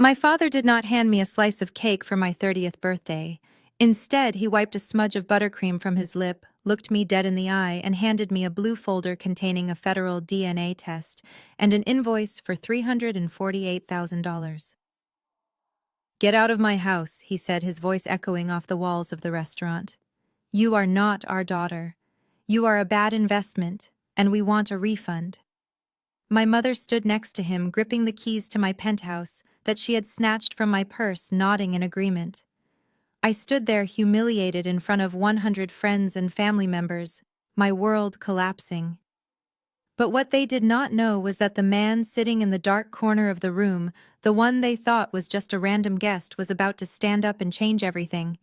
My father did not hand me a slice of cake for my 30th birthday. Instead, he wiped a smudge of buttercream from his lip, looked me dead in the eye, and handed me a blue folder containing a federal DNA test and an invoice for $348,000. "Get out of my house," he said, his voice echoing off the walls of the restaurant. "You are not our daughter. You are a bad investment, and we want a refund." My mother stood next to him, gripping the keys to my penthouse that she had snatched from my purse, nodding in agreement. I stood there humiliated in front of 100 friends and family members, my world collapsing. But what they did not know was that the man sitting in the dark corner of the room, the one they thought was just a random guest, was about to stand up and change everything.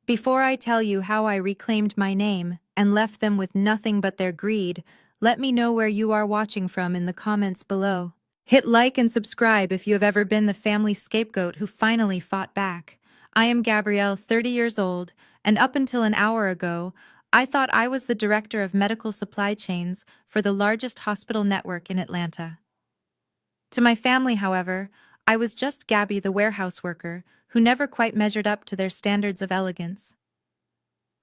Before I tell you how I reclaimed my name and left them with nothing but their greed, let me know where you are watching from in the comments below. Hit like and subscribe if you have ever been the family scapegoat who finally fought back. I am Gabrielle, 30 years old, and up until an hour ago, I thought I was the director of medical supply chains for the largest hospital network in Atlanta. To my family, however, I was just Gabby, the warehouse worker, who never quite measured up to their standards of elegance.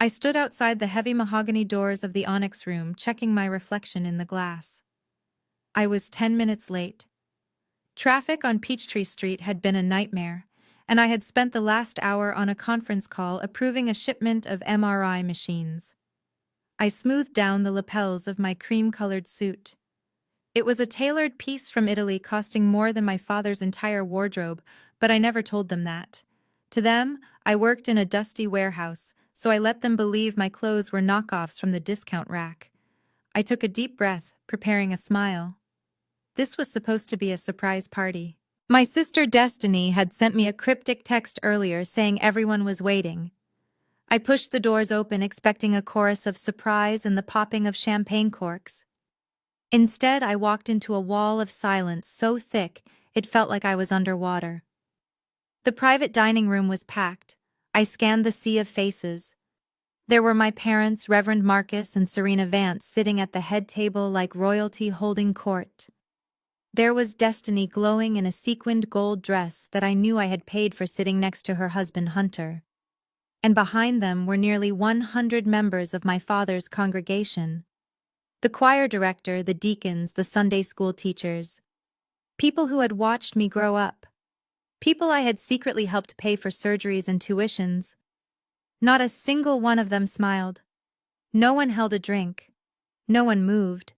I stood outside the heavy mahogany doors of the onyx room, checking my reflection in the glass. I was 10 minutes late. Traffic on Peachtree Street had been a nightmare, and I had spent the last hour on a conference call approving a shipment of MRI machines. I smoothed down the lapels of my cream-colored suit. It was a tailored piece from Italy, costing more than my father's entire wardrobe, but I never told them that. To them, I worked in a dusty warehouse, so I let them believe my clothes were knockoffs from the discount rack. I took a deep breath, preparing a smile. This was supposed to be a surprise party. My sister Destiny had sent me a cryptic text earlier saying everyone was waiting. I pushed the doors open, expecting a chorus of surprise and the popping of champagne corks. Instead, I walked into a wall of silence so thick it felt like I was underwater. The private dining room was packed. I scanned the sea of faces. There were my parents, Reverend Marcus and Serena Vance, sitting at the head table like royalty holding court. There was Destiny, glowing in a sequined gold dress that I knew I had paid for, sitting next to her husband Hunter. And behind them were nearly 100 members of my father's congregation. The choir director, the deacons, the Sunday school teachers. People who had watched me grow up. People I had secretly helped pay for surgeries and tuitions. Not a single one of them smiled. No one held a drink. No one moved.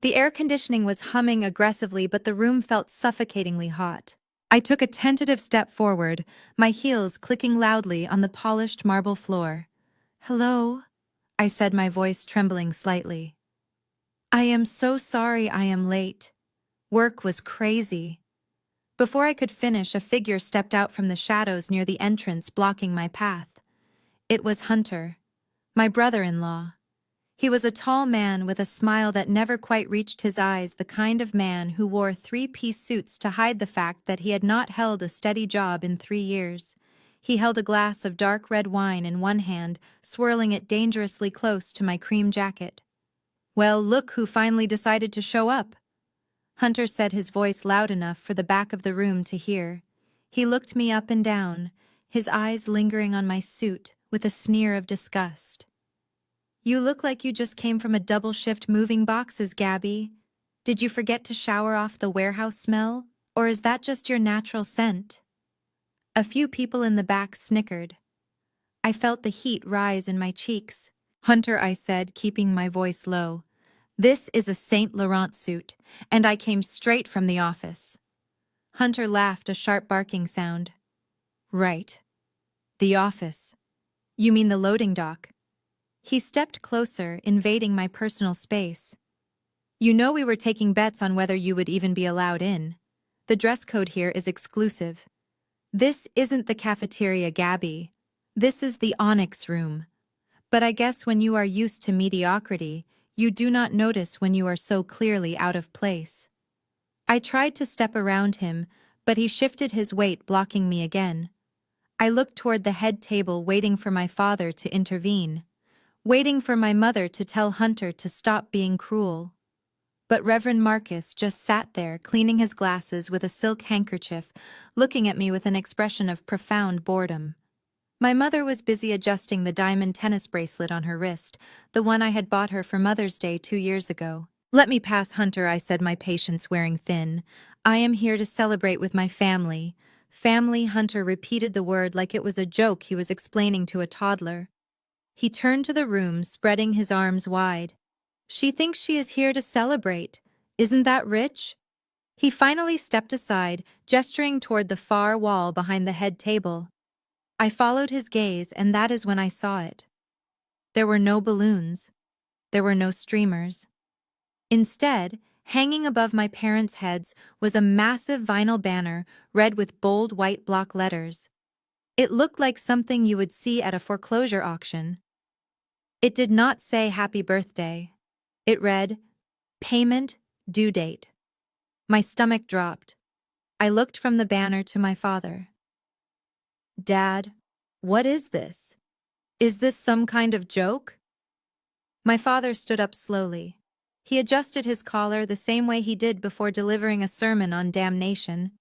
The air conditioning was humming aggressively, but the room felt suffocatingly hot. I took a tentative step forward, my heels clicking loudly on the polished marble floor. "Hello," I said, my voice trembling slightly. "I am so sorry I am late. Work was crazy." Before I could finish, a figure stepped out from the shadows near the entrance, blocking my path. It was Hunter, my brother-in-law. He was a tall man with a smile that never quite reached his eyes, the kind of man who wore three-piece suits to hide the fact that he had not held a steady job in 3 years. He held a glass of dark red wine in one hand, swirling it dangerously close to my cream jacket. "Well, look who finally decided to show up," Hunter said, his voice loud enough for the back of the room to hear. He looked me up and down, his eyes lingering on my suit with a sneer of disgust. "You look like you just came from a double shift moving boxes, Gabby. Did you forget to shower off the warehouse smell, or is that just your natural scent?" A few people in the back snickered. I felt the heat rise in my cheeks. "Hunter," I said, keeping my voice low, "this is a Saint Laurent suit, and I came straight from the office." Hunter laughed, a sharp barking sound. "Right. The office. You mean the loading dock?" He stepped closer, invading my personal space. "You know we were taking bets on whether you would even be allowed in. The dress code here is exclusive. This isn't the cafeteria, Gabby. This is the Onyx Room. But I guess when you are used to mediocrity, you do not notice when you are so clearly out of place." I tried to step around him, but he shifted his weight, blocking me again. I looked toward the head table, waiting for my father to intervene. Waiting for my mother to tell Hunter to stop being cruel. But Reverend Marcus just sat there, cleaning his glasses with a silk handkerchief, looking at me with an expression of profound boredom. My mother was busy adjusting the diamond tennis bracelet on her wrist, the one I had bought her for Mother's Day 2 years ago. "Let me pass, Hunter," I said, my patience wearing thin. "I am here to celebrate with my family." Family. Hunter repeated the word like it was a joke he was explaining to a toddler. He turned to the room, spreading his arms wide. "She thinks she is here to celebrate. Isn't that rich?" He finally stepped aside, gesturing toward the far wall behind the head table. I followed his gaze, and that is when I saw it. There were no balloons. There were no streamers. Instead, hanging above my parents' heads was a massive vinyl banner read with bold white block letters. It looked like something you would see at a foreclosure auction. It did not say "Happy Birthday." It read, "Payment Due Date." My stomach dropped. I looked from the banner to my father. "Dad, what is this? Is this some kind of joke?" My father stood up slowly. He adjusted his collar the same way he did before delivering a sermon on damnation.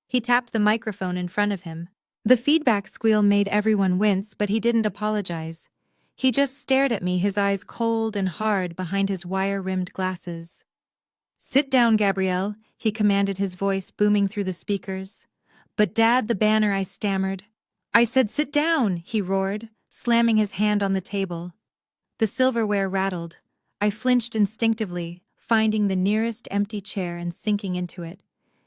He tapped the microphone in front of him. The feedback squeal made everyone wince, but he didn't apologize. He just stared at me, his eyes cold and hard behind his wire-rimmed glasses. "Sit down, Gabrielle," he commanded, his voice booming through the speakers. "But Dad, the banner," I stammered. "I said sit down," he roared, slamming his hand on the table. The silverware rattled. I flinched instinctively, finding the nearest empty chair and sinking into it.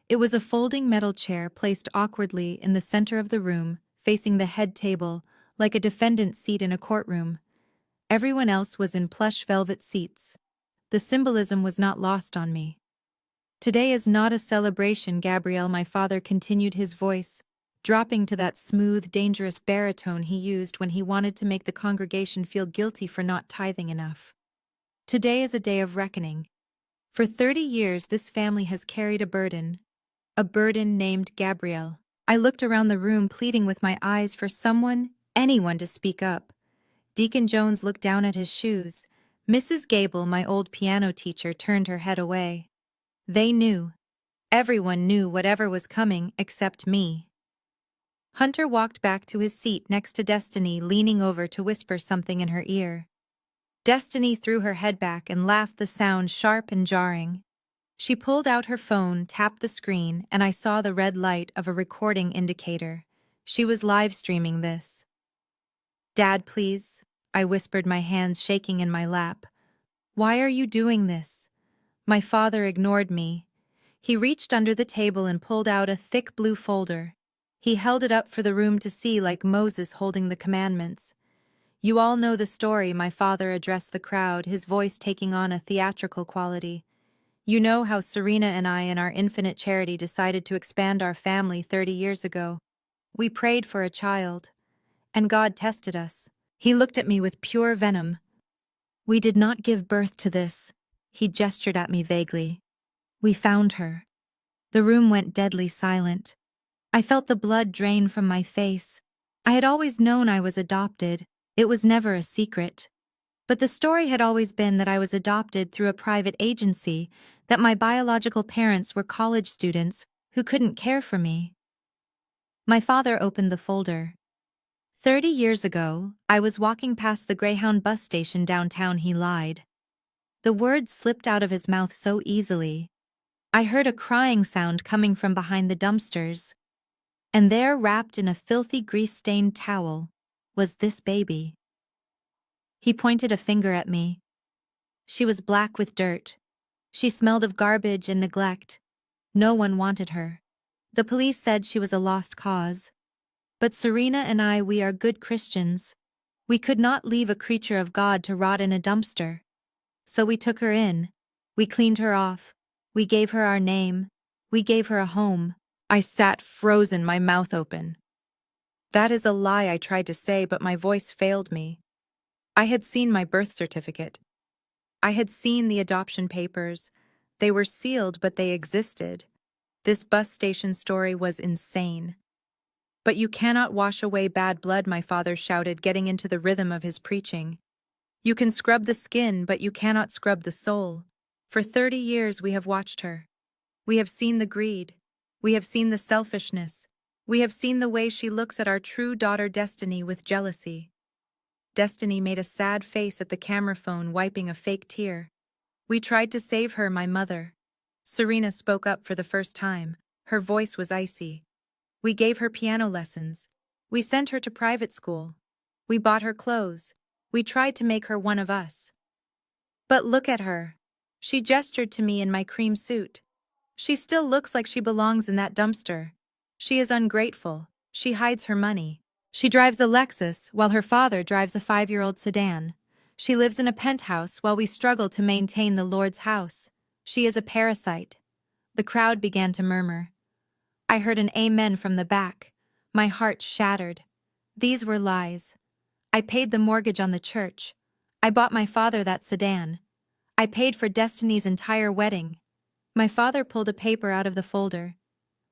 It was a folding metal chair placed awkwardly in the center of the room, facing the head table, like a defendant's seat in a courtroom. Everyone else was in plush velvet seats. The symbolism was not lost on me. "Today is not a celebration, Gabrielle," my father continued, his voice dropping to that smooth, dangerous baritone he used when he wanted to make the congregation feel guilty for not tithing enough. "Today is a day of reckoning. For 30 years this family has carried a burden named Gabrielle." I looked around the room, pleading with my eyes for someone, anyone, to speak up. Deacon Jones looked down at his shoes. Mrs. Gable, my old piano teacher, turned her head away. They knew. Everyone knew whatever was coming except me. Hunter walked back to his seat next to Destiny, leaning over to whisper something in her ear. Destiny threw her head back and laughed, the sound sharp and jarring. She pulled out her phone, tapped the screen, and I saw the red light of a recording indicator. She was live streaming this. "Dad, please," I whispered, my hands shaking in my lap. "Why are you doing this?" My father ignored me. He reached under the table and pulled out a thick blue folder. He held it up for the room to see, like Moses holding the commandments. "You all know the story," my father addressed the crowd, his voice taking on a theatrical quality. "You know how Serena and I, in our infinite charity, decided to expand our family 30 years ago. We prayed for a child. And God tested us." He looked at me with pure venom. "We did not give birth to this." He gestured at me vaguely. "We found her." The room went deadly silent. I felt the blood drain from my face. I had always known I was adopted. It was never a secret. But the story had always been that I was adopted through a private agency, that my biological parents were college students who couldn't care for me. My father opened the folder. 30 years ago, I was walking past the Greyhound bus station downtown, he lied. The words slipped out of his mouth so easily. I heard a crying sound coming from behind the dumpsters. And there, wrapped in a filthy, grease-stained towel, was this baby. He pointed a finger at me. She was black with dirt. She smelled of garbage and neglect. No one wanted her. The police said she was a lost cause. But Serena and I, we are good Christians. We could not leave a creature of God to rot in a dumpster. So we took her in. We cleaned her off. We gave her our name. We gave her a home. I sat frozen, my mouth open. That is a lie, I tried to say, but my voice failed me. I had seen my birth certificate. I had seen the adoption papers. They were sealed, but they existed. This bus station story was insane. "But you cannot wash away bad blood," my father shouted, getting into the rhythm of his preaching. "You can scrub the skin, but you cannot scrub the soul. For 30 years we have watched her. We have seen the greed. We have seen the selfishness. We have seen the way she looks at our true daughter Destiny with jealousy. Destiny made a sad face at the camera phone, wiping a fake tear. We tried to save her, my mother. Serena spoke up for the first time. Her voice was icy. We gave her piano lessons. We sent her to private school. We bought her clothes. We tried to make her one of us. But look at her. She gestured to me in my cream suit. She still looks like she belongs in that dumpster. She is ungrateful. She hides her money. She drives a Lexus while her father drives a 5-year-old sedan. She lives in a penthouse while we struggle to maintain the Lord's house. She is a parasite. The crowd began to murmur. I heard an amen from the back. My heart shattered. These were lies. I paid the mortgage on the church. I bought my father that sedan. I paid for Destiny's entire wedding. My father pulled a paper out of the folder.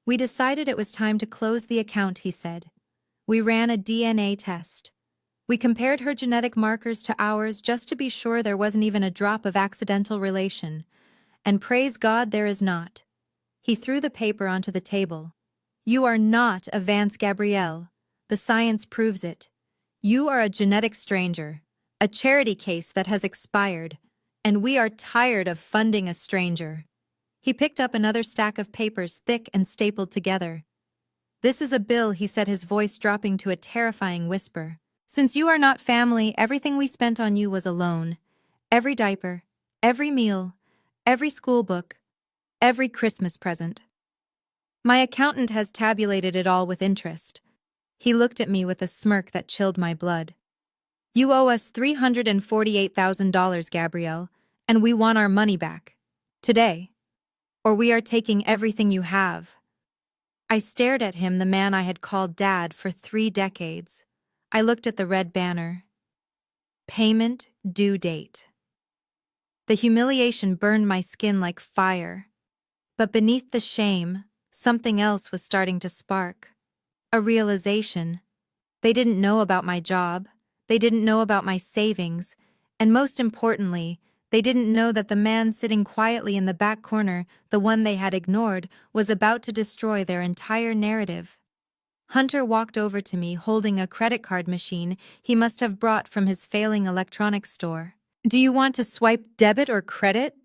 We decided it was time to close the account, he said. We ran a DNA test. We compared her genetic markers to ours just to be sure there wasn't even a drop of accidental relation. And praise God there is not. He threw the paper onto the table. You are not a Vance Gabrielle. The science proves it. You are a genetic stranger, a charity case that has expired, and we are tired of funding a stranger. He picked up another stack of papers, thick and stapled together. This is a bill, he said, his voice dropping to a terrifying whisper. Since you are not family, everything we spent on you was a loan. Every diaper, every meal, every school book, every Christmas present. My accountant has tabulated it all with interest. He looked at me with a smirk that chilled my blood. You owe us $348,000, Gabrielle, and we want our money back. Today. Or we are taking everything you have. I stared at him, the man I had called Dad for 3 decades. I looked at the red banner. Payment due date. The humiliation burned my skin like fire. But beneath the shame, something else was starting to spark. A realization. They didn't know about my job. They didn't know about my savings. And most importantly, they didn't know that the man sitting quietly in the back corner, the one they had ignored, was about to destroy their entire narrative. Hunter walked over to me, holding a credit card machine he must have brought from his failing electronics store. Do you want to swipe debit or credit,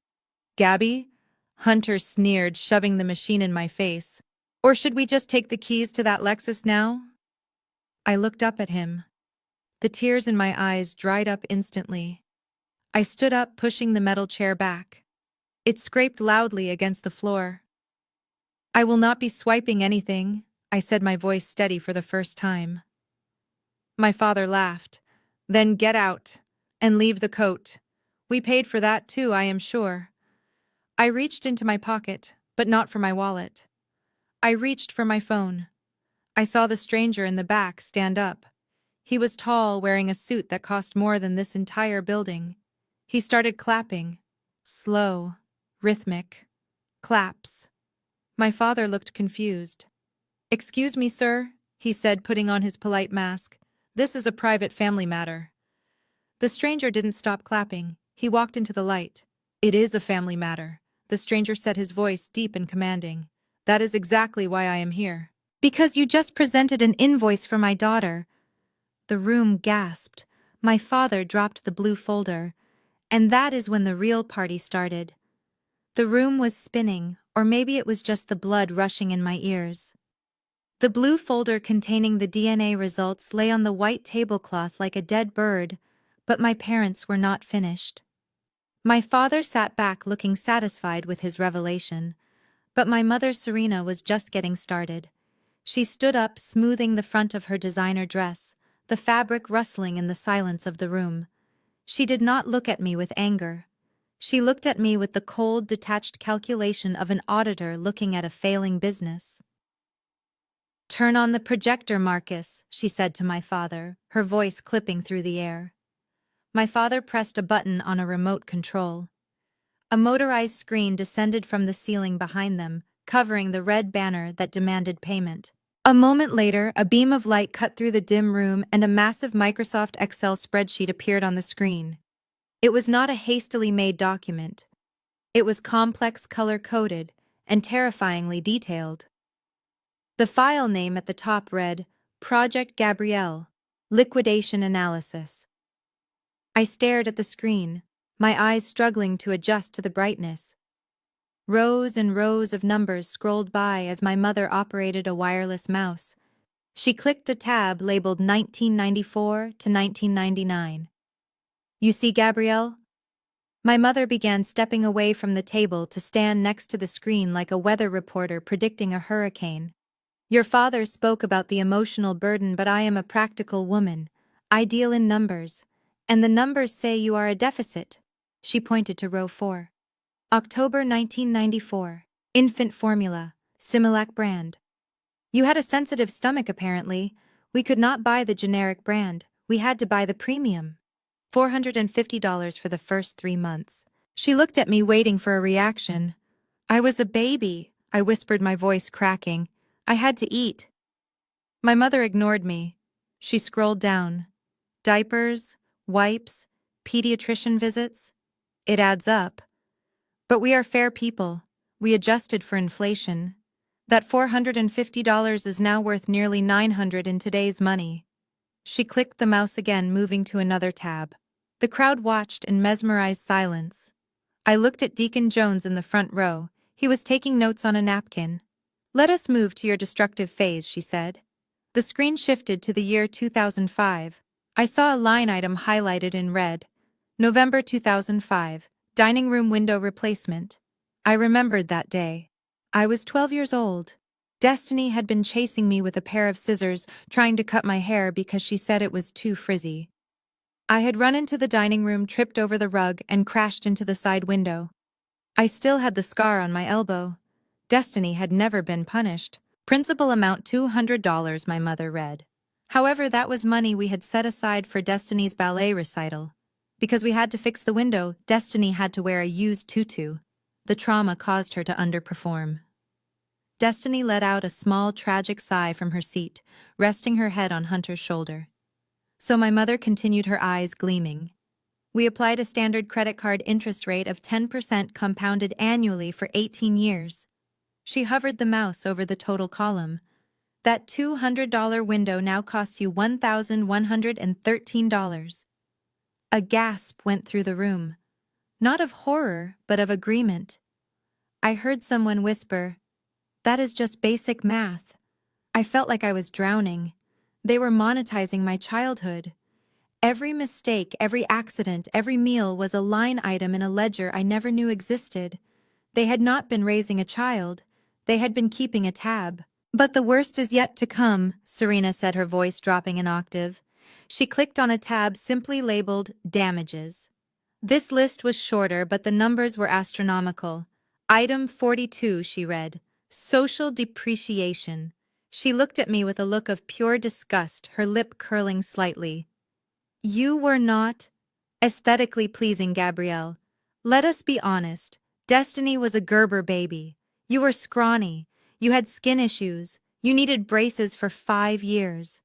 Gabby? Hunter sneered, shoving the machine in my face. Or should we just take the keys to that Lexus now? I looked up at him. The tears in my eyes dried up instantly. I stood up, pushing the metal chair back. It scraped loudly against the floor. I will not be swiping anything, I said, my voice steady for the first time. My father laughed. Then get out, and leave the coat. We paid for that too, I am sure. I reached into my pocket, but not for my wallet. I reached for my phone. I saw the stranger in the back stand up. He was tall, wearing a suit that cost more than this entire building. He started clapping. Slow, rhythmic. Claps. My father looked confused. Excuse me, sir, he said, putting on his polite mask. This is a private family matter. The stranger didn't stop clapping. He walked into the light. It is a family matter, the stranger said, his voice deep and commanding. That is exactly why I am here. Because you just presented an invoice for my daughter. The room gasped. My father dropped the blue folder. And that is when the real party started. The room was spinning, or maybe it was just the blood rushing in my ears. The blue folder containing the DNA results lay on the white tablecloth like a dead bird, but my parents were not finished. My father sat back looking satisfied with his revelation, but my mother Serena was just getting started. She stood up, smoothing the front of her designer dress, the fabric rustling in the silence of the room. She did not look at me with anger. She looked at me with the cold, detached calculation of an auditor looking at a failing business. Turn on the projector, Marcus, she said to my father, her voice clipping through the air. My father pressed a button on a remote control. A motorized screen descended from the ceiling behind them, covering the red banner that demanded payment. A moment later, a beam of light cut through the dim room and a massive Microsoft Excel spreadsheet appeared on the screen. It was not a hastily made document. It was complex, color-coded, and terrifyingly detailed. The file name at the top read, Project Gabrielle, Liquidation Analysis. I stared at the screen, my eyes struggling to adjust to the brightness. Rows and rows of numbers scrolled by as my mother operated a wireless mouse. She clicked a tab labeled 1994 to 1999. You see, Gabrielle? My mother began stepping away from the table to stand next to the screen like a weather reporter predicting a hurricane. Your father spoke about the emotional burden, but I am a practical woman. I deal in numbers. And the numbers say you are a deficit. She pointed to row 4. October 1994. Infant formula. Similac brand. You had a sensitive stomach apparently. We could not buy the generic brand. We had to buy the premium. $450 for the first 3 months. She looked at me waiting for a reaction. I was a baby, I whispered, my voice cracking. I had to eat. My mother ignored me. She scrolled down. Diapers, wipes, pediatrician visits. It adds up. But we are fair people. We adjusted for inflation. That $450 is now worth nearly $900 in today's money. She clicked the mouse again, moving to another tab. The crowd watched in mesmerized silence. I looked at Deacon Jones in the front row. He was taking notes on a napkin. Let us move to your destructive phase, she said. The screen shifted to the year 2005. I saw a line item highlighted in red. November 2005, dining room window replacement. I remembered that day. I was 12 years old. Destiny had been chasing me with a pair of scissors, trying to cut my hair because she said it was too frizzy. I had run into the dining room, tripped over the rug, and crashed into the side window. I still had the scar on my elbow. Destiny had never been punished. Principal amount $200, my mother read. However, that was money we had set aside for Destiny's ballet recital. Because we had to fix the window, Destiny had to wear a used tutu. The trauma caused her to underperform. Destiny let out a small, tragic sigh from her seat, resting her head on Hunter's shoulder. So my mother continued, her eyes gleaming. We applied a standard credit card interest rate of 10% compounded annually for 18 years. She hovered the mouse over the total column. That $200 window now costs you $1,113. A gasp went through the room. Not of horror, but of agreement. I heard someone whisper, "That is just basic math." I felt like I was drowning. They were monetizing my childhood. Every mistake, every accident, every meal was a line item in a ledger I never knew existed. They had not been raising a child. They had been keeping a tab. But the worst is yet to come, Serena said, her voice dropping an octave. She clicked on a tab simply labeled Damages. This list was shorter, but the numbers were astronomical. Item 42, she read. Social depreciation. She looked at me with a look of pure disgust, her lip curling slightly. You were not aesthetically pleasing, Gabrielle. Let us be honest. Destiny was a Gerber baby. You were scrawny. You had skin issues. You needed braces for 5 years.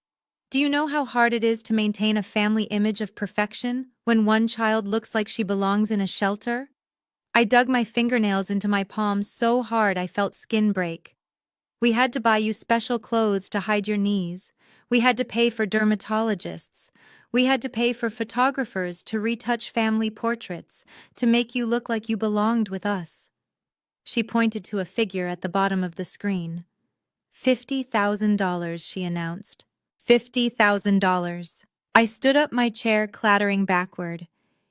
Do you know how hard it is to maintain a family image of perfection when one child looks like she belongs in a shelter? I dug my fingernails into my palms so hard I felt skin break. We had to buy you special clothes to hide your knees. We had to pay for dermatologists. We had to pay for photographers to retouch family portraits, to make you look like you belonged with us. She pointed to a figure at the bottom of the screen. $50,000, she announced. $50,000. I stood up, my chair clattering backward.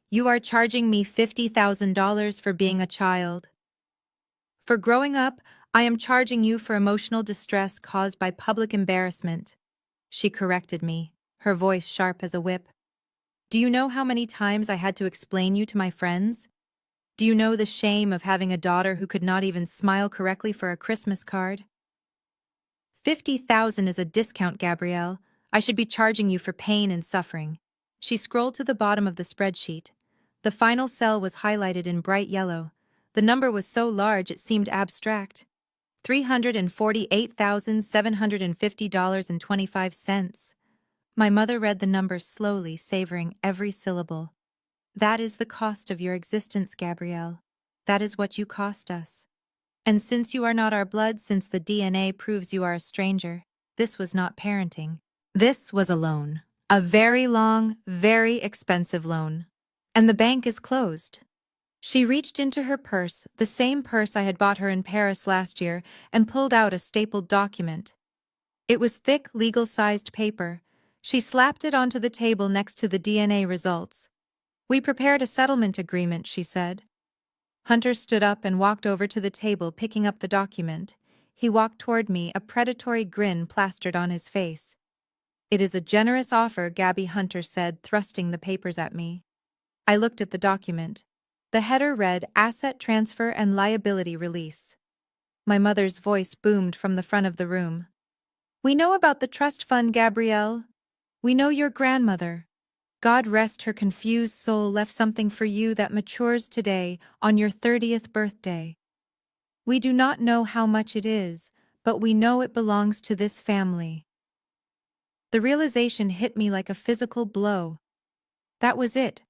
You are charging me $50,000 for being a child. For growing up, I am charging you for emotional distress caused by public embarrassment. She corrected me, her voice sharp as a whip. Do you know how many times I had to explain you to my friends? Do you know the shame of having a daughter who could not even smile correctly for a Christmas card? 50,000 is a discount, Gabrielle. I should be charging you for pain and suffering. She scrolled to the bottom of the spreadsheet. The final cell was highlighted in bright yellow. The number was so large it seemed abstract. $348,750.25. My mother read the number slowly, savoring every syllable. That is the cost of your existence, Gabrielle. That is what you cost us. And since you are not our blood, since the DNA proves you are a stranger, this was not parenting. This was a loan. A very long, very expensive loan. And the bank is closed. She reached into her purse, the same purse I had bought her in Paris last year, and pulled out a stapled document. It was thick, legal-sized paper. She slapped it onto the table next to the DNA results. "We prepared a settlement agreement," she said. Hunter stood up and walked over to the table, picking up the document. He walked toward me, a predatory grin plastered on his face. "It is a generous offer," Gabby Hunter said, thrusting the papers at me. I looked at the document. The header read, "Asset Transfer and Liability Release." My mother's voice boomed from the front of the room. "We know about the trust fund, Gabrielle. We know your grandmother, God rest her confused soul, left something for you that matures today on your 30th birthday. We do not know how much it is, but we know it belongs to this family." The realization hit me like a physical blow. That was it.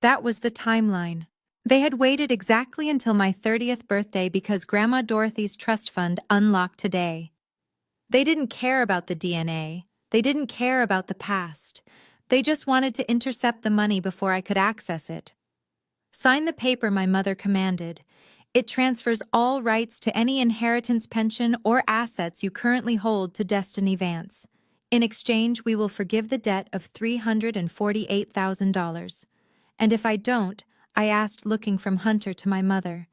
That was the timeline. They had waited exactly until my 30th birthday because Grandma Dorothy's trust fund unlocked today. They didn't care about the DNA. They didn't care about the past. They just wanted to intercept the money before I could access it. "Sign the paper," my mother commanded. "It transfers all rights to any inheritance, pension, or assets you currently hold to Destiny Vance. In exchange, we will forgive the debt of $348,000. And if I don't," I asked, looking from Hunter to my mother.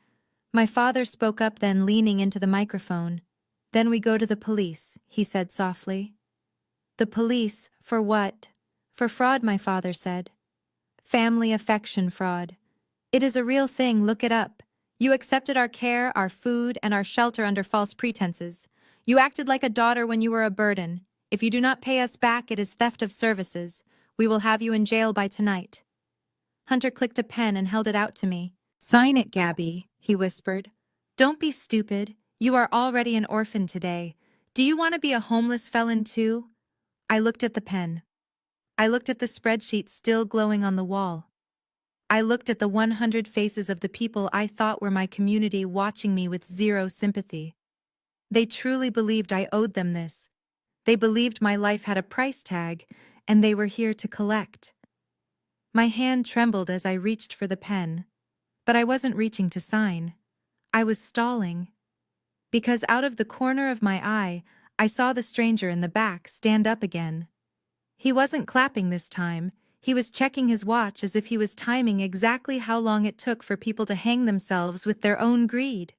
My father spoke up then, leaning into the microphone. "Then we go to the police," he said softly. "The police? For what?" "For fraud," my father said. "Family affection fraud. It is a real thing, look it up. You accepted our care, our food, and our shelter under false pretenses. You acted like a daughter when you were a burden. If you do not pay us back, it is theft of services. We will have you in jail by tonight." Hunter clicked a pen and held it out to me. "Sign it, Gabby," he whispered. "Don't be stupid. You are already an orphan today. Do you want to be a homeless felon too?" I looked at the pen. I looked at the spreadsheet still glowing on the wall. I looked at the 100 faces of the people I thought were my community watching me with zero sympathy. They truly believed I owed them this. They believed my life had a price tag, and they were here to collect. My hand trembled as I reached for the pen, but I wasn't reaching to sign. I was stalling. Because out of the corner of my eye, I saw the stranger in the back stand up again. He wasn't clapping this time. He was checking his watch as if he was timing exactly how long it took for people to hang themselves with their own greed.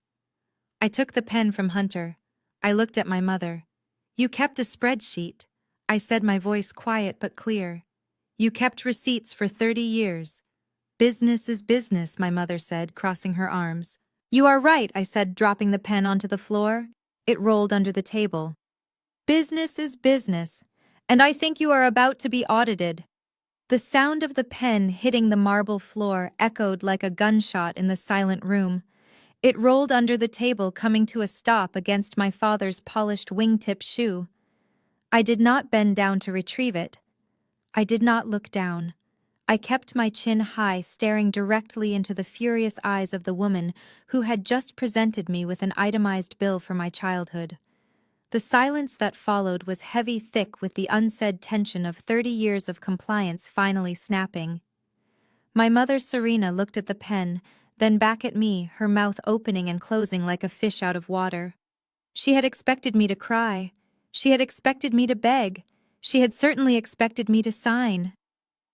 I took the pen from Hunter. I looked at my mother. "You kept a spreadsheet," I said, my voice quiet but clear. "You kept receipts for 30 years. Business is business," my mother said, crossing her arms. "You are right," I said, dropping the pen onto the floor. It rolled under the table. "Business is business, and I think you are about to be audited." The sound of the pen hitting the marble floor echoed like a gunshot in the silent room. It rolled under the table, coming to a stop against my father's polished wingtip shoe. I did not bend down to retrieve it. I did not look down. I kept my chin high, staring directly into the furious eyes of the woman who had just presented me with an itemized bill for my childhood. The silence that followed was heavy, thick with the unsaid tension of 30 years of compliance finally snapping. My mother, Serena, looked at the pen, then back at me, her mouth opening and closing like a fish out of water. She had expected me to cry. She had expected me to beg. She had certainly expected me to sign.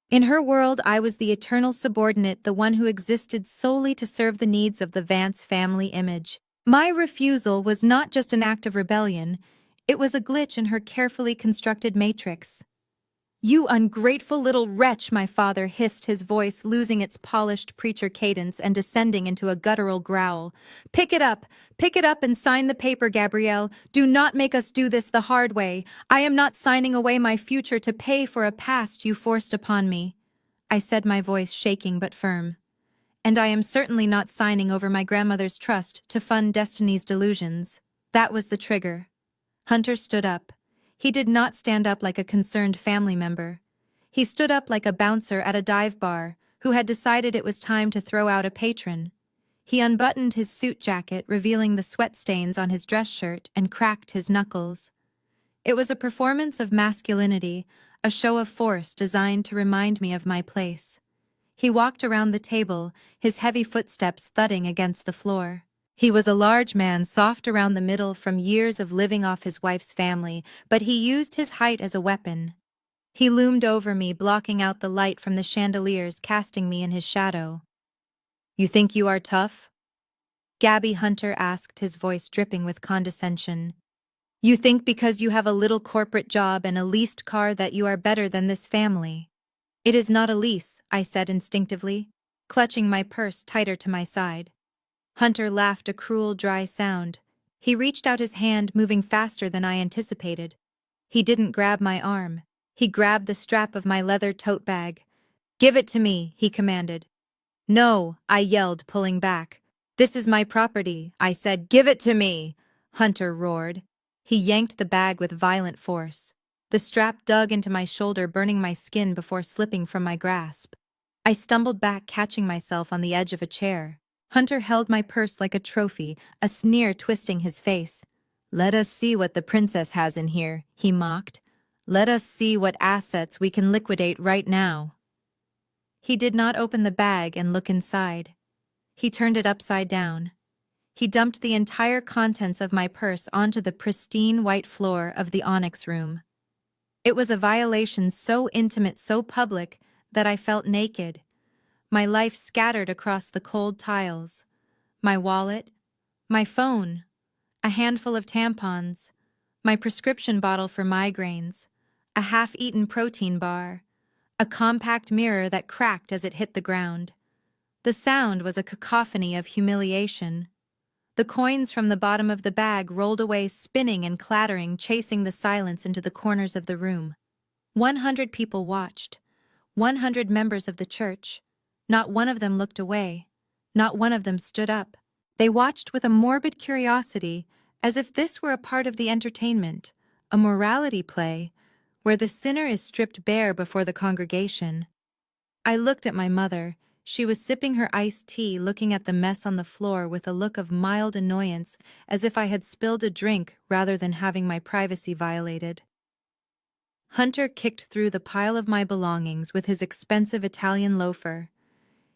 In her world, I was the eternal subordinate, the one who existed solely to serve the needs of the Vance family image. My refusal was not just an act of rebellion, it was a glitch in her carefully constructed matrix. "You ungrateful little wretch," my father hissed, his voice losing its polished preacher cadence and descending into a guttural growl. Pick it up and sign the paper, Gabrielle. Do not make us do this the hard way. I am not signing away my future to pay for a past you forced upon me," I said, my voice shaking but firm. "And I am certainly not signing over my grandmother's trust to fund Destiny's delusions." That was the trigger. Hunter stood up. He did not stand up like a concerned family member. He stood up like a bouncer at a dive bar who had decided it was time to throw out a patron. He unbuttoned his suit jacket, revealing the sweat stains on his dress shirt, and cracked his knuckles. It was a performance of masculinity, a show of force designed to remind me of my place. He walked around the table, his heavy footsteps thudding against the floor. He was a large man, soft around the middle from years of living off his wife's family, but he used his height as a weapon. He loomed over me, blocking out the light from the chandeliers, casting me in his shadow. "You think you are tough?" Gabby Hunter asked, his voice dripping with condescension. "You think because you have a little corporate job and a leased car that you are better than this family?" "It is not a lease," I said instinctively, clutching my purse tighter to my side. Hunter laughed, a cruel, dry sound. He reached out his hand, moving faster than I anticipated. He didn't grab my arm. He grabbed the strap of my leather tote bag. "Give it to me," he commanded. "No," I yelled, pulling back. "This is my property," I said. "Give it to me," Hunter roared. He yanked the bag with violent force. The strap dug into my shoulder, burning my skin before slipping from my grasp. I stumbled back, catching myself on the edge of a chair. Hunter held my purse like a trophy, a sneer twisting his face. "Let us see what the princess has in here," he mocked. "Let us see what assets we can liquidate right now." He did not open the bag and look inside. He turned it upside down. He dumped the entire contents of my purse onto the pristine white floor of the onyx room. It was a violation so intimate, so public, that I felt naked. My life scattered across the cold tiles. My wallet, my phone, a handful of tampons, my prescription bottle for migraines, a half-eaten protein bar, a compact mirror that cracked as it hit the ground. The sound was a cacophony of humiliation. The coins from the bottom of the bag rolled away, spinning and clattering, chasing the silence into the corners of the room. 100 people watched. 100 members of the church. Not one of them looked away. Not one of them stood up. They watched with a morbid curiosity, as if this were a part of the entertainment, a morality play, where the sinner is stripped bare before the congregation. I looked at my mother. She was sipping her iced tea, looking at the mess on the floor with a look of mild annoyance, as if I had spilled a drink rather than having my privacy violated. Hunter kicked through the pile of my belongings with his expensive Italian loafer.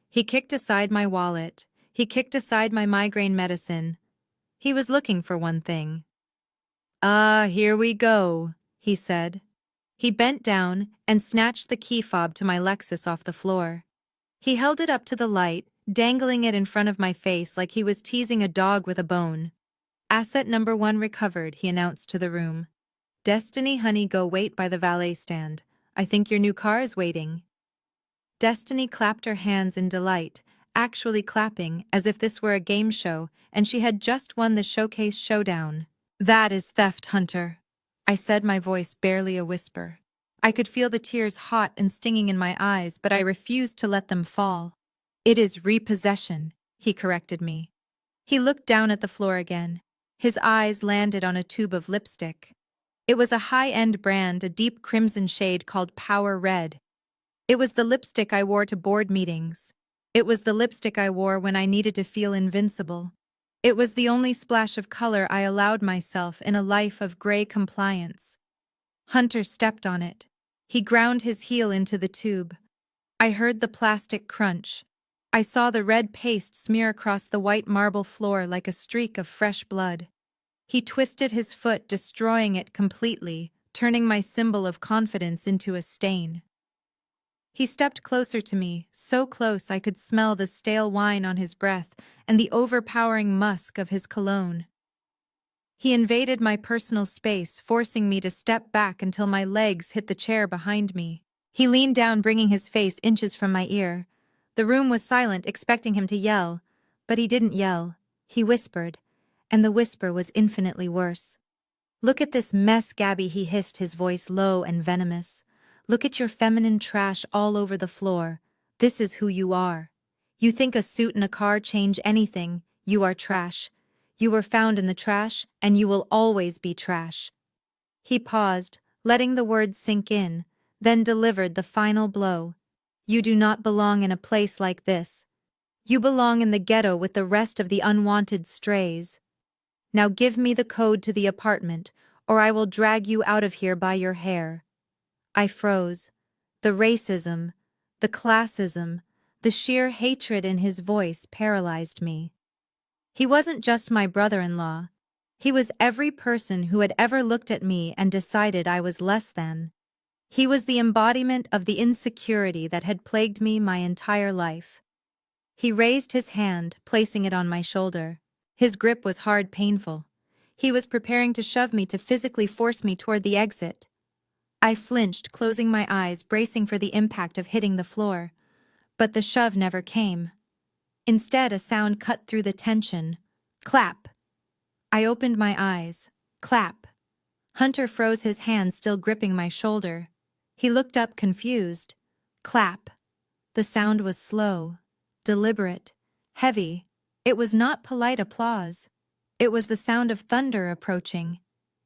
He kicked aside my wallet. He kicked aside my migraine medicine. He was looking for one thing. "Ah, here we go," he said. He bent down and snatched the key fob to my Lexus off the floor. He held it up to the light, dangling it in front of my face like he was teasing a dog with a bone. "Asset number 1 recovered," he announced to the room. "Destiny, honey, go wait by the valet stand. I think your new car is waiting." Destiny clapped her hands in delight, actually clapping as if this were a game show and she had just won the showcase showdown. "That is theft, Hunter," I said, my voice barely a whisper. I could feel the tears hot and stinging in my eyes, but I refused to let them fall. "It is repossession," he corrected me. He looked down at the floor again. His eyes landed on a tube of lipstick. It was a high-end brand, a deep crimson shade called Power Red. It was the lipstick I wore to board meetings. It was the lipstick I wore when I needed to feel invincible. It was the only splash of color I allowed myself in a life of gray compliance. Hunter stepped on it. He ground his heel into the tube. I heard the plastic crunch. I saw the red paste smear across the white marble floor like a streak of fresh blood. He twisted his foot, destroying it completely, turning my symbol of confidence into a stain. He stepped closer to me, so close I could smell the stale wine on his breath and the overpowering musk of his cologne. He invaded my personal space, forcing me to step back until my legs hit the chair behind me. He leaned down, bringing his face inches from my ear. The room was silent, expecting him to yell, but he didn't yell. He whispered, and the whisper was infinitely worse. "Look at this mess, Gabby," he hissed, his voice low and venomous. "Look at your feminine trash all over the floor. This is who you are. You think a suit and a car change anything? You are trash. You were found in the trash, and you will always be trash." He paused, letting the words sink in, then delivered the final blow. "You do not belong in a place like this. You belong in the ghetto with the rest of the unwanted strays. Now give me the code to the apartment, or I will drag you out of here by your hair." I froze. The racism, the classism, the sheer hatred in his voice paralyzed me. He wasn't just my brother-in-law. He was every person who had ever looked at me and decided I was less than. He was the embodiment of the insecurity that had plagued me my entire life. He raised his hand, placing it on my shoulder. His grip was hard, painful. He was preparing to shove me, to physically force me toward the exit. I flinched, closing my eyes, bracing for the impact of hitting the floor. But the shove never came. Instead, a sound cut through the tension. Clap. I opened my eyes. Clap. Hunter froze, his hand still gripping my shoulder. He looked up, confused. Clap. The sound was slow, deliberate, heavy. It was not polite applause. It was the sound of thunder approaching.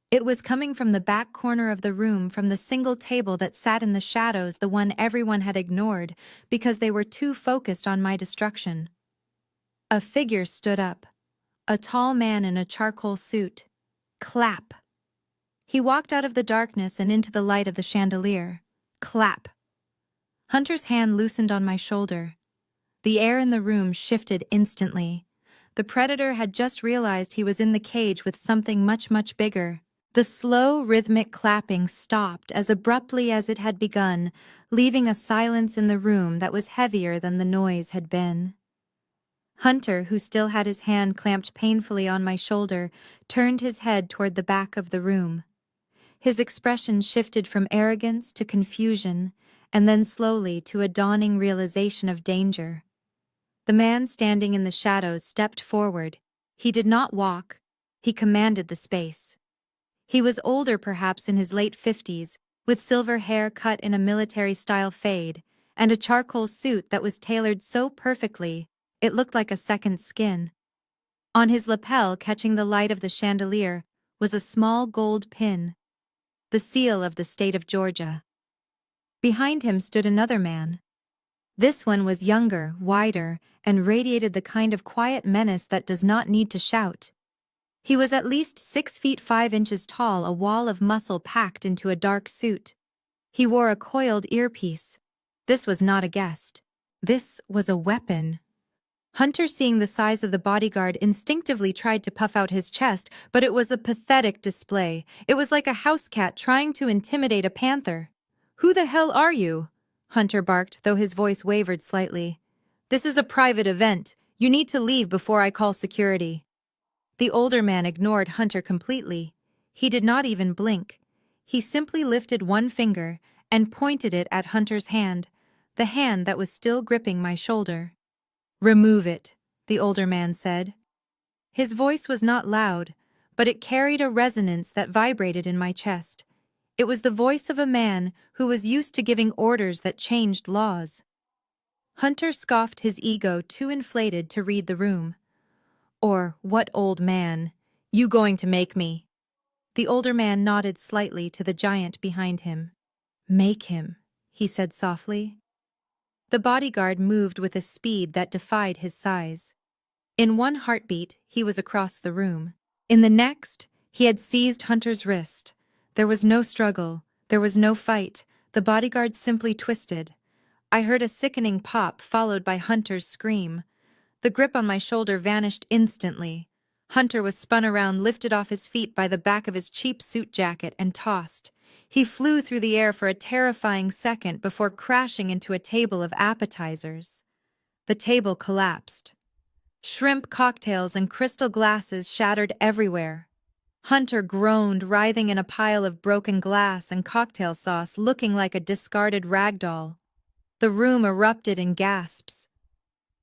It was coming from the back corner of the room, from the single table that sat in the shadows, the one everyone had ignored because they were too focused on my destruction. A figure stood up, a tall man in a charcoal suit. Clap. He walked out of the darkness and into the light of the chandelier. Clap. Hunter's hand loosened on my shoulder. The air in the room shifted instantly. The predator had just realized he was in the cage with something much, much bigger. The slow, rhythmic clapping stopped as abruptly as it had begun, leaving a silence in the room that was heavier than the noise had been. Hunter, who still had his hand clamped painfully on my shoulder, turned his head toward the back of the room. His expression shifted from arrogance to confusion, and then slowly to a dawning realization of danger. The man standing in the shadows stepped forward. He did not walk. He commanded the space. He was older, perhaps in his late 50s, with silver hair cut in a military-style fade, and a charcoal suit that was tailored so perfectly it looked like a second skin. On his lapel, catching the light of the chandelier, was a small gold pin, the seal of the state of Georgia. Behind him stood another man. This one was younger, wider, and radiated the kind of quiet menace that does not need to shout. He was at least 6 feet 5 inches tall, a wall of muscle packed into a dark suit. He wore a coiled earpiece. This was not a guest. This was a weapon. Hunter, seeing the size of the bodyguard, instinctively tried to puff out his chest, but it was a pathetic display. It was like a house cat trying to intimidate a panther. "Who the hell are you?" Hunter barked, though his voice wavered slightly. "This is a private event. You need to leave before I call security." The older man ignored Hunter completely. He did not even blink. He simply lifted one finger and pointed it at Hunter's hand, the hand that was still gripping my shoulder. "Remove it," the older man said. His voice was not loud, but it carried a resonance that vibrated in my chest. It was the voice of a man who was used to giving orders that changed laws. Hunter scoffed, his ego too inflated to read the room. "Or what old man? You going to make me?" The older man nodded slightly to the giant behind him. "Make him," he said softly. The bodyguard moved with a speed that defied his size. In one heartbeat, he was across the room. In the next, he had seized Hunter's wrist. There was no struggle. There was no fight. The bodyguard simply twisted. I heard a sickening pop, followed by Hunter's scream. The grip on my shoulder vanished instantly. Hunter was spun around, lifted off his feet by the back of his cheap suit jacket, and tossed. He flew through the air for a terrifying second before crashing into a table of appetizers. The table collapsed. Shrimp cocktails and crystal glasses shattered everywhere. Hunter groaned, writhing in a pile of broken glass and cocktail sauce, looking like a discarded rag doll. The room erupted in gasps.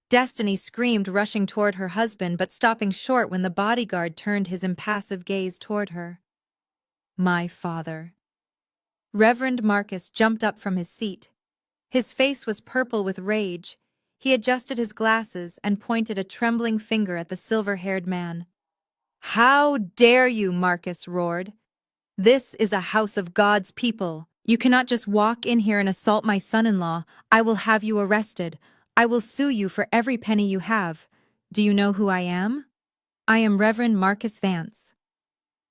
Destiny screamed, rushing toward her husband, but stopping short when the bodyguard turned his impassive gaze toward her. "My father." Reverend Marcus jumped up from his seat. His face was purple with rage. He adjusted his glasses and pointed a trembling finger at the silver-haired man. "How dare you?" Marcus roared. "This is a house of God's people. You cannot just walk in here and assault my son-in-law. I will have you arrested. I will sue you for every penny you have. Do you know who I am? I am Reverend Marcus Vance.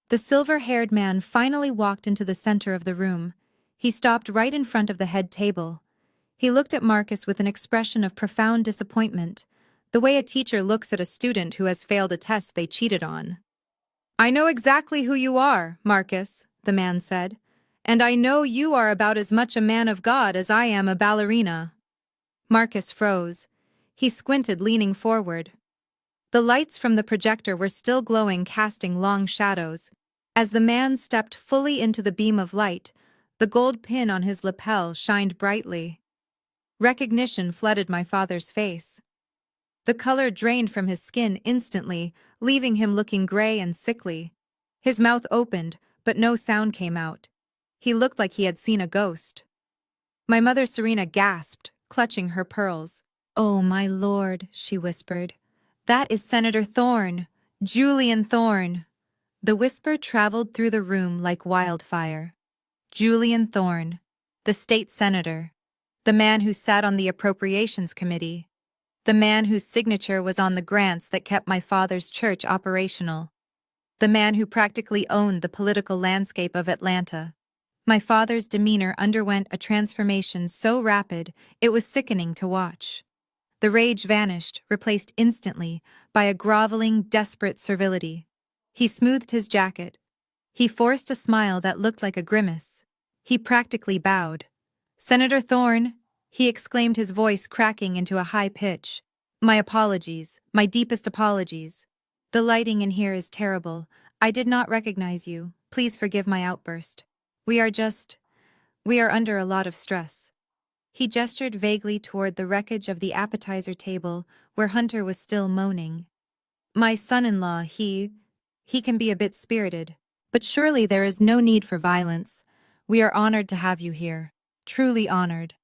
The silver-haired man finally walked into the center of the room. He stopped right in front of the head table. He looked at Marcus with an expression of profound disappointment, the way a teacher looks at a student who has failed a test they cheated on. I know exactly who you are, Marcus, the man said, and I know you are about as much a man of God as I am a ballerina. Marcus froze. He squinted, leaning forward. The lights from the projector were still glowing, casting long shadows. As the man stepped fully into the beam of light, the gold pin on his lapel shined brightly. Recognition flooded my father's face. The color drained from his skin instantly, leaving him looking gray and sickly. His mouth opened, but no sound came out. He looked like he had seen a ghost. My mother Serena gasped, clutching her pearls. "Oh, my lord," she whispered. "That is Senator Thorne, Julian Thorne." The whisper traveled through the room like wildfire. Julian Thorne, the state senator, the man who sat on the Appropriations Committee, the man whose signature was on the grants that kept my father's church operational, the man who practically owned the political landscape of Atlanta. My father's demeanor underwent a transformation so rapid it was sickening to watch. The rage vanished, replaced instantly by a groveling, desperate servility. He smoothed his jacket. He forced a smile that looked like a grimace. He practically bowed. "Senator Thorne," he exclaimed, his voice cracking into a high pitch. "My apologies, my deepest apologies. The lighting in here is terrible. I did not recognize you. Please forgive my outburst. We are under a lot of stress." He gestured vaguely toward the wreckage of the appetizer table where Hunter was still moaning. "My son-in-law, he can be a bit spirited. But surely there is no need for violence. We are honored to have you here. Truly honored.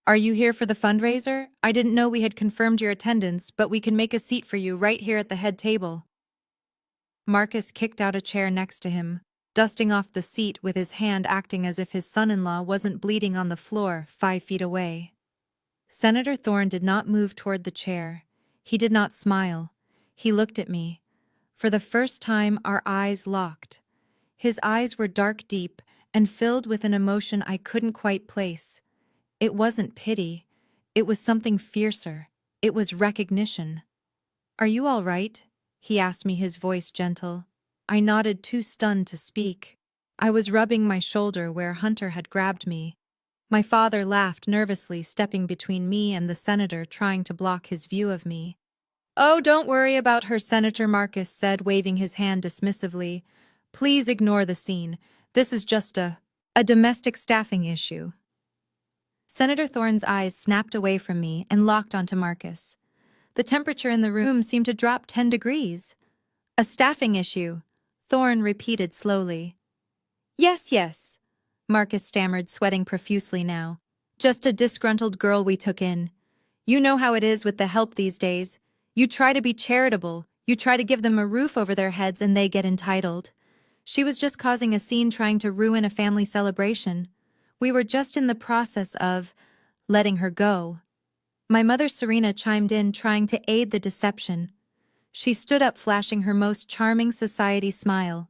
Are you here for the fundraiser? I didn't know we had confirmed your attendance, but we can make a seat for you right here at the head table." Marcus kicked out a chair next to him, dusting off the seat with his hand, acting as if his son-in-law wasn't bleeding on the floor 5 feet away. Senator Thorne did not move toward the chair. He did not smile. He looked at me. For the first time, our eyes locked. His eyes were dark, deep, and filled with an emotion I couldn't quite place. It wasn't pity. It was something fiercer. It was recognition. "Are you all right?" he asked me, his voice gentle. I nodded, too stunned to speak. I was rubbing my shoulder where Hunter had grabbed me. My father laughed nervously, stepping between me and the senator, trying to block his view of me. "Oh, don't worry about her," Senator Marcus said, waving his hand dismissively. "Please ignore the scene. This is just a domestic staffing issue." Senator Thorne's eyes snapped away from me and locked onto Marcus. The temperature in the room seemed to drop 10 degrees. "A staffing issue," Thorne repeated slowly. Yes, yes," Marcus stammered, sweating profusely now. "Just a disgruntled girl we took in. You know how it is with the help these days. You try to be charitable, you try to give them a roof over their heads, and they get entitled. She was just causing a scene, trying to ruin a family celebration. We were just in the process of letting her go." My mother Serena chimed in, trying to aid the deception. She stood up, flashing her most charming society smile.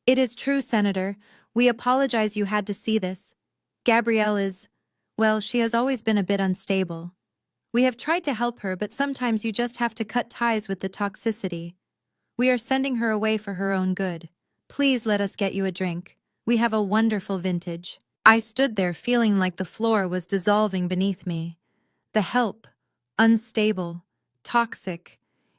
"It is true, Senator. We apologize you had to see this. Gabrielle is, well, she has always been a bit unstable. We have tried to help her, but sometimes you just have to cut ties with the toxicity. We are sending her away for her own good. Please let us get you a drink. We have a wonderful vintage." I stood there feeling like the floor was dissolving beneath me. The help, unstable, toxic.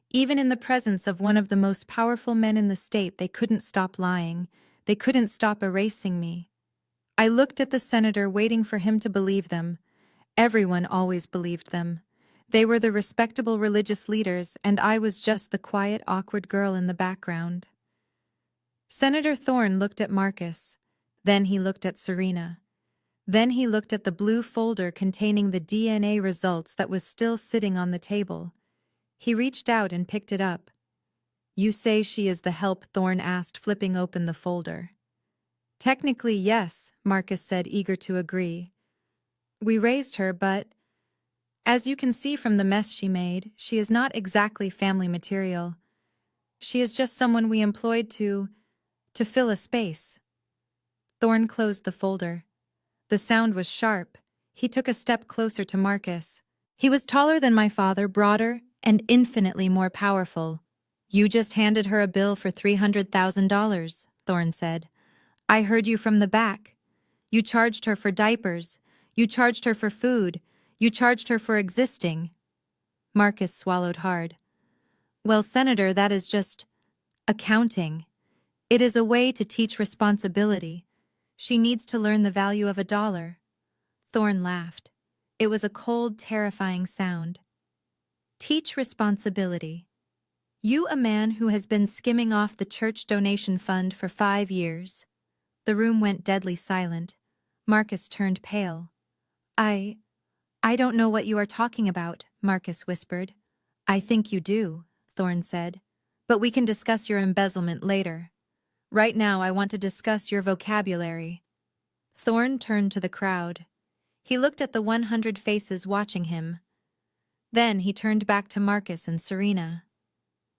Even in the presence of one of the most powerful men in the state, they couldn't stop lying. They couldn't stop erasing me. I looked at the senator, waiting for him to believe them. Everyone always believed them. They were the respectable religious leaders, and I was just the quiet, awkward girl in the background. Senator Thorne looked at Marcus. Then he looked at Serena. Then he looked at the blue folder containing the DNA results that was still sitting on the table. He reached out and picked it up. "You say she is the help?" Thorne asked, flipping open the folder. "Technically, yes," Marcus said, eager to agree. "We raised her, but..." As you can see from the mess she made, she is not exactly family material. She is just someone we employed to fill a space. Thorn closed the folder. The sound was sharp. He took a step closer to Marcus. He was taller than my father, broader, and infinitely more powerful. You just handed her a bill for $300,000, Thorn said. I heard you from the back. You charged her for diapers. You charged her for food. You charged her for existing. Marcus swallowed hard. Well, Senator, that is just accounting. It is a way to teach responsibility. She needs to learn the value of $1. Thorn laughed. It was a cold, terrifying sound. Teach responsibility. You, a man who has been skimming off the church donation fund for 5 years. The room went deadly silent. Marcus turned pale. I don't know what you are talking about, Marcus whispered. I think you do, Thorn said. But we can discuss your embezzlement later. Right now I want to discuss your vocabulary. Thorn turned to the crowd. He looked at the 100 faces watching him. Then he turned back to Marcus and Serena.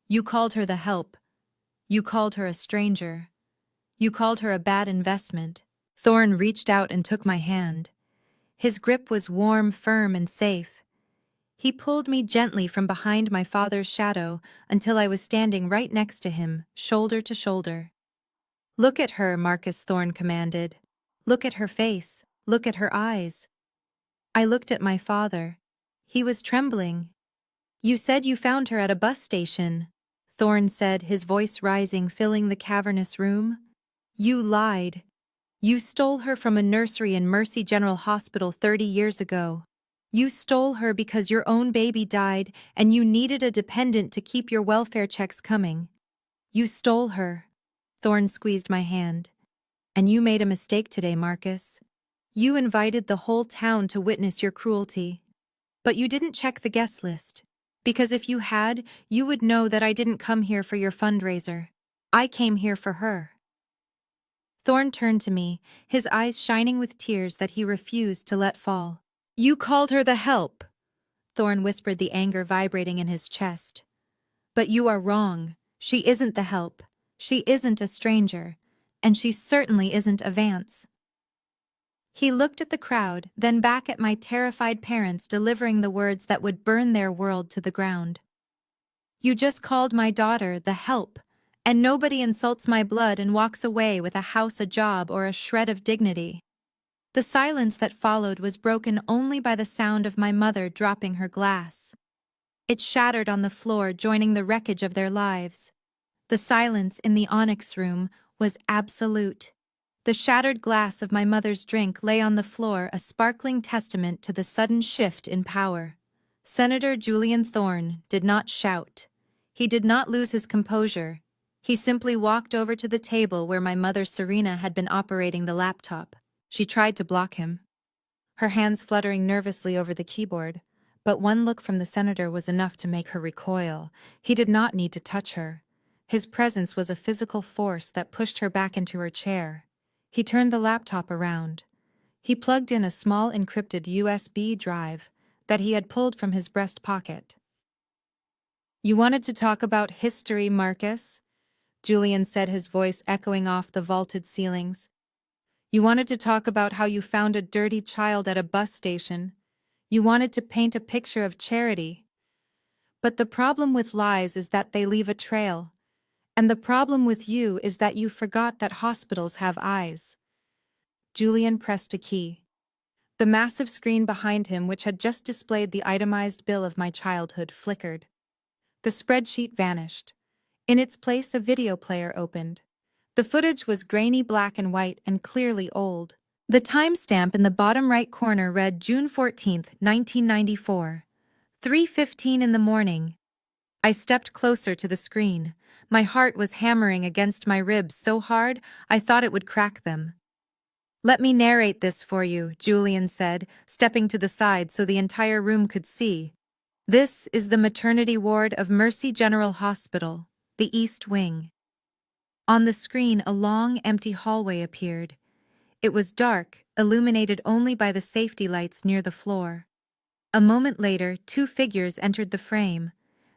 You called her the help. You called her a stranger. You called her a bad investment. Thorn reached out and took my hand. His grip was warm, firm, and safe. He pulled me gently from behind my father's shadow until I was standing right next to him, shoulder to shoulder. Look at her, Marcus Thorn commanded. Look at her face. Look at her eyes. I looked at my father. He was trembling. You said you found her at a bus station, Thorn said, his voice rising, filling the cavernous room. You lied. You stole her from a nursery in Mercy General Hospital 30 years ago. You stole her because your own baby died and you needed a dependent to keep your welfare checks coming. You stole her. Thorn squeezed my hand. And you made a mistake today, Marcus. You invited the whole town to witness your cruelty. But you didn't check the guest list. Because if you had, you would know that I didn't come here for your fundraiser. I came here for her. Thorn turned to me, his eyes shining with tears that he refused to let fall. You called her the help, Thorn whispered, the anger vibrating in his chest. But you are wrong. She isn't the help. She isn't a stranger. And she certainly isn't a Vance. He looked at the crowd, then back at my terrified parents, delivering the words that would burn their world to the ground. You just called my daughter the help, and nobody insults my blood and walks away with a house, a job, or a shred of dignity. The silence that followed was broken only by the sound of my mother dropping her glass. It shattered on the floor, joining the wreckage of their lives. The silence in the onyx room was absolute. The shattered glass of my mother's drink lay on the floor, a sparkling testament to the sudden shift in power. Senator Julian Thorn did not shout. He did not lose his composure. He simply walked over to the table where my mother Serena had been operating the laptop. She tried to block him, her hands fluttering nervously over the keyboard. But one look from the senator was enough to make her recoil. He did not need to touch her. His presence was a physical force that pushed her back into her chair. He turned the laptop around. He plugged in a small encrypted USB drive that he had pulled from his breast pocket. You wanted to talk about history, Marcus? Julian said, his voice echoing off the vaulted ceilings. You wanted to talk about how you found a dirty child at a bus station. You wanted to paint a picture of charity. But the problem with lies is that they leave a trail. And the problem with you is that you forgot that hospitals have eyes. Julian pressed a key. The massive screen behind him, which had just displayed the itemized bill of my childhood, flickered. The spreadsheet vanished. In its place, a video player opened. The footage was grainy black and white and clearly old. The timestamp in the bottom right corner read June 14th, 1994, 3:15 in the morning. I stepped closer to the screen. My heart was hammering against my ribs so hard I thought it would crack them. Let me narrate this for you, Julian said, stepping to the side so the entire room could see. This is the maternity ward of Mercy General Hospital, the East Wing. On the screen, a long, empty hallway appeared. It was dark, illuminated only by the safety lights near the floor. A moment later, two figures entered the frame.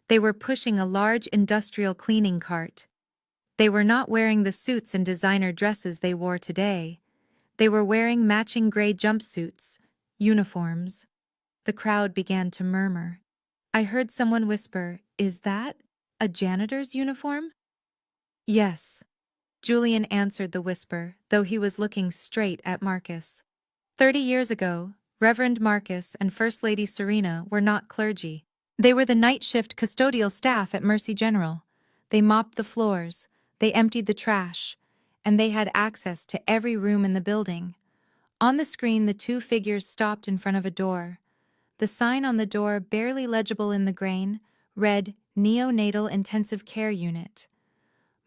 They were pushing a large industrial cleaning cart. They were not wearing the suits and designer dresses they wore today. They were wearing matching gray jumpsuits, uniforms. The crowd began to murmur. I heard someone whisper, "Is that a janitor's uniform?" "Yes," Julian answered the whisper, though he was looking straight at Marcus. 30 years ago, Reverend Marcus and First Lady Serena were not clergy. They were the night shift custodial staff at Mercy General. They mopped the floors, they emptied the trash, and they had access to every room in the building. On the screen, the two figures stopped in front of a door. The sign on the door, barely legible in the grain, read Neonatal Intensive Care Unit.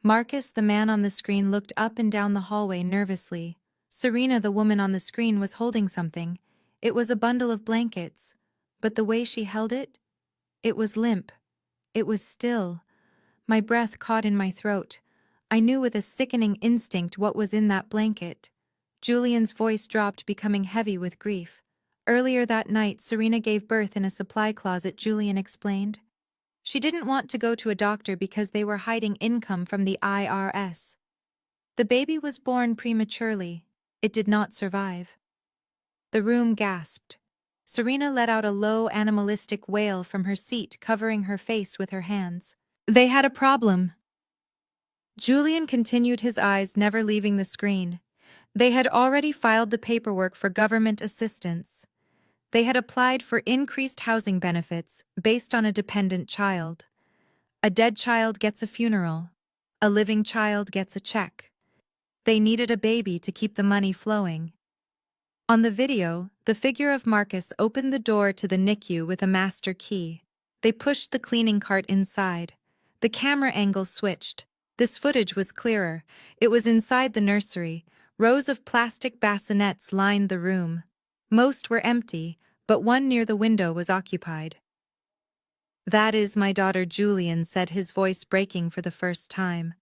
Marcus, the man on the screen, looked up and down the hallway nervously. Serena, the woman on the screen, was holding something. It was a bundle of blankets, but the way she held it, it was limp. It was still. My breath caught in my throat. I knew with a sickening instinct what was in that blanket. Julian's voice dropped, becoming heavy with grief. Earlier that night, Serena gave birth in a supply closet, Julian explained. She didn't want to go to a doctor because they were hiding income from the IRS. The baby was born prematurely. It did not survive. The room gasped. Serena let out a low, animalistic wail from her seat, covering her face with her hands. They had a problem. Julian continued, his eyes never leaving the screen. They had already filed the paperwork for government assistance. They had applied for increased housing benefits based on a dependent child. A dead child gets a funeral. A living child gets a check. They needed a baby to keep the money flowing. On the video, the figure of Marcus opened the door to the NICU with a master key. They pushed the cleaning cart inside. The camera angle switched. This footage was clearer. It was inside the nursery. Rows of plastic bassinets lined the room. Most were empty, but one near the window was occupied. "That is my daughter Julian," said, his voice breaking for the first time.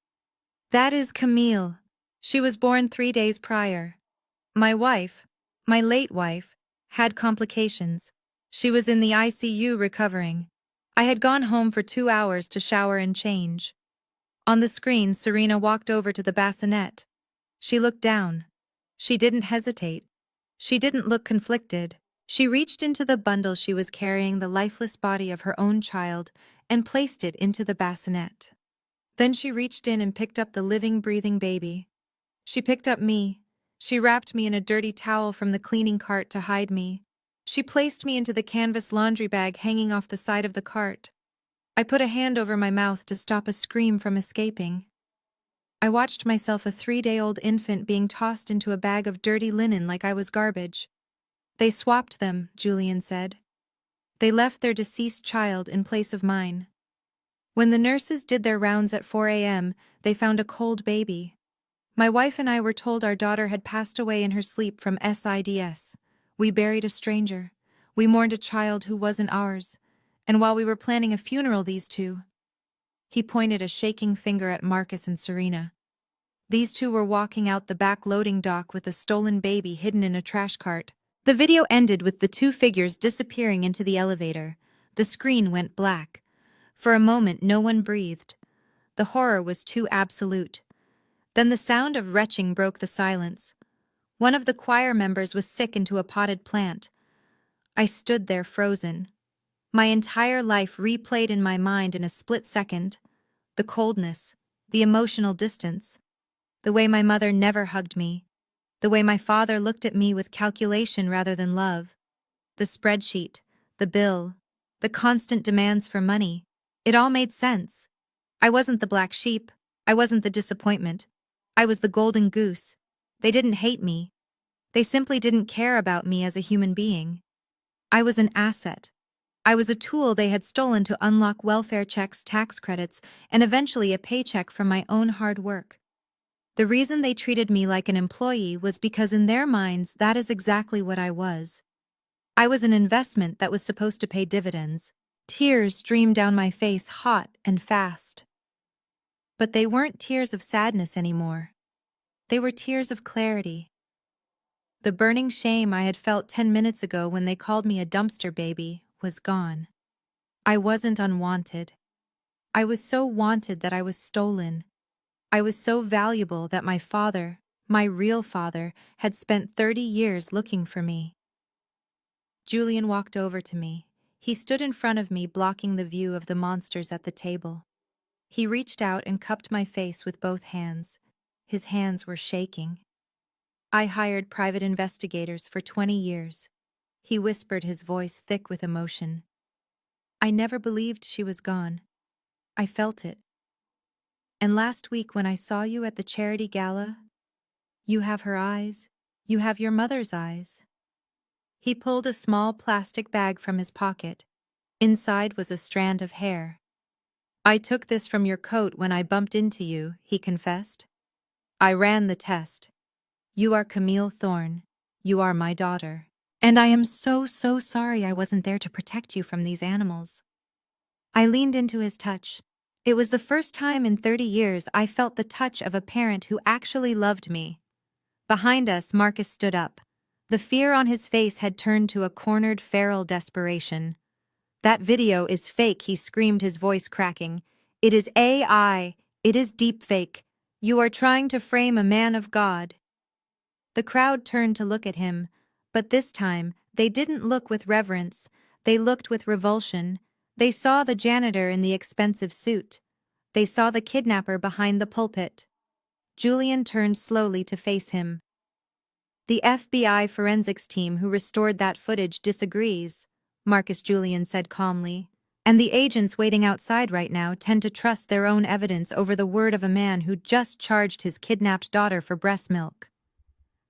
"That is Camille. She was born 3 days prior. My wife, my late wife, had complications. She was in the ICU recovering. I had gone home for 2 hours to shower and change." On the screen, Serena walked over to the bassinet. She looked down. She didn't hesitate. She didn't look conflicted. She reached into the bundle she was carrying, the lifeless body of her own child, and placed it into the bassinet. Then she reached in and picked up the living, breathing baby. She picked up me. She wrapped me in a dirty towel from the cleaning cart to hide me. She placed me into the canvas laundry bag hanging off the side of the cart. I put a hand over my mouth to stop a scream from escaping. I watched myself, a 3-day-old infant, being tossed into a bag of dirty linen like I was garbage. "They swapped them," Julian said. "They left their deceased child in place of mine." When the nurses did their rounds at 4 a.m., they found a cold baby. My wife and I were told our daughter had passed away in her sleep from SIDS. We buried a stranger. We mourned a child who wasn't ours. And while we were planning a funeral, these two— he pointed a shaking finger at Marcus and Serena. These two were walking out the back loading dock with a stolen baby hidden in a trash cart. The video ended with the two figures disappearing into the elevator. The screen went black. For a moment, no one breathed. The horror was too absolute. Then the sound of retching broke the silence. One of the choir members was sick into a potted plant. I stood there frozen. My entire life replayed in my mind in a split second. The coldness, the emotional distance, the way my mother never hugged me, the way my father looked at me with calculation rather than love, the spreadsheet, the bill, the constant demands for money. It all made sense. I wasn't the black sheep. I wasn't the disappointment. I was the golden goose. They didn't hate me. They simply didn't care about me as a human being. I was an asset. I was a tool they had stolen to unlock welfare checks, tax credits, and eventually a paycheck from my own hard work. The reason they treated me like an employee was because in their minds that is exactly what I was. I was an investment that was supposed to pay dividends. Tears streamed down my face, hot and fast. But they weren't tears of sadness anymore. They were tears of clarity. The burning shame I had felt 10 minutes ago when they called me a dumpster baby was gone. I wasn't unwanted. I was so wanted that I was stolen. I was so valuable that my father, my real father, had spent 30 years looking for me. Julian walked over to me. He stood in front of me, blocking the view of the monsters at the table. He reached out and cupped my face with both hands. His hands were shaking. I hired private investigators for 20 years. He whispered, his voice thick with emotion. I never believed she was gone. I felt it. And last week when I saw you at the charity gala, you have her eyes. You have your mother's eyes. He pulled a small plastic bag from his pocket. Inside was a strand of hair. I took this from your coat when I bumped into you, he confessed. I ran the test. You are Camille Thorne. You are my daughter. And I am so sorry I wasn't there to protect you from these animals. I leaned into his touch. It was the first time in 30 years I felt the touch of a parent who actually loved me. Behind us, Marcus stood up. The fear on his face had turned to a cornered feral desperation. That video is fake, he screamed, his voice cracking. It is AI. It is deepfake. You are trying to frame a man of God. The crowd turned to look at him, but this time, they didn't look with reverence. They looked with revulsion. They saw the janitor in the expensive suit. They saw the kidnapper behind the pulpit. Julian turned slowly to face him. The FBI forensics team who restored that footage disagrees, Marcus Julian said calmly. And the agents waiting outside right now tend to trust their own evidence over the word of a man who just charged his kidnapped daughter for breast milk.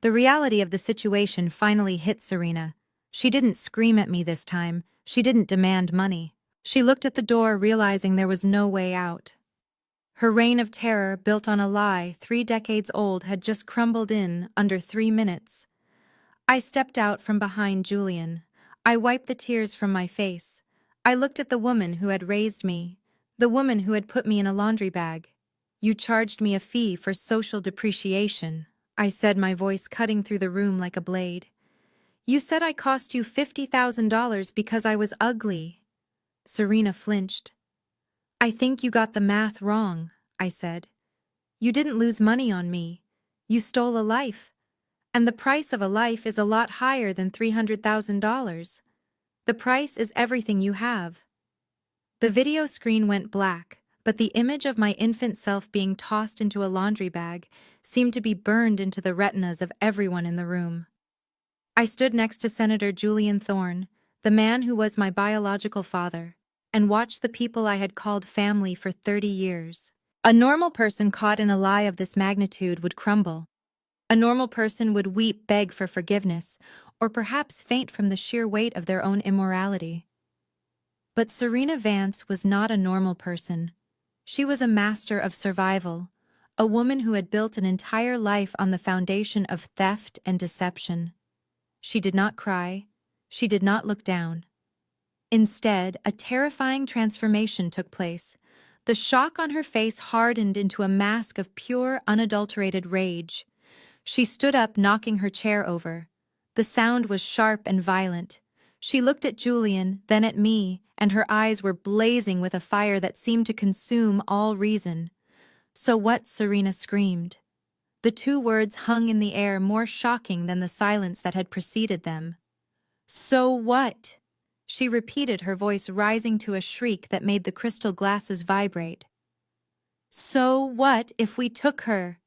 The reality of the situation finally hit Serena. She didn't scream at me this time. She didn't demand money. She looked at the door, realizing there was no way out. Her reign of terror, built on a lie 3 decades old, had just crumbled in under 3 minutes. I stepped out from behind Julian. I wiped the tears from my face. I looked at the woman who had raised me, the woman who had put me in a laundry bag. You charged me a fee for social depreciation, I said, my voice cutting through the room like a blade. You said I cost you $50,000 because I was ugly. Serena flinched. I think you got the math wrong, I said. You didn't lose money on me. You stole a life. And the price of a life is a lot higher than $300,000. The price is everything you have. The video screen went black, but the image of my infant self being tossed into a laundry bag seemed to be burned into the retinas of everyone in the room. I stood next to Senator Julian Thorne, the man who was my biological father, and watched the people I had called family for 30 years. A normal person caught in a lie of this magnitude would crumble. A normal person would weep, beg for forgiveness, or perhaps faint from the sheer weight of their own immorality. But Serena Vance was not a normal person. She was a master of survival, a woman who had built an entire life on the foundation of theft and deception. She did not cry. She did not look down. Instead, a terrifying transformation took place. The shock on her face hardened into a mask of pure, unadulterated rage. She stood up, knocking her chair over. The sound was sharp and violent. She looked at Julian, then at me, and her eyes were blazing with a fire that seemed to consume all reason. "So what?" Serena screamed. The 2 words hung in the air, more shocking than the silence that had preceded them. "So what?" She repeated, her voice rising to a shriek that made the crystal glasses vibrate. "So what if we took her?"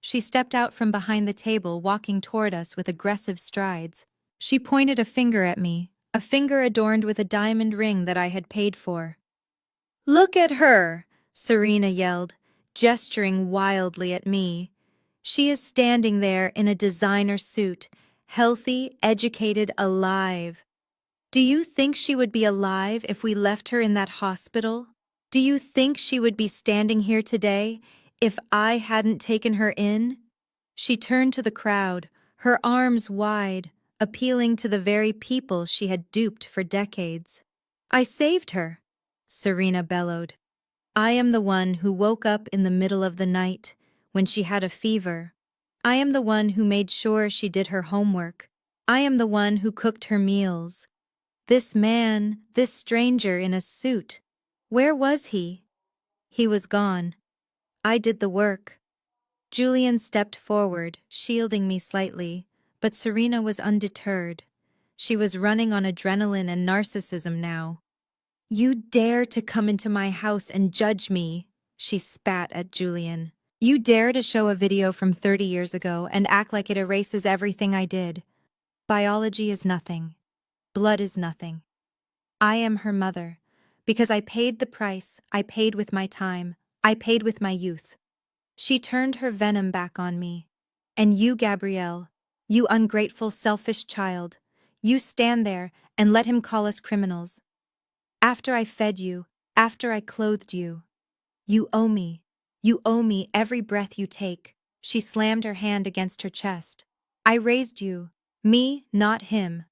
She stepped out from behind the table, walking toward us with aggressive strides. She pointed a finger at me, a finger adorned with a diamond ring that I had paid for. "Look at her!" Serena yelled, gesturing wildly at me. "She is standing there in a designer suit, healthy, educated, alive. Do you think she would be alive if we left her in that hospital? Do you think she would be standing here today if I hadn't taken her in?" She turned to the crowd, her arms wide, appealing to the very people she had duped for decades. "I saved her," Serena bellowed. "I am the one who woke up in the middle of the night when she had a fever. I am the one who made sure she did her homework. I am the one who cooked her meals. This man, this stranger in a suit, where was he? He was gone. I did the work. Julian stepped forward, shielding me slightly, but Serena was undeterred. She was running on adrenaline and narcissism now. You dare to come into my house and judge me, she spat at Julian. You dare to show a video from 30 years ago and act like it erases everything I did. Biology is nothing. Blood is nothing. I am her mother. Because I paid the price, I paid with my time, I paid with my youth. She turned her venom back on me. And you, Gabrielle, you ungrateful, selfish child, you stand there and let him call us criminals. After I fed you, after I clothed you, you owe me. You owe me every breath you take. She slammed her hand against her chest. I raised you. Me, not him.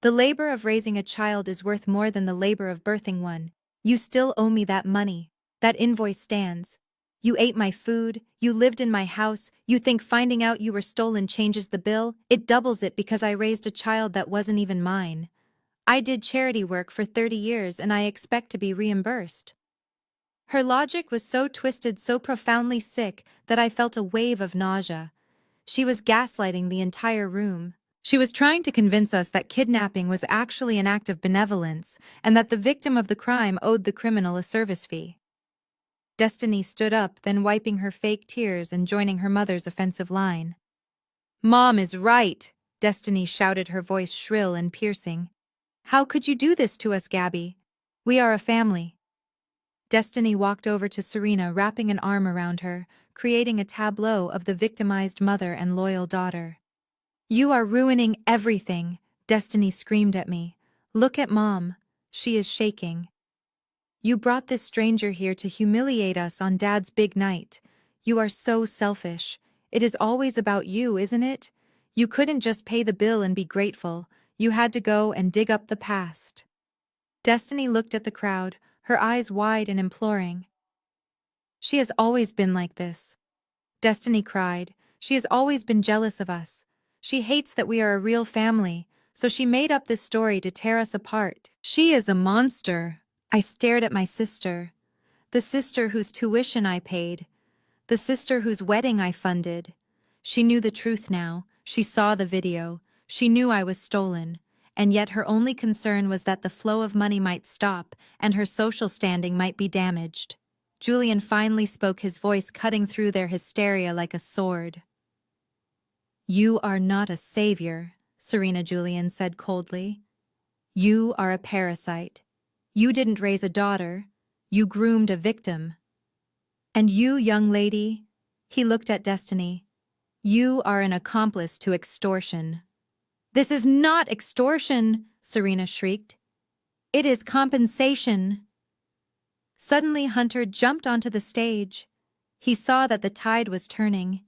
The labor of raising a child is worth more than the labor of birthing one. You still owe me that money. That invoice stands. You ate my food, you lived in my house, you think finding out you were stolen changes the bill? It doubles it because I raised a child that wasn't even mine. I did charity work for 30 years and I expect to be reimbursed. Her logic was so twisted, so profoundly sick, that I felt a wave of nausea. She was gaslighting the entire room. She was trying to convince us that kidnapping was actually an act of benevolence, and that the victim of the crime owed the criminal a service fee. Destiny stood up, then wiping her fake tears and joining her mother's offensive line. "Mom is right," Destiny shouted, her voice shrill and piercing. "How could you do this to us, Gabby? We are a family." Destiny walked over to Serena, wrapping an arm around her, creating a tableau of the victimized mother and loyal daughter. "You are ruining everything," Destiny screamed at me. "Look at Mom. She is shaking. You brought this stranger here to humiliate us on Dad's big night. You are so selfish. It is always about you, isn't it? You couldn't just pay the bill and be grateful. You had to go and dig up the past." Destiny looked at the crowd, her eyes wide and imploring. "She has always been like this," Destiny cried. "She has always been jealous of us. She hates that we are a real family, so she made up this story to tear us apart. She is a monster." I stared at my sister, the sister whose tuition I paid, the sister whose wedding I funded. She knew the truth now. She saw the video. She knew I was stolen. And yet her only concern was that the flow of money might stop and her social standing might be damaged. Julian finally spoke, his voice cutting through their hysteria like a sword. "You are not a savior," Serena Julian said coldly. "You are a parasite. You didn't raise a daughter. You groomed a victim. And you, young lady," he looked at Destiny, "you are an accomplice to extortion." "This is not extortion," Serena shrieked. "It is compensation." Suddenly, Hunter jumped onto the stage. He saw that the tide was turning.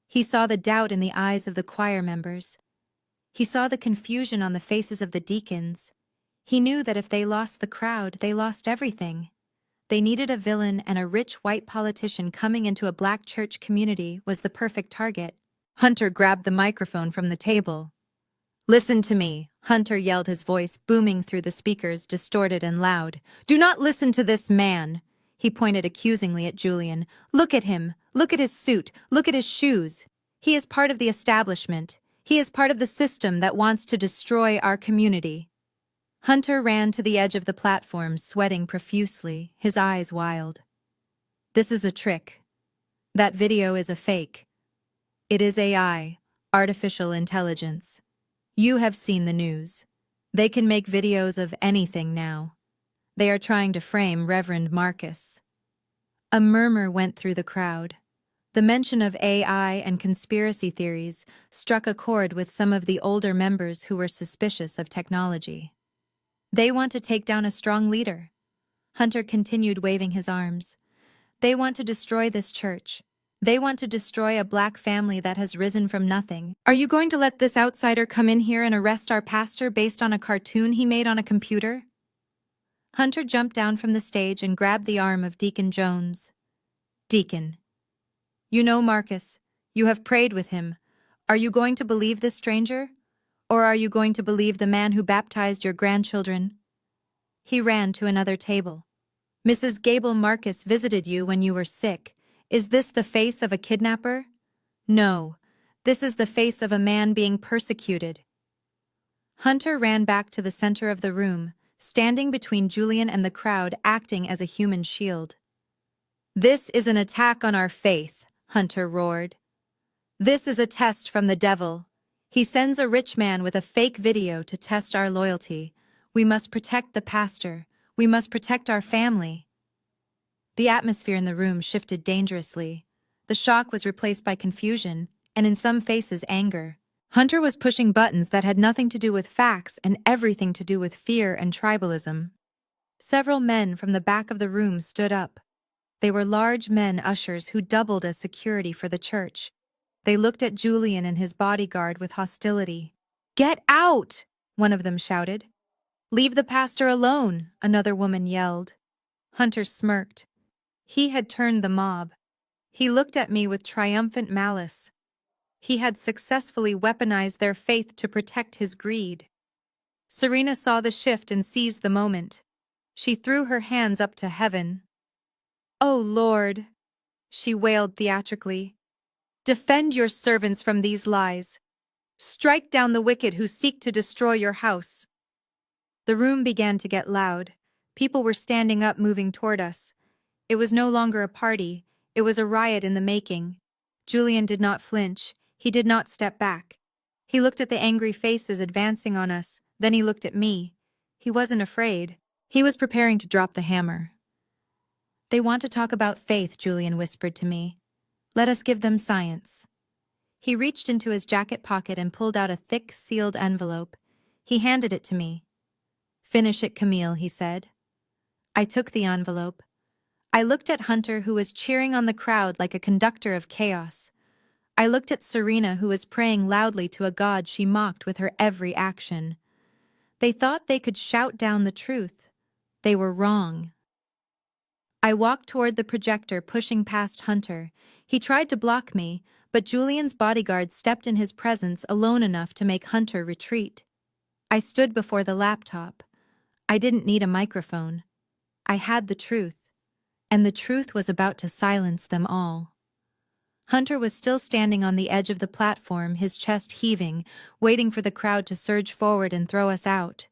He saw the doubt in the eyes of the choir members. He saw the confusion on the faces of the deacons. He knew that if they lost the crowd, they lost everything. They needed a villain, and a rich white politician coming into a black church community was the perfect target. Hunter grabbed the microphone from the table. "Listen to me," Hunter yelled, his voice booming through the speakers, distorted and loud. "Do not listen to this man." He pointed accusingly at Julian. "Look at him. Look at his suit. Look at his shoes. He is part of the establishment. He is part of the system that wants to destroy our community." Hunter ran to the edge of the platform, sweating profusely, his eyes wild. "This is a trick. That video is a fake. It is AI, artificial intelligence. You have seen the news. They can make videos of anything now. They are trying to frame Reverend Marcus." A murmur went through the crowd. The mention of AI and conspiracy theories struck a chord with some of the older members who were suspicious of technology. "They want to take down a strong leader." Hunter continued, waving his arms. "They want to destroy this church. They want to destroy a black family that has risen from nothing. Are you going to let this outsider come in here and arrest our pastor based on a cartoon he made on a computer?" Hunter jumped down from the stage and grabbed the arm of Deacon Jones. "Deacon, you know Marcus. You have prayed with him. Are you going to believe this stranger? Or are you going to believe the man who baptized your grandchildren? He ran to another table. Mrs. Gable Marcus visited you when you were sick. Is this the face of a kidnapper? No. This is the face of a man being persecuted. Hunter ran back to the center of the room, standing between Julian and the crowd, acting as a human shield. This is an attack on our faith, Hunter roared. This is a test from the devil. He sends a rich man with a fake video to test our loyalty. We must protect the pastor. We must protect our family. The atmosphere in the room shifted dangerously. The shock was replaced by confusion, and in some faces, anger. Hunter was pushing buttons that had nothing to do with facts and everything to do with fear and tribalism. Several men from the back of the room stood up. They were large men ushers who doubled as security for the church. They looked at Julian and his bodyguard with hostility. "Get out!" one of them shouted. "Leave the pastor alone," another woman yelled. Hunter smirked. He had turned the mob. He looked at me with triumphant malice. He had successfully weaponized their faith to protect his greed. Serena saw the shift and seized the moment. She threw her hands up to heaven. "Oh, Lord," she wailed theatrically. "Defend your servants from these lies. Strike down the wicked who seek to destroy your house." The room began to get loud. People were standing up, moving toward us. It was no longer a party. It was a riot in the making. Julian did not flinch. He did not step back. He looked at the angry faces advancing on us. Then he looked at me. He wasn't afraid. He was preparing to drop the hammer. "They want to talk about faith," Julian whispered to me. "Let us give them science." He reached into his jacket pocket and pulled out a thick, sealed envelope. He handed it to me. "Finish it, Camille," he said. I took the envelope. I looked at Hunter, who was cheering on the crowd like a conductor of chaos. I looked at Serena, who was praying loudly to a god she mocked with her every action. They thought they could shout down the truth. They were wrong. I walked toward the projector, pushing past Hunter. He tried to block me, but Julian's bodyguard stepped in his presence alone enough to make Hunter retreat. I stood before the laptop. I didn't need a microphone. I had the truth, and the truth was about to silence them all. Hunter was still standing on the edge of the platform, his chest heaving, waiting for the crowd to surge forward and throw us out.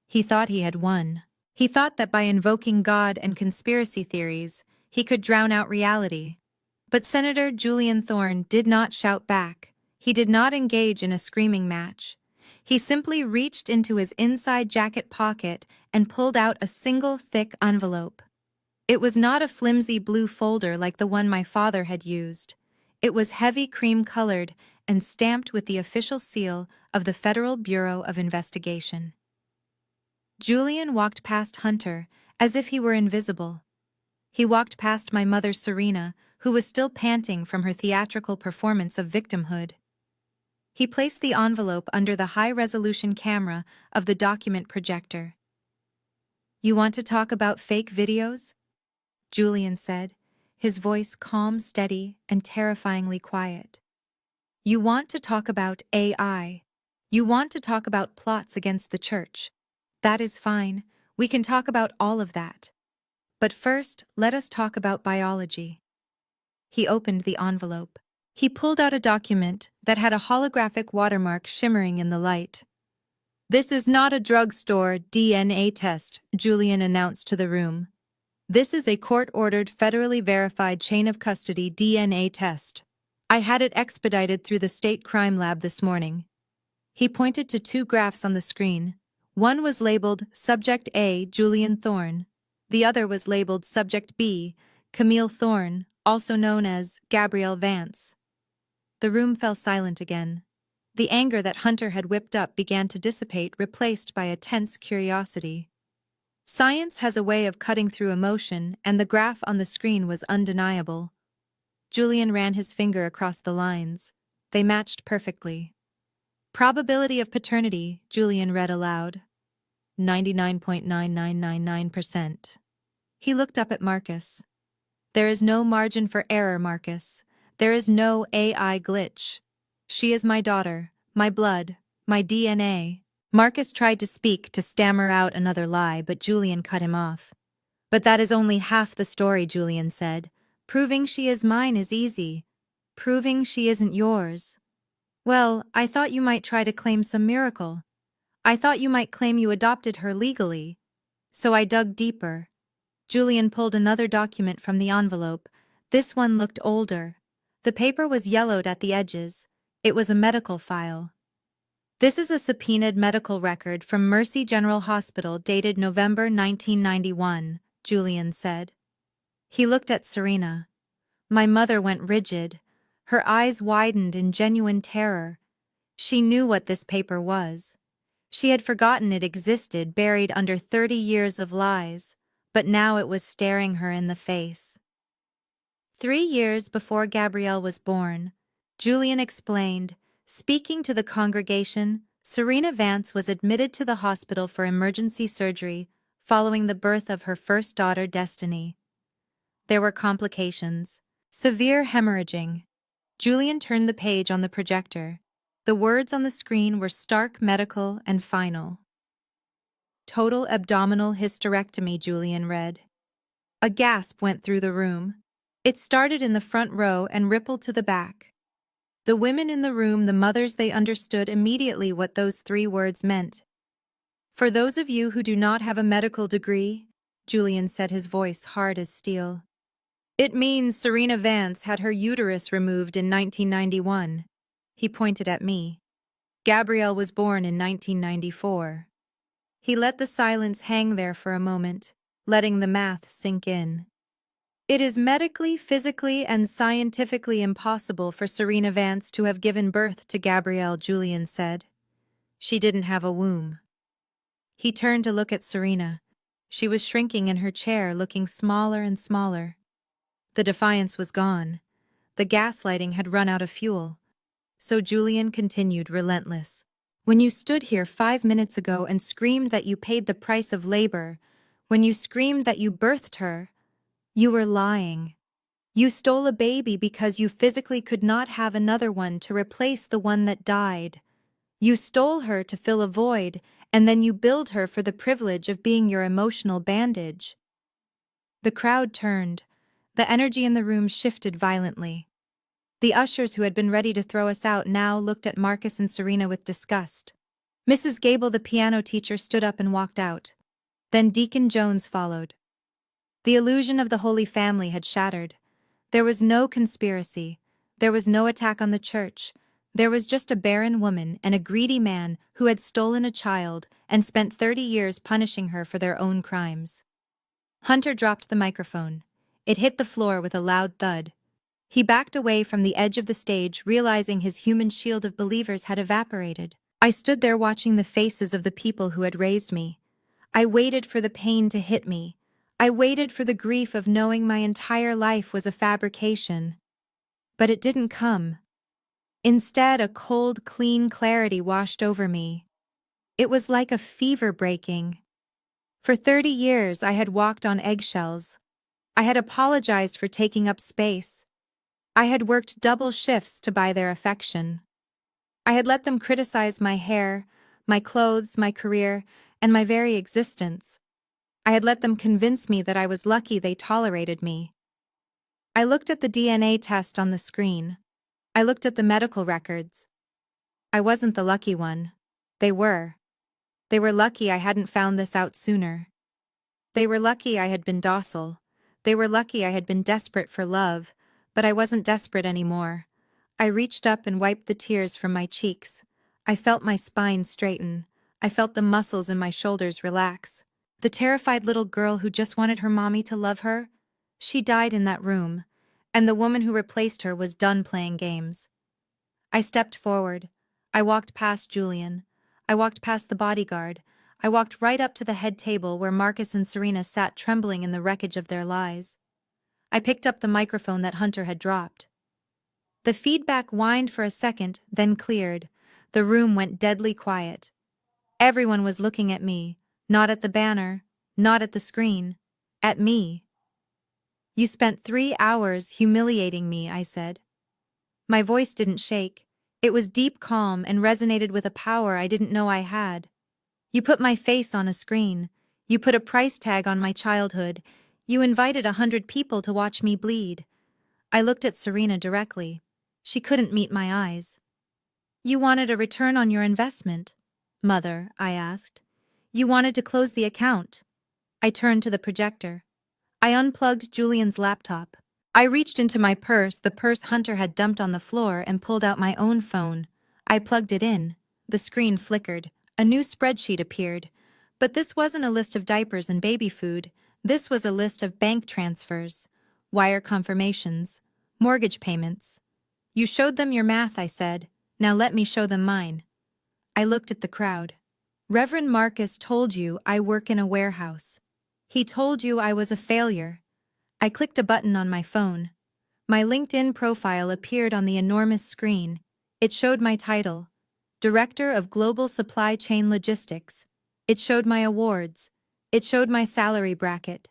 He thought he had won. He thought that by invoking God and conspiracy theories, he could drown out reality. But Senator Julian Thorne did not shout back. He did not engage in a screaming match. He simply reached into his inside jacket pocket and pulled out a single thick envelope. It was not a flimsy blue folder like the one my father had used. It was heavy cream-colored and stamped with the official seal of the Federal Bureau of Investigation. Julian walked past Hunter as if he were invisible. He walked past my mother Serena, who was still panting from her theatrical performance of victimhood. He placed the envelope under the high-resolution camera of the document projector. "You want to talk about fake videos?" Julian said, his voice calm, steady, and terrifyingly quiet. "You want to talk about AI. You want to talk about plots against the church. That is fine. We can talk about all of that. But first, let us talk about biology." He opened the envelope. He pulled out a document that had a holographic watermark shimmering in the light. "This is not a drugstore DNA test," Julian announced to the room. "This is a court-ordered, federally verified chain of custody DNA test. I had it expedited through the state crime lab this morning." He pointed to two graphs on the screen. One was labeled Subject A, Julian Thorne. The other was labeled Subject B, Camille Thorne, also known as Gabrielle Vance. The room fell silent again. The anger that Hunter had whipped up began to dissipate, replaced by a tense curiosity. Science has a way of cutting through emotion, and the graph on the screen was undeniable. Julian ran his finger across the lines. They matched perfectly. "Probability of paternity," Julian read aloud. 99.9999%. He looked up at Marcus. "There is no margin for error, Marcus. There is no AI glitch. She is my daughter, my blood, my DNA. Marcus tried to speak to stammer out another lie, but Julian cut him off. But that is only half the story, Julian said. Proving she is mine is easy. Proving she isn't yours. Well, I thought you might try to claim some miracle. I thought you might claim you adopted her legally. So I dug deeper. Julian pulled another document from the envelope. This one looked older. The paper was yellowed at the edges. It was a medical file. This is a subpoenaed medical record from Mercy General Hospital dated November 1991, Julian said. He looked at Serena. My mother went rigid. Her eyes widened in genuine terror. She knew what this paper was. She had forgotten it existed, buried under 30 years of lies, but now it was staring her in the face. 3 years before Gabrielle was born, Julian explained, speaking to the congregation, Serena Vance was admitted to the hospital for emergency surgery following the birth of her first daughter, Destiny. There were complications. Severe hemorrhaging. Julian turned the page on the projector. The words on the screen were stark, medical, and final. Total abdominal hysterectomy, Julian read. A gasp went through the room. It started in the front row and rippled to the back. The women in the room, the mothers, they understood immediately what those 3 words meant. For those of you who do not have a medical degree, Julian said, his voice hard as steel, it means Serena Vance had her uterus removed in 1991. He pointed at me. Gabrielle was born in 1994. He let the silence hang there for a moment, letting the math sink in. It is medically, physically, and scientifically impossible for Serena Vance to have given birth to Gabrielle, Julian said. She didn't have a womb. He turned to look at Serena. She was shrinking in her chair, looking smaller and smaller. The defiance was gone. The gaslighting had run out of fuel. So Julian continued, relentless. When you stood here 5 minutes ago and screamed that you paid the price of labor, when you screamed that you birthed her, you were lying. You stole a baby because you physically could not have another one to replace the one that died. You stole her to fill a void, and then you billed her for the privilege of being your emotional bandage. The crowd turned. The energy in the room shifted violently. The ushers who had been ready to throw us out now looked at Marcus and Serena with disgust. Mrs. Gable, the piano teacher, stood up and walked out. Then Deacon Jones followed. The illusion of the Holy Family had shattered. There was no conspiracy. There was no attack on the church. There was just a barren woman and a greedy man who had stolen a child and spent 30 years punishing her for their own crimes. Hunter dropped the microphone. It hit the floor with a loud thud. He backed away from the edge of the stage, realizing his human shield of believers had evaporated. I stood there watching the faces of the people who had raised me. I waited for the pain to hit me. I waited for the grief of knowing my entire life was a fabrication. But it didn't come. Instead, a cold, clean clarity washed over me. It was like a fever breaking. For 30 years, I had walked on eggshells. I had apologized for taking up space. I had worked double shifts to buy their affection. I had let them criticize my hair, my clothes, my career, and my very existence. I had let them convince me that I was lucky they tolerated me. I looked at the DNA test on the screen. I looked at the medical records. I wasn't the lucky one. They were. They were lucky I hadn't found this out sooner. They were lucky I had been docile. They were lucky I had been desperate for love, but I wasn't desperate anymore. I reached up and wiped the tears from my cheeks. I felt my spine straighten. I felt the muscles in my shoulders relax. The terrified little girl who just wanted her mommy to love her, she died in that room, and the woman who replaced her was done playing games. I stepped forward. I walked past Julian. I walked past the bodyguard. I walked right up to the head table where Marcus and Serena sat trembling in the wreckage of their lies. I picked up the microphone that Hunter had dropped. The feedback whined for a second, then cleared. The room went deadly quiet. Everyone was looking at me, not at the banner, not at the screen, at me. You spent 3 hours humiliating me, I said. My voice didn't shake. It was deep calm and resonated with a power I didn't know I had. You put my face on a screen. You put a price tag on my childhood. You invited 100 people to watch me bleed. I looked at Serena directly. She couldn't meet my eyes. You wanted a return on your investment, Mother, I asked. You wanted to close the account. I turned to the projector. I unplugged Julian's laptop. I reached into my purse, the purse Hunter had dumped on the floor, and pulled out my own phone. I plugged it in. The screen flickered. A new spreadsheet appeared. But this wasn't a list of diapers and baby food. This was a list of bank transfers, wire confirmations, mortgage payments. You showed them your math, I said. Now let me show them mine. I looked at the crowd. Reverend Marcus told you I work in a warehouse. He told you I was a failure. I clicked a button on my phone. My LinkedIn profile appeared on the enormous screen. It showed my title, Director of Global Supply Chain Logistics. It showed my awards. It showed my salary bracket.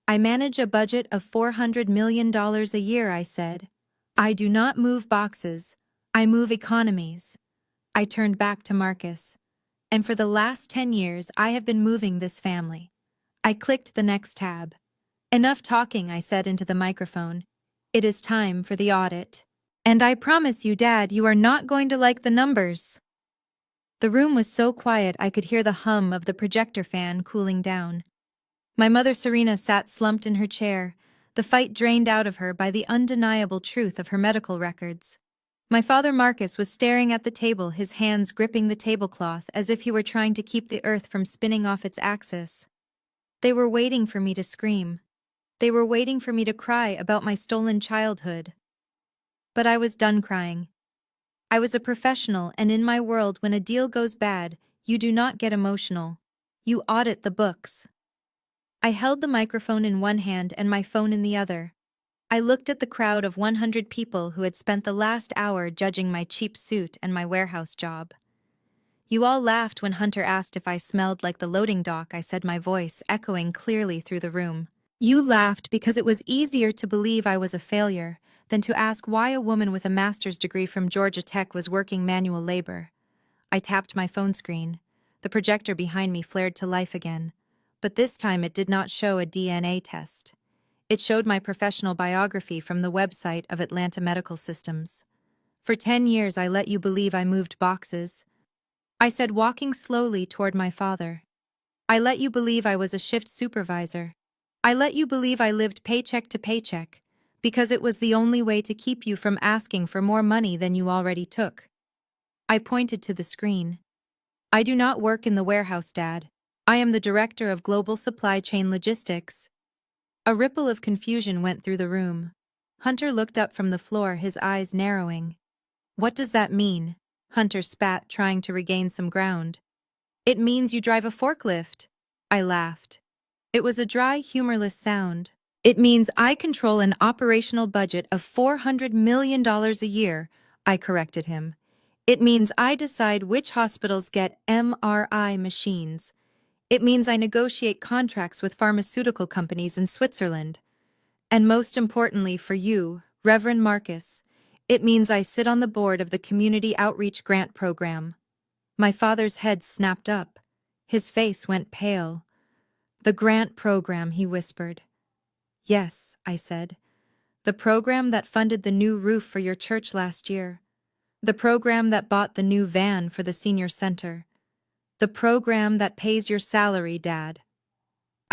I manage a budget of $400 million a year, I said. I do not move boxes. I move economies. I turned back to Marcus. And for the last 10 years, I have been moving this family. I clicked the next tab. Enough talking, I said into the microphone. It is time for the audit. And I promise you, Dad, you are not going to like the numbers. The room was so quiet I could hear the hum of the projector fan cooling down. My mother Serena sat slumped in her chair, the fight drained out of her by the undeniable truth of her medical records. My father Marcus was staring at the table, his hands gripping the tablecloth as if he were trying to keep the earth from spinning off its axis. They were waiting for me to scream. They were waiting for me to cry about my stolen childhood. But I was done crying. I was a professional, and in my world, when a deal goes bad, you do not get emotional. You audit the books. I held the microphone in one hand and my phone in the other. I looked at the crowd of 100 people who had spent the last hour judging my cheap suit and my warehouse job. You all laughed when Hunter asked if I smelled like the loading dock, I said, my voice echoing clearly through the room. You laughed because it was easier to believe I was a failure than to ask why a woman with a master's degree from Georgia Tech was working manual labor. I tapped my phone screen. The projector behind me flared to life again, but this time it did not show a DNA test. It showed my professional biography from the website of Atlanta Medical Systems. For 10 years I let you believe I moved boxes. I said, walking slowly toward my father. I let you believe I was a shift supervisor. I let you believe I lived paycheck to paycheck, because it was the only way to keep you from asking for more money than you already took. I pointed to the screen. I do not work in the warehouse, Dad. I am the Director of Global Supply Chain Logistics. A ripple of confusion went through the room. Hunter looked up from the floor, his eyes narrowing. What does that mean? Hunter spat, trying to regain some ground. It means you drive a forklift. I laughed. It was a dry, humorless sound. It means I control an operational budget of $400 million a year, I corrected him. It means I decide which hospitals get MRI machines. It means I negotiate contracts with pharmaceutical companies in Switzerland. And most importantly for you, Reverend Marcus, it means I sit on the board of the Community Outreach Grant Program. My father's head snapped up. His face went pale. The grant program, he whispered. Yes, I said. The program that funded the new roof for your church last year. The program that bought the new van for the senior center. The program that pays your salary, Dad.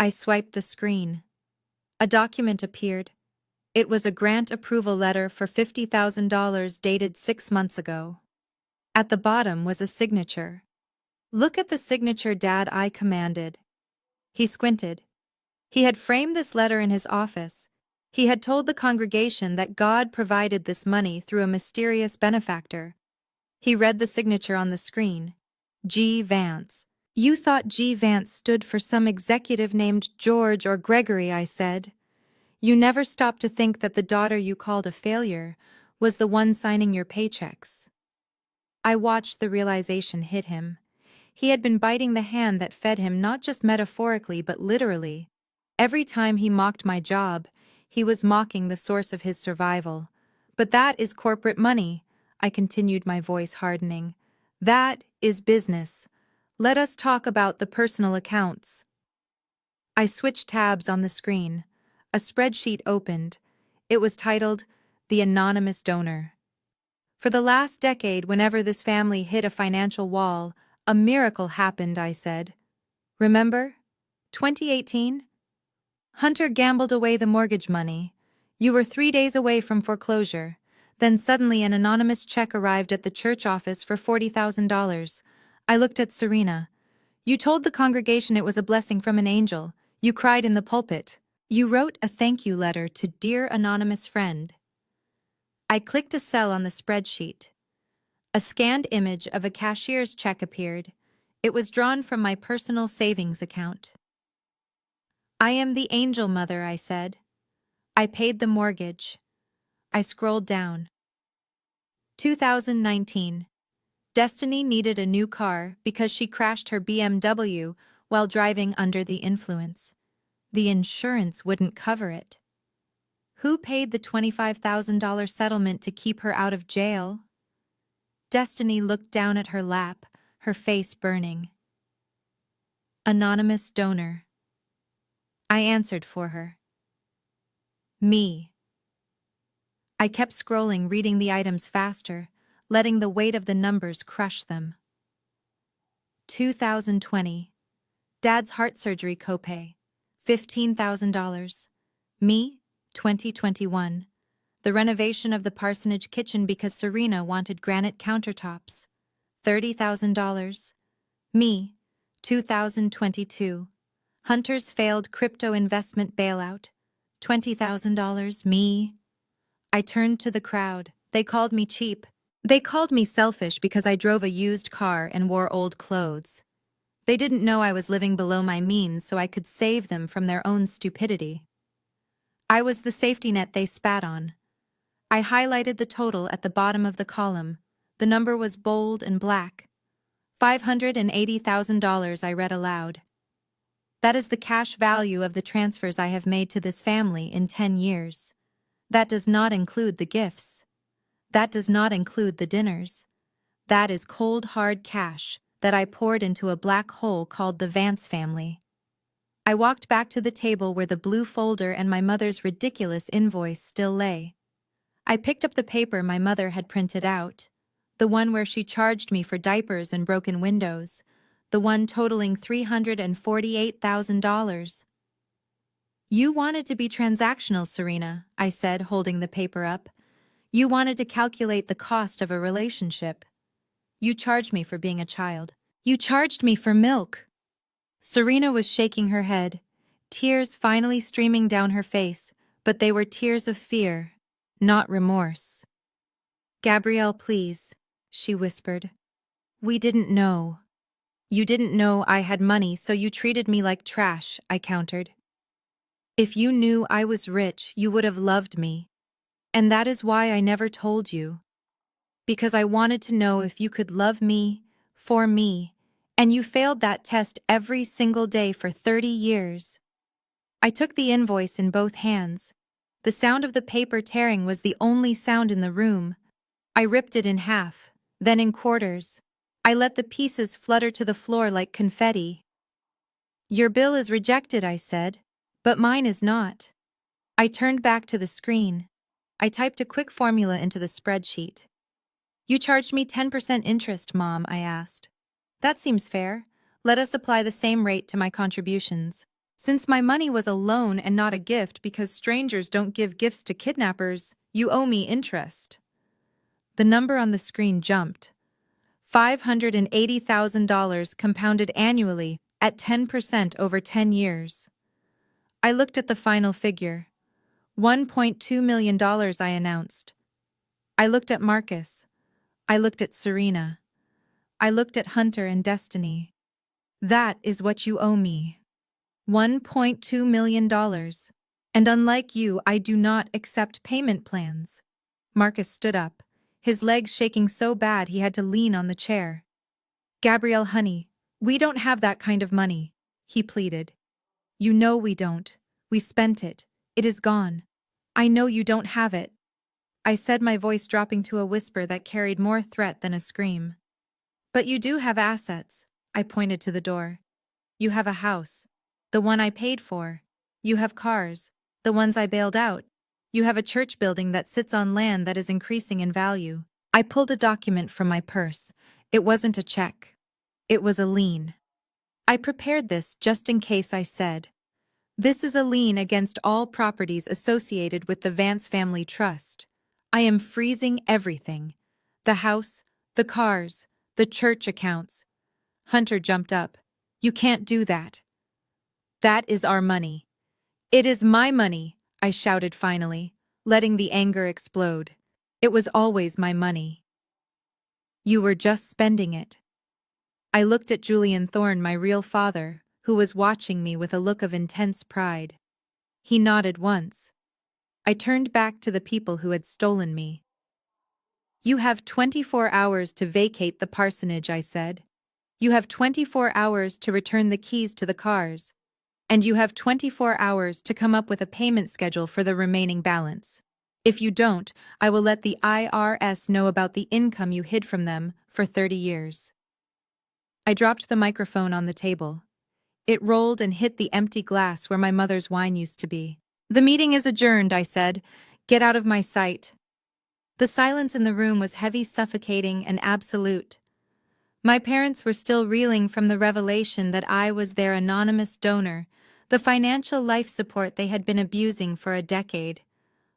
I swiped the screen. A document appeared. It was a grant approval letter for $50,000 dated 6 months ago. At the bottom was a signature. Look at the signature, Dad, I commanded. He squinted. He had framed this letter in his office. He had told the congregation that God provided this money through a mysterious benefactor. He read the signature on the screen. G. Vance. You thought G. Vance stood for some executive named George or Gregory, I said. You never stopped to think that the daughter you called a failure was the one signing your paychecks. I watched the realization hit him. He had been biting the hand that fed him, not just metaphorically but literally. Every time he mocked my job, he was mocking the source of his survival. But that is corporate money, I continued, my voice hardening. That is business. Let us talk about the personal accounts. I switched tabs on the screen. A spreadsheet opened. It was titled, The Anonymous Donor. For the last decade, whenever this family hit a financial wall, a miracle happened, I said. Remember? 2018? Hunter gambled away the mortgage money. You were 3 days away from foreclosure. Then suddenly an anonymous check arrived at the church office for $40,000. I looked at Serena. You told the congregation it was a blessing from an angel. You cried in the pulpit. You wrote a thank you letter to Dear Anonymous Friend. I clicked a cell on the spreadsheet. A scanned image of a cashier's check appeared. It was drawn from my personal savings account. I am the angel mother, I said. I paid the mortgage. I scrolled down. 2019. Destiny needed a new car because she crashed her BMW while driving under the influence. The insurance wouldn't cover it. Who paid the $25,000 settlement to keep her out of jail? Destiny looked down at her lap, her face burning. Anonymous donor. I answered for her. Me. I kept scrolling, reading the items faster, letting the weight of the numbers crush them. 2020. Dad's heart surgery copay. $15,000. Me, 2021. The renovation of the parsonage kitchen because Serena wanted granite countertops. $30,000. Me, 2022. Hunter's failed crypto investment bailout. $20,000. Me. I turned to the crowd. They called me cheap. They called me selfish because I drove a used car and wore old clothes. They didn't know I was living below my means so I could save them from their own stupidity. I was the safety net they spat on. I highlighted the total at the bottom of the column. The number was bold and black. $580,000, I read aloud. That is the cash value of the transfers I have made to this family in 10 years. That does not include the gifts. That does not include the dinners. That is cold, hard cash that I poured into a black hole called the Vance family. I walked back to the table where the blue folder and my mother's ridiculous invoice still lay. I picked up the paper my mother had printed out, the one where she charged me for diapers and broken windows, the one totaling $348,000. You wanted to be transactional, Serena, I said, holding the paper up. You wanted to calculate the cost of a relationship. You charged me for being a child. You charged me for milk. Serena was shaking her head, tears finally streaming down her face, but they were tears of fear, not remorse. Gabrielle, please, she whispered. We didn't know. You didn't know I had money, so you treated me like trash, I countered. If you knew I was rich, you would have loved me. And that is why I never told you. Because I wanted to know if you could love me, for me, and you failed that test every single day for 30 years. I took the invoice in both hands. The sound of the paper tearing was the only sound in the room. I ripped it in half, then in quarters. I let the pieces flutter to the floor like confetti. Your bill is rejected, I said, but mine is not. I turned back to the screen. I typed a quick formula into the spreadsheet. You charged me 10% interest, Mom, I asked. That seems fair. Let us apply the same rate to my contributions. Since my money was a loan and not a gift because strangers don't give gifts to kidnappers, you owe me interest. The number on the screen jumped. $580,000 compounded annually at 10% over 10 years. I looked at the final figure. $1.2 million, I announced. I looked at Marcus. I looked at Serena. I looked at Hunter and Destiny. That is what you owe me. $1.2 million. And unlike you, I do not accept payment plans. Marcus stood up, his legs shaking so bad he had to lean on the chair. Gabrielle, honey, we don't have that kind of money, he pleaded. You know we don't. We spent it. It is gone. I know you don't have it. I said, my voice dropping to a whisper that carried more threat than a scream. But you do have assets. I pointed to the door. You have a house. The one I paid for. You have cars. The ones I bailed out. You have a church building that sits on land that is increasing in value. I pulled a document from my purse. It wasn't a check. It was a lien. I prepared this just in case. I said, "This is a lien against all properties associated with the Vance Family Trust. I am freezing everything. The house, the cars, the church accounts." Hunter jumped up. "You can't do that. That is our money." "It is my money," I shouted finally, letting the anger explode. "It was always my money. You were just spending it." I looked at Julian Thorne, my real father, who was watching me with a look of intense pride. He nodded once. I turned back to the people who had stolen me. "You have 24 hours to vacate the parsonage," I said. "You have 24 hours to return the keys to the cars. And you have 24 hours to come up with a payment schedule for the remaining balance. If you don't, I will let the IRS know about the income you hid from them for 30 years. I dropped the microphone on the table. It rolled and hit the empty glass where my mother's wine used to be. "The meeting is adjourned," I said. "Get out of my sight." The silence in the room was heavy, suffocating, and absolute. My parents were still reeling from the revelation that I was their anonymous donor, the financial life support they had been abusing for a decade.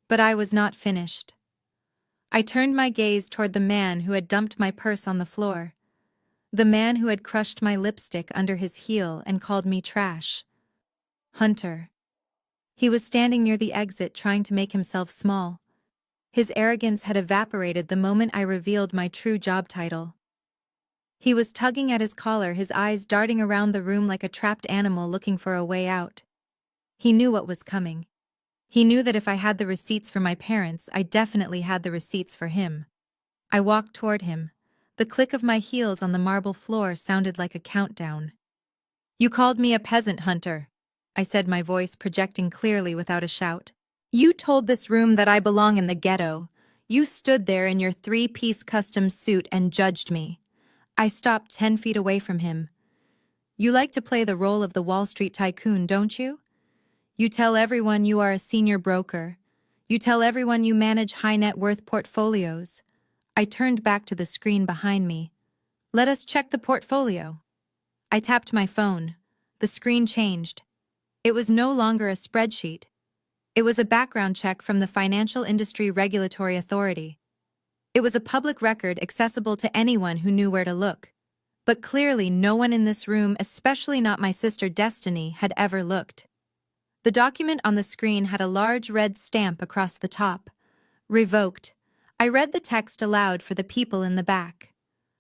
But I was not finished. I turned my gaze toward the man who had dumped my purse on the floor, the man who had crushed my lipstick under his heel and called me trash. Hunter. He was standing near the exit, trying to make himself small. His arrogance had evaporated the moment I revealed my true job title. He was tugging at his collar, his eyes darting around the room like a trapped animal looking for a way out. He knew what was coming. He knew that if I had the receipts for my parents, I definitely had the receipts for him. I walked toward him. The click of my heels on the marble floor sounded like a countdown. "You called me a peasant, Hunter," I said, my voice projecting clearly without a shout. "You told this room that I belong in the ghetto. You stood there in your three-piece custom suit and judged me." I stopped 10 feet away from him. "You like to play the role of the Wall Street tycoon, don't you? You tell everyone you are a senior broker. You tell everyone you manage high-net-worth portfolios." I turned back to the screen behind me. "Let us check the portfolio." I tapped my phone. The screen changed. It was no longer a spreadsheet. It was a background check from the Financial Industry Regulatory Authority. It was a public record accessible to anyone who knew where to look. But clearly no one in this room, especially not my sister Destiny, had ever looked. The document on the screen had a large red stamp across the top. "Revoked." I read the text aloud for the people in the back.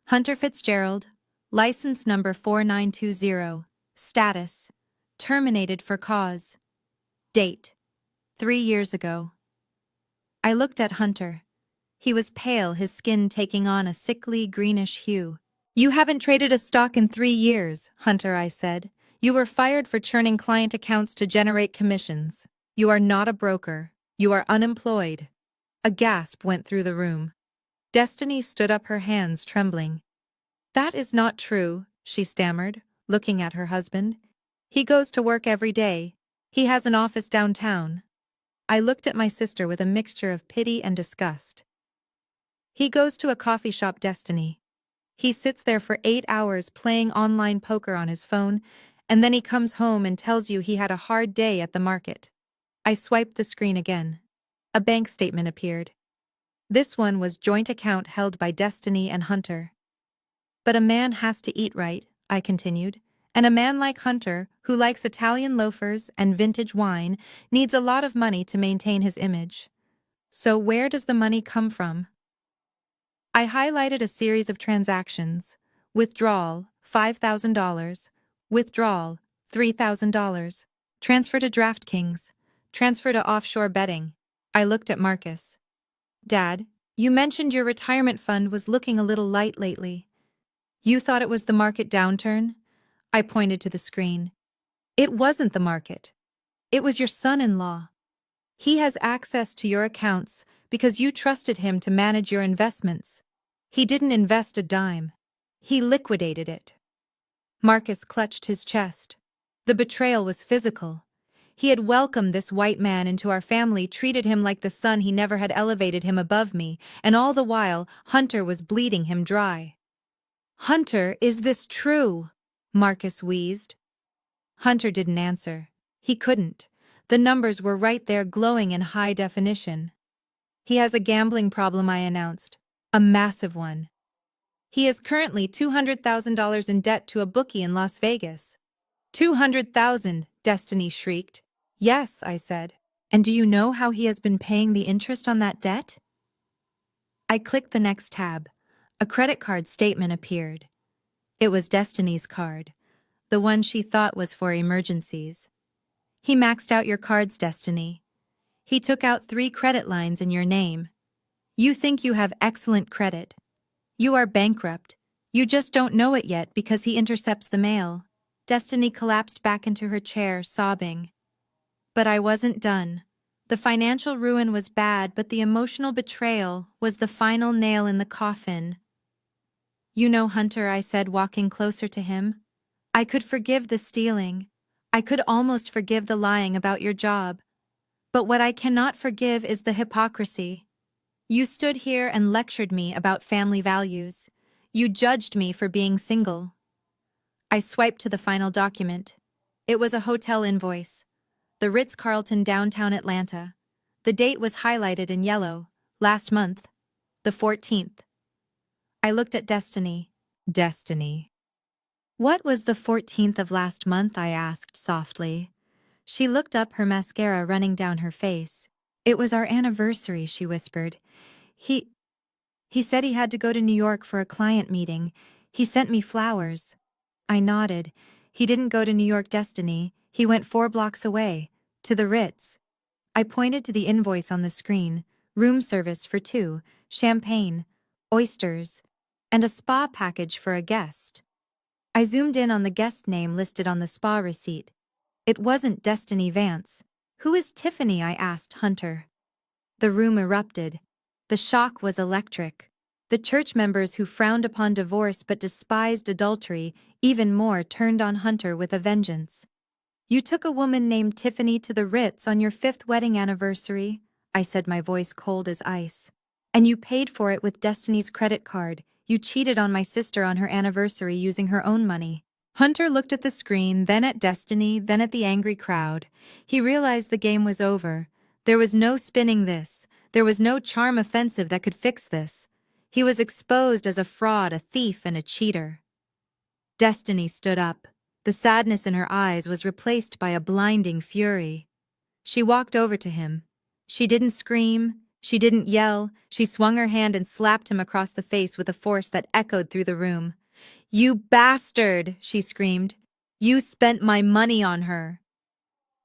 "Hunter Fitzgerald, license number 4920, status, terminated for cause. Date, 3 years ago." I looked at Hunter. He was pale, his skin taking on a sickly greenish hue. "You haven't traded a stock in 3 years, Hunter," I said. "You were fired for churning client accounts to generate commissions. You are not a broker. You are unemployed." A gasp went through the room. Destiny stood up, her hands trembling. "That is not true," she stammered, looking at her husband. "He goes to work every day. He has an office downtown." I looked at my sister with a mixture of pity and disgust. "He goes to a coffee shop, Destiny. He sits there for 8 hours playing online poker on his phone, and then he comes home and tells you he had a hard day at the market." I swiped the screen again. A bank statement appeared. This one was joint account held by Destiny and Hunter. "But a man has to eat, right?" I continued. "And a man like Hunter, who likes Italian loafers and vintage wine, needs a lot of money to maintain his image. So where does the money come from?" I highlighted a series of transactions. Withdrawal, $5,000. Withdrawal, $3,000. Transfer to DraftKings. Transfer to offshore betting. I looked at Marcus. "Dad, you mentioned your retirement fund was looking a little light lately. You thought it was the market downturn?" I pointed to the screen. "It wasn't the market. It was your son-in-law." He has access to your accounts because you trusted him to manage your investments. He didn't invest a dime. He liquidated it. Marcus clutched his chest. The betrayal was physical. He had welcomed this white man into our family, treated him like the son he never had, elevated him above me, and all the while, Hunter was bleeding him dry. "Hunter, is this true?" Marcus wheezed. Hunter didn't answer. He couldn't. The numbers were right there, glowing in high definition. "He has a gambling problem," I announced. "A massive one. He is currently $200,000 in debt to a bookie in Las Vegas." "200,000, Destiny shrieked. "Yes," I said. "And do you know how he has been paying the interest on that debt?" I clicked the next tab. A credit card statement appeared. It was Destiny's card, the one she thought was for emergencies. "He maxed out your cards, Destiny. He took out 3 credit lines in your name. You think you have excellent credit. You are bankrupt. You just don't know it yet because he intercepts the mail." Destiny collapsed back into her chair, sobbing. But I wasn't done. The financial ruin was bad, but the emotional betrayal was the final nail in the coffin. "You know, Hunter," I said, walking closer to him, "I could forgive the stealing. I could almost forgive the lying about your job. But what I cannot forgive is the hypocrisy. You stood here and lectured me about family values. You judged me for being single." I swiped to the final document. It was a hotel invoice. The Ritz-Carlton, downtown Atlanta. The date was highlighted in yellow. Last month. The 14th. I looked at Destiny. "Destiny. What was the 14th of last month?" I asked softly. She looked up, her mascara running down her face. "It was our anniversary," she whispered. He said he had to go to New York for a client meeting. He sent me flowers." I nodded. "He didn't go to New York, Destiny. He went 4 blocks away. To the Ritz." I pointed to the invoice on the screen. Room service for 2, champagne, oysters, and a spa package for a guest. I zoomed in on the guest name listed on the spa receipt. It wasn't Destiny Vance. "Who is Tiffany?" I asked Hunter. The room erupted. The shock was electric. The church members who frowned upon divorce but despised adultery even more turned on Hunter with a vengeance. "You took a woman named Tiffany to the Ritz on your 5th wedding anniversary," I said, my voice cold as ice. "And you paid for it with Destiny's credit card. You cheated on my sister on her anniversary using her own money." Hunter looked at the screen, then at Destiny, then at the angry crowd. He realized the game was over. There was no spinning this. There was no charm offensive that could fix this. He was exposed as a fraud, a thief, and a cheater. Destiny stood up. The sadness in her eyes was replaced by a blinding fury. She walked over to him. She didn't scream. She didn't yell. She swung her hand and slapped him across the face with a force that echoed through the room. "You bastard!" she screamed. "You spent my money on her."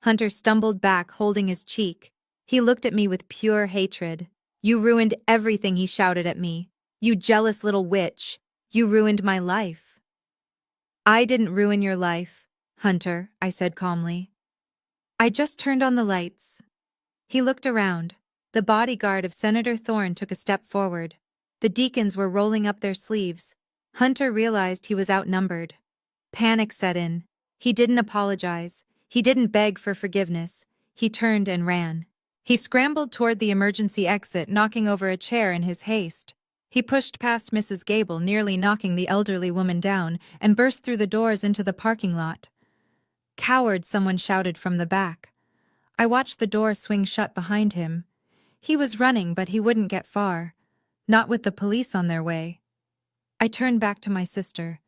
Hunter stumbled back, holding his cheek. He looked at me with pure hatred. "You ruined everything," he shouted at me. "You jealous little witch. You ruined my life." "I didn't ruin your life, Hunter," I said calmly. "I just turned on the lights." He looked around. The bodyguard of Senator Thorne took a step forward. The deacons were rolling up their sleeves. Hunter realized he was outnumbered. Panic set in. He didn't apologize. He didn't beg for forgiveness. He turned and ran. He scrambled toward the emergency exit, knocking over a chair in his haste. He pushed past Mrs. Gable, nearly knocking the elderly woman down, and burst through the doors into the parking lot. "Coward!" someone shouted from the back. I watched the door swing shut behind him. He was running, but he wouldn't get far. Not with the police on their way. I turned back to my sister.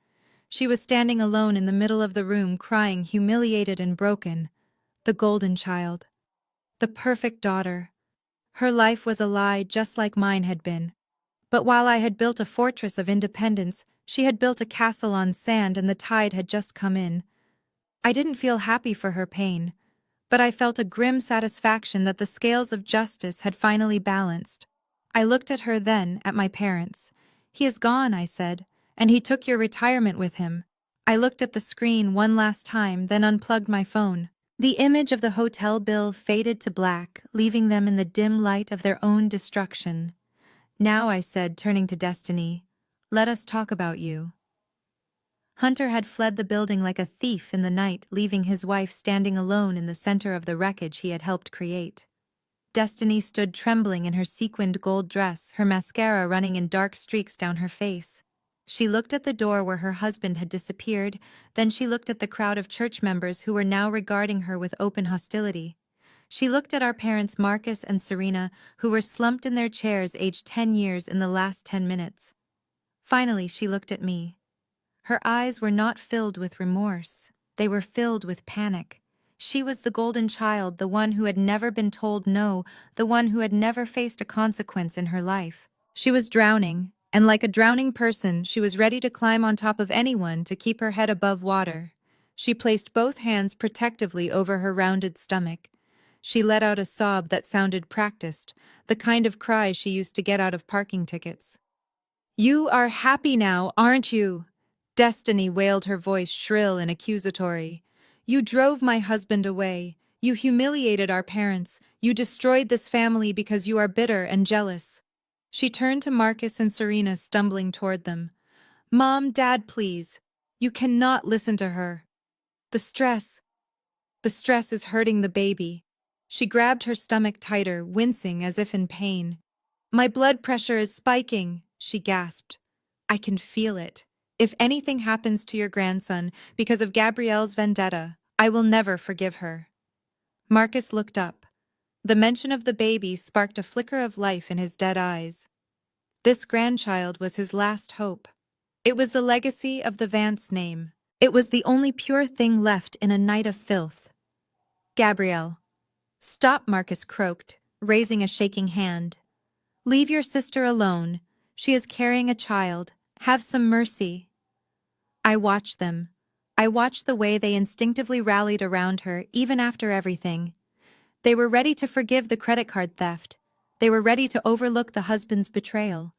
She was standing alone in the middle of the room, crying, humiliated and broken. The golden child. The perfect daughter. Her life was a lie, just like mine had been. But while I had built a fortress of independence, she had built a castle on sand, and the tide had just come in. I didn't feel happy for her pain, but I felt a grim satisfaction that the scales of justice had finally balanced. I looked at her, then at my parents. "He is gone," I said, "and he took your retirement with him." I looked at the screen one last time, then unplugged my phone. The image of the hotel bill faded to black, leaving them in the dim light of their own destruction. Now, I said, turning to Destiny, let us talk about you. Hunter had fled the building like a thief in the night, leaving his wife standing alone in the center of the wreckage he had helped create. Destiny stood trembling in her sequined gold dress, her mascara running in dark streaks down her face. She looked at the door where her husband had disappeared, then she looked at the crowd of church members who were now regarding her with open hostility. She looked at our parents Marcus and Serena, who were slumped in their chairs aged 10 years in the last 10 minutes. Finally, she looked at me. Her eyes were not filled with remorse. They were filled with panic. She was the golden child, the one who had never been told no, the one who had never faced a consequence in her life. She was drowning, and like a drowning person, she was ready to climb on top of anyone to keep her head above water. She placed both hands protectively over her rounded stomach. She let out a sob that sounded practiced, the kind of cry she used to get out of parking tickets. "You are happy now, aren't you?" Destiny wailed, her voice shrill and accusatory. "You drove my husband away. You humiliated our parents. You destroyed this family because you are bitter and jealous." She turned to Marcus and Serena, stumbling toward them. "Mom, Dad, please. You cannot listen to her. The stress. The stress is hurting the baby." She grabbed her stomach tighter, wincing as if in pain. "My blood pressure is spiking," she gasped. "I can feel it. If anything happens to your grandson because of Gabrielle's vendetta, I will never forgive her." Marcus looked up. The mention of the baby sparked a flicker of life in his dead eyes. This grandchild was his last hope. It was the legacy of the Vance name. It was the only pure thing left in a night of filth. "Gabrielle." "Stop," Marcus croaked, raising a shaking hand. "Leave your sister alone. She is carrying a child. Have some mercy." I watched them. I watched the way they instinctively rallied around her, even after everything. They were ready to forgive the credit card theft. They were ready to overlook the husband's betrayal.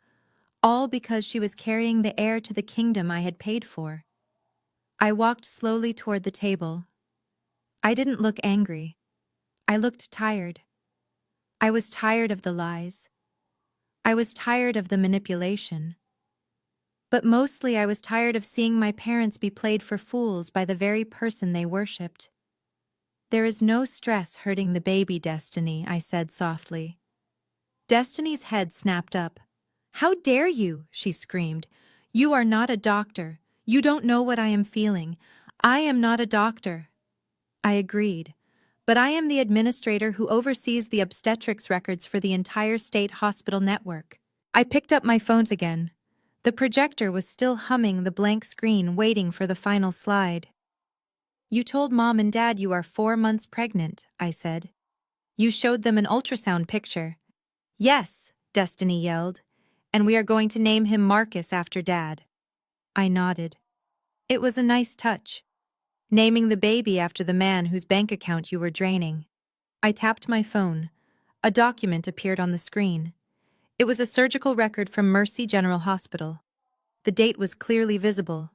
All because she was carrying the heir to the kingdom I had paid for. I walked slowly toward the table. I didn't look angry. I looked tired. I was tired of the lies. I was tired of the manipulation. But mostly I was tired of seeing my parents be played for fools by the very person they worshipped. "There is no stress hurting the baby, Destiny," I said softly. Destiny's head snapped up. "How dare you?" she screamed. "You are not a doctor. You don't know what I am feeling. I am not a doctor." I agreed. "But I am the administrator who oversees the obstetrics records for the entire state hospital network." I picked up my phones again. The projector was still humming the blank screen, waiting for the final slide. "You told Mom and Dad you are 4 months pregnant," I said. "You showed them an ultrasound picture." "Yes," Destiny yelled. "And we are going to name him Marcus after Dad." I nodded. It was a nice touch. Naming the baby after the man whose bank account you were draining. I tapped my phone. A document appeared on the screen. It was a surgical record from Mercy General Hospital. The date was clearly visible.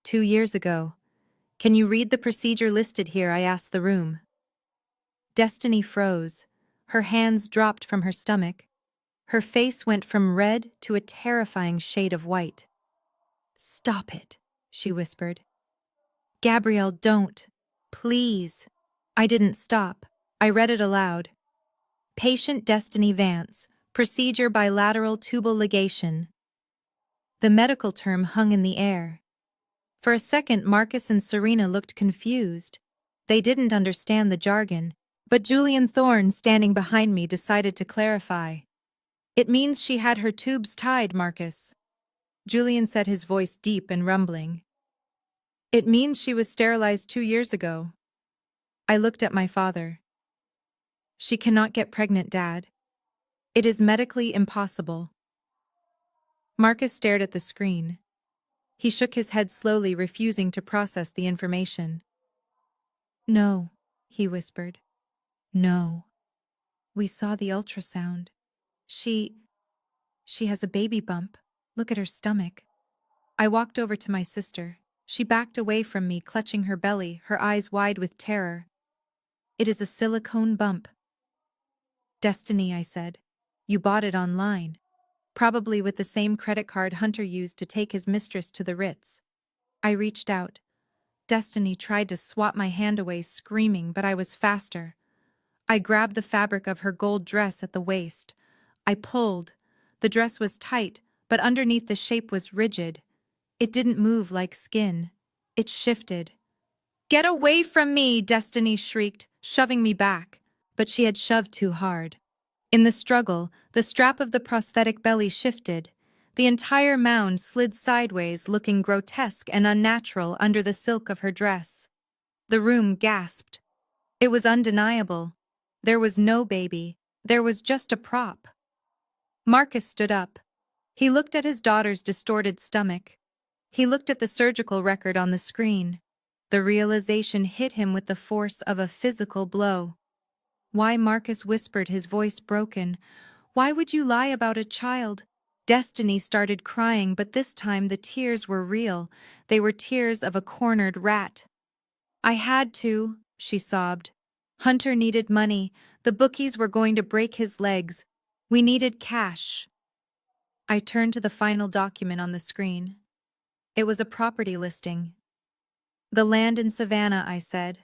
2 years ago. "Can you read the procedure listed here?" I asked the room. Destiny froze. Her hands dropped from her stomach. Her face went from red to a terrifying shade of white. "Stop it," she whispered. "Gabrielle, don't. Please." I didn't stop. I read it aloud. "Patient Destiny Vance. Procedure bilateral tubal ligation." The medical term hung in the air. For a second, Marcus and Serena looked confused. They didn't understand the jargon, but Julian Thorne, standing behind me, decided to clarify. "It means she had her tubes tied, Marcus." Julian said, his voice deep and rumbling. "It means she was sterilized 2 years ago." I looked at my father. "She cannot get pregnant, Dad. It is medically impossible." Marcus stared at the screen. He shook his head slowly, refusing to process the information. "No," he whispered. "No. We saw the ultrasound. She has a baby bump. Look at her stomach." I walked over to my sister. She backed away from me, clutching her belly, her eyes wide with terror. It is a silicone bump. Destiny, I said. You bought it online. Probably with the same credit card Hunter used to take his mistress to the Ritz. I reached out. Destiny tried to swat my hand away, screaming, but I was faster. I grabbed the fabric of her gold dress at the waist. I pulled. The dress was tight, but underneath the shape was rigid. It didn't move like skin. It shifted. Get away from me, Destiny shrieked, shoving me back. But she had shoved too hard. In the struggle, the strap of the prosthetic belly shifted. The entire mound slid sideways, looking grotesque and unnatural under the silk of her dress. The room gasped. It was undeniable. There was no baby. There was just a prop. Marcus stood up. He looked at his daughter's distorted stomach. He looked at the surgical record on the screen. The realization hit him with the force of a physical blow. Why, Marcus whispered, his voice broken. Why would you lie about a child? Destiny started crying, but this time the tears were real. They were tears of a cornered rat. I had to, she sobbed. Hunter needed money. The bookies were going to break his legs. We needed cash. I turned to the final document on the screen. It was a property listing. The land in Savannah, I said.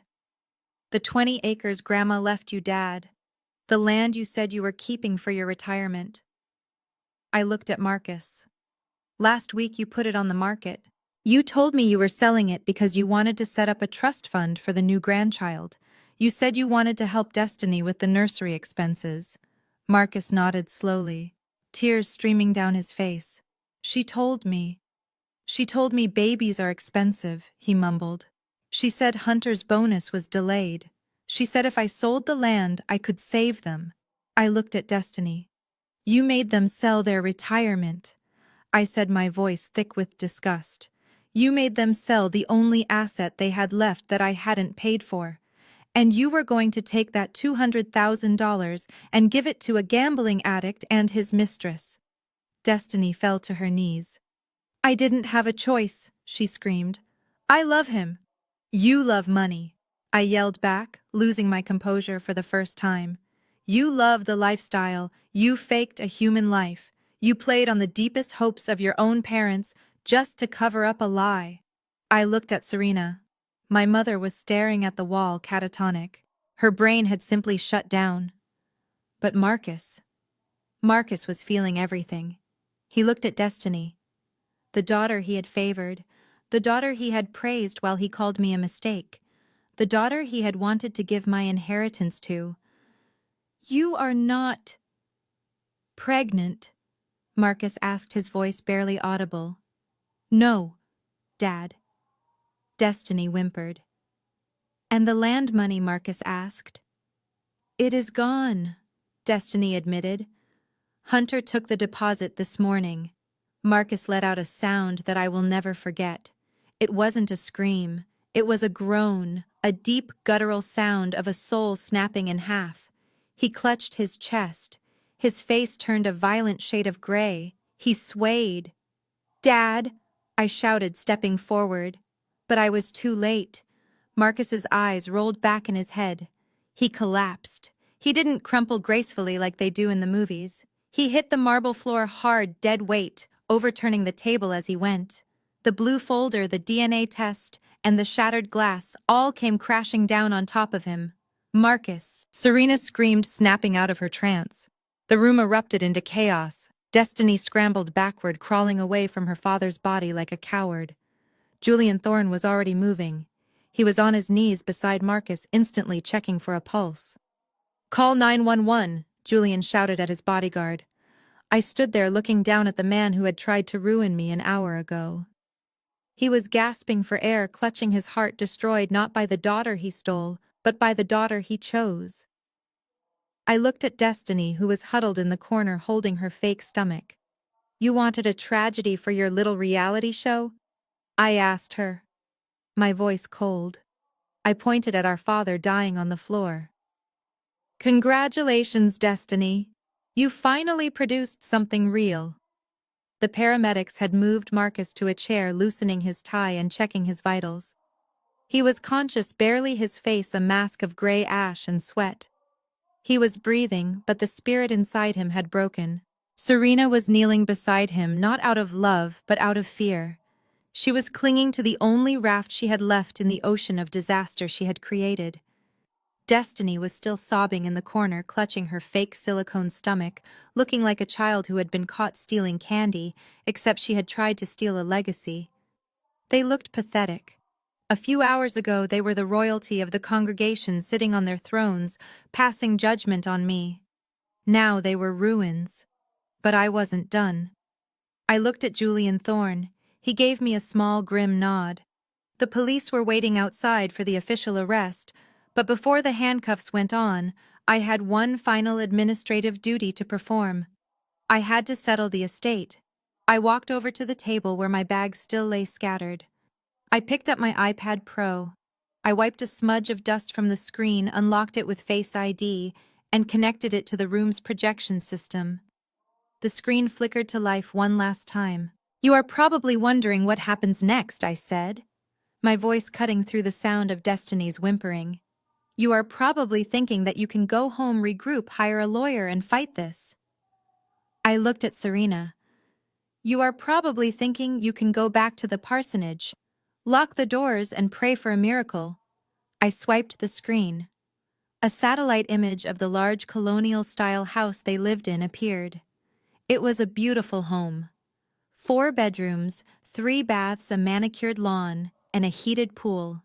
The 20 acres Grandma left you, Dad. The land you said you were keeping for your retirement. I looked at Marcus. Last week you put it on the market. You told me you were selling it because you wanted to set up a trust fund for the new grandchild. You said you wanted to help Destiny with the nursery expenses. Marcus nodded slowly, tears streaming down his face. She told me babies are expensive, he mumbled. She said Hunter's bonus was delayed. She said if I sold the land, I could save them. I looked at Destiny. You made them sell their retirement, I said, my voice thick with disgust. You made them sell the only asset they had left that I hadn't paid for. And you were going to take that $200,000 and give it to a gambling addict and his mistress. Destiny fell to her knees. I didn't have a choice, she screamed. I love him. You love money, I yelled back, losing my composure for the first time. You love the lifestyle. You faked a human life. You played on the deepest hopes of your own parents just to cover up a lie. I looked at Serena. My mother was staring at the wall, catatonic. Her brain had simply shut down. But Marcus was feeling everything. He looked at Destiny. The daughter he had favored, the daughter he had praised while he called me a mistake, the daughter he had wanted to give my inheritance to. You are not pregnant, Marcus asked, his voice barely audible. No, Dad. Destiny whimpered. And the land money, Marcus asked. It is gone, Destiny admitted. Hunter took the deposit this morning. Marcus let out a sound that I will never forget. It wasn't a scream. It was a groan, a deep guttural sound of a soul snapping in half. He clutched his chest. His face turned a violent shade of gray. He swayed. Dad, I shouted, stepping forward. But I was too late. Marcus's eyes rolled back in his head. He collapsed. He didn't crumple gracefully like they do in the movies. He hit the marble floor hard, dead weight, overturning the table as he went. The blue folder, the DNA test, and the shattered glass all came crashing down on top of him. Marcus, Serena screamed, snapping out of her trance. The room erupted into chaos. Destiny scrambled backward, crawling away from her father's body like a coward. Julian Thorne was already moving. He was on his knees beside Marcus, instantly checking for a pulse. Call 911, Julian shouted at his bodyguard. I stood there looking down at the man who had tried to ruin me an hour ago. He was gasping for air, clutching his heart, destroyed not by the daughter he stole, but by the daughter he chose. I looked at Destiny, who was huddled in the corner holding her fake stomach. You wanted a tragedy for your little reality show? I asked her. My voice cold. I pointed at our father dying on the floor. Congratulations, Destiny. You finally produced something real. The paramedics had moved Marcus to a chair, loosening his tie and checking his vitals. He was conscious, barely, his face a mask of gray ash and sweat. He was breathing, but the spirit inside him had broken. Serena was kneeling beside him, not out of love, but out of fear. She was clinging to the only raft she had left in the ocean of disaster she had created. Destiny was still sobbing in the corner, clutching her fake silicone stomach, looking like a child who had been caught stealing candy, except she had tried to steal a legacy. They looked pathetic. A few hours ago, they were the royalty of the congregation sitting on their thrones, passing judgment on me. Now they were ruins. But I wasn't done. I looked at Julian Thorne. He gave me a small, grim nod. The police were waiting outside for the official arrest, but before the handcuffs went on, I had one final administrative duty to perform. I had to settle the estate. I walked over to the table where my bags still lay scattered. I picked up my iPad Pro. I wiped a smudge of dust from the screen, unlocked it with Face ID, and connected it to the room's projection system. The screen flickered to life one last time. "You are probably wondering what happens next," I said, my voice cutting through the sound of Destiny's whimpering. "You are probably thinking that you can go home, regroup, hire a lawyer, and fight this." I looked at Serena. "You are probably thinking you can go back to the parsonage, lock the doors, and pray for a miracle." I swiped the screen. A satellite image of the large colonial-style house they lived in appeared. It was a beautiful home. 4 bedrooms, 3 baths, a manicured lawn, and a heated pool.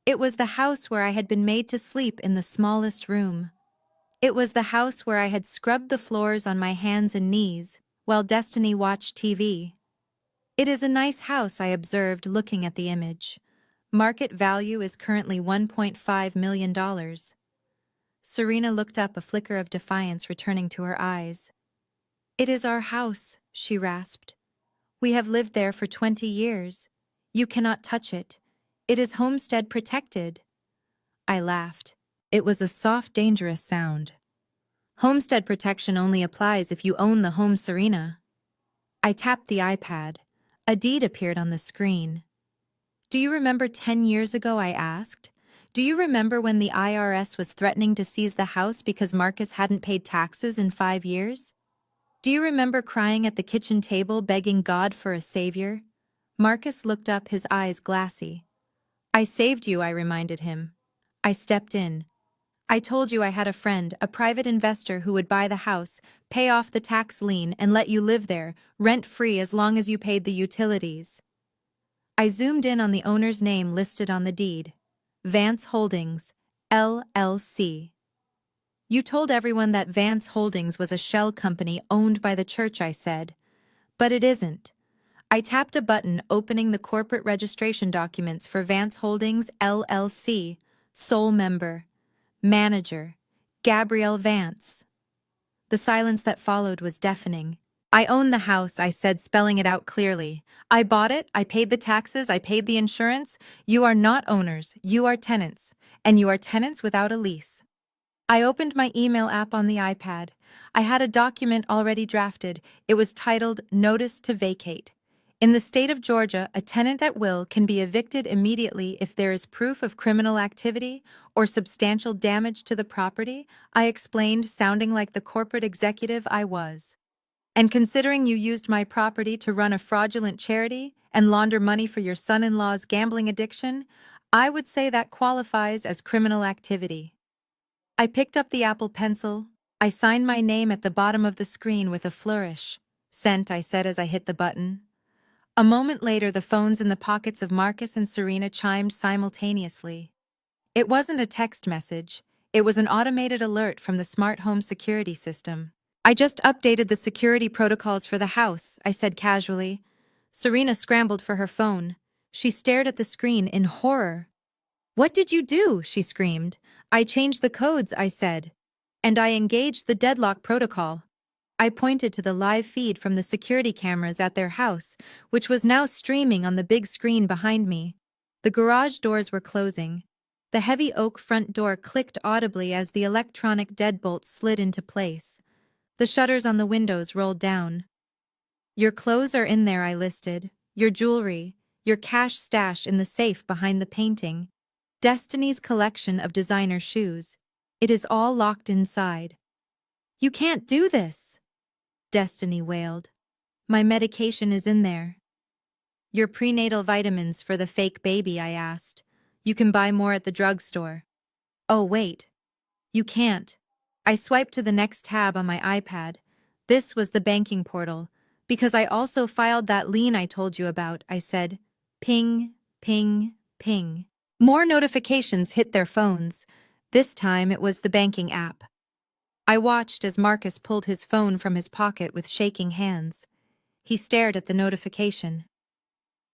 It was the house where I had been made to sleep in the smallest room. It was the house where I had scrubbed the floors on my hands and knees while Destiny watched TV. "It is a nice house," I observed, looking at the image. "Market value is currently $1.5 million. Serena looked up, a flicker of defiance returning to her eyes. "It is our house," she rasped. "We have lived there for 20 years. You cannot touch it. It is homestead protected." I laughed. It was a soft, dangerous sound. "Homestead protection only applies if you own the home, Serena." I tapped the iPad. A deed appeared on the screen. "Do you remember 10 years ago?" I asked. "Do you remember when the IRS was threatening to seize the house because Marcus hadn't paid taxes in 5 years? Do you remember crying at the kitchen table, begging God for a savior?" Marcus looked up, his eyes glassy. "I saved you," I reminded him. "I stepped in. I told you I had a friend, a private investor who would buy the house, pay off the tax lien, and let you live there, rent-free, as long as you paid the utilities." I zoomed in on the owner's name listed on the deed. Vance Holdings, LLC. "You told everyone that Vance Holdings was a shell company owned by the church," I said. "But it isn't." I tapped a button, opening the corporate registration documents for Vance Holdings, LLC. Sole member. Manager. Gabrielle Vance. The silence that followed was deafening. "I own the house," I said, spelling it out clearly. "I bought it, I paid the taxes, I paid the insurance. You are not owners, you are tenants. And you are tenants without a lease." I opened my email app on the iPad. I had a document already drafted. It was titled Notice to Vacate. In the state of Georgia, a tenant at will can be evicted immediately if there is proof of criminal activity or substantial damage to the property, I explained, sounding like the corporate executive I was. "And considering you used my property to run a fraudulent charity and launder money for your son-in-law's gambling addiction, I would say that qualifies as criminal activity." I picked up the Apple Pencil. I signed my name at the bottom of the screen with a flourish. "Sent," I said as I hit the button. A moment later, the phones in the pockets of Marcus and Serena chimed simultaneously. It wasn't a text message. It was an automated alert from the smart home security system. "I just updated the security protocols for the house," I said casually. Serena scrambled for her phone. She stared at the screen in horror. "What did you do?" she screamed. "I changed the codes," I said. "And I engaged the deadlock protocol." I pointed to the live feed from the security cameras at their house, which was now streaming on the big screen behind me. The garage doors were closing. The heavy oak front door clicked audibly as the electronic deadbolt slid into place. The shutters on the windows rolled down. "Your clothes are in there," I listed. "Your jewelry, your cash stash in the safe behind the painting, Destiny's collection of designer shoes. It is all locked inside. You can't do this, Destiny wailed. My medication is in there. Your prenatal vitamins for the fake baby, I asked. You can buy more at the drugstore. Oh, wait. You can't. I swiped to the next tab on my iPad. This was the banking portal. Because I also filed that lien I told you about, I said. Ping, ping, ping. More notifications hit their phones. This time it was the banking app. I watched as Marcus pulled his phone from his pocket with shaking hands. He stared at the notification.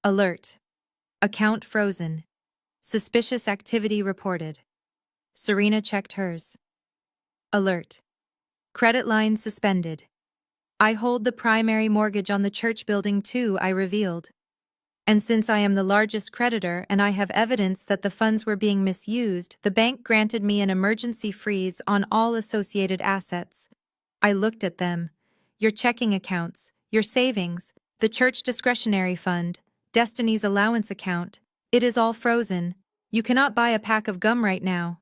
Alert. Account frozen. Suspicious activity reported. Serena checked hers. Alert. Credit line suspended. I hold the primary mortgage on the church building too, I revealed. And since I am the largest creditor and I have evidence that the funds were being misused, the bank granted me an emergency freeze on all associated assets. I looked at them. Your checking accounts, your savings, the church discretionary fund, Destiny's allowance account. It is all frozen. You cannot buy a pack of gum right now.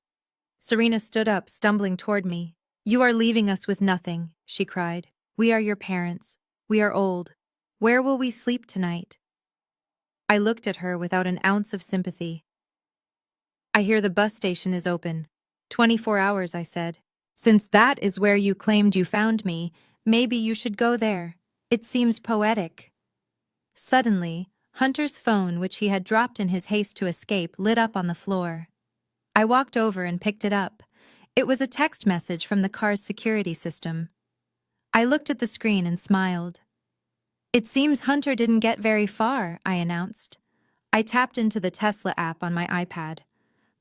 Serena stood up, stumbling toward me. You are leaving us with nothing, she cried. We are your parents. We are old. Where will we sleep tonight? I looked at her without an ounce of sympathy. I hear the bus station is open. 24 hours, I said. Since that is where you claimed you found me, maybe you should go there. It seems poetic. Suddenly, Hunter's phone, which he had dropped in his haste to escape, lit up on the floor. I walked over and picked it up. It was a text message from the car's security system. I looked at the screen and smiled. It seems Hunter didn't get very far, I announced. I tapped into the Tesla app on my iPad.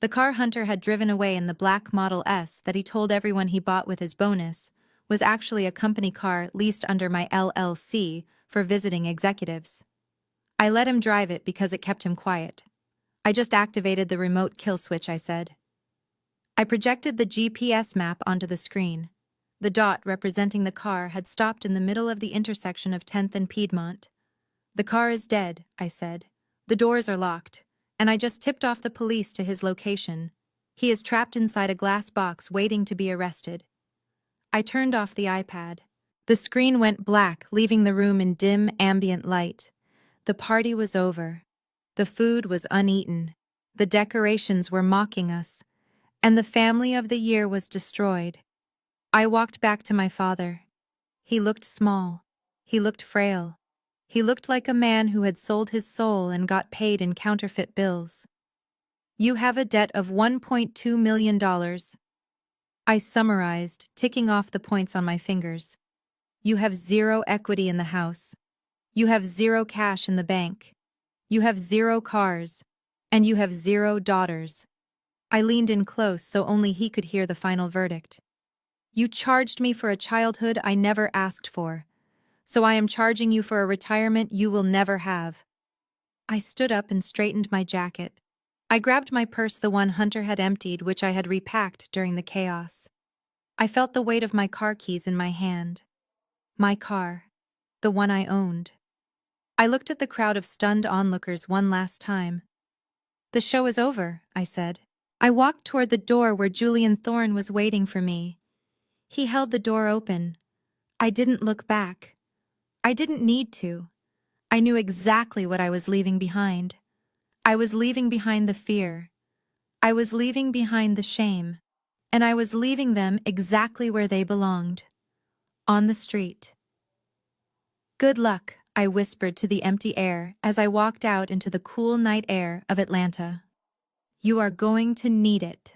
The car Hunter had driven away in the black Model S that he told everyone he bought with his bonus was actually a company car leased under my LLC for visiting executives. I let him drive it because it kept him quiet. I just activated the remote kill switch, I said. I projected the GPS map onto the screen. The dot representing the car had stopped in the middle of the intersection of 10th and Piedmont. The car is dead, I said. The doors are locked, and I just tipped off the police to his location. He is trapped inside a glass box waiting to be arrested. I turned off the iPad. The screen went black, leaving the room in dim, ambient light. The party was over. The food was uneaten. The decorations were mocking us, and the family of the year was destroyed. I walked back to my father. He looked small. He looked frail. He looked like a man who had sold his soul and got paid in counterfeit bills. You have a debt of $1.2 million. I summarized, ticking off the points on my fingers. You have zero equity in the house. You have zero cash in the bank. You have zero cars. And you have zero daughters. I leaned in close so only he could hear the final verdict. You charged me for a childhood I never asked for. So I am charging you for a retirement you will never have. I stood up and straightened my jacket. I grabbed my purse, the one Hunter had emptied, which I had repacked during the chaos. I felt the weight of my car keys in my hand. My car. The one I owned. I looked at the crowd of stunned onlookers one last time. The show is over, I said. I walked toward the door where Julian Thorne was waiting for me. He held the door open. I didn't look back. I didn't need to. I knew exactly what I was leaving behind. I was leaving behind the fear. I was leaving behind the shame. And I was leaving them exactly where they belonged. On the street. Good luck, I whispered to the empty air as I walked out into the cool night air of Atlanta. You are going to need it.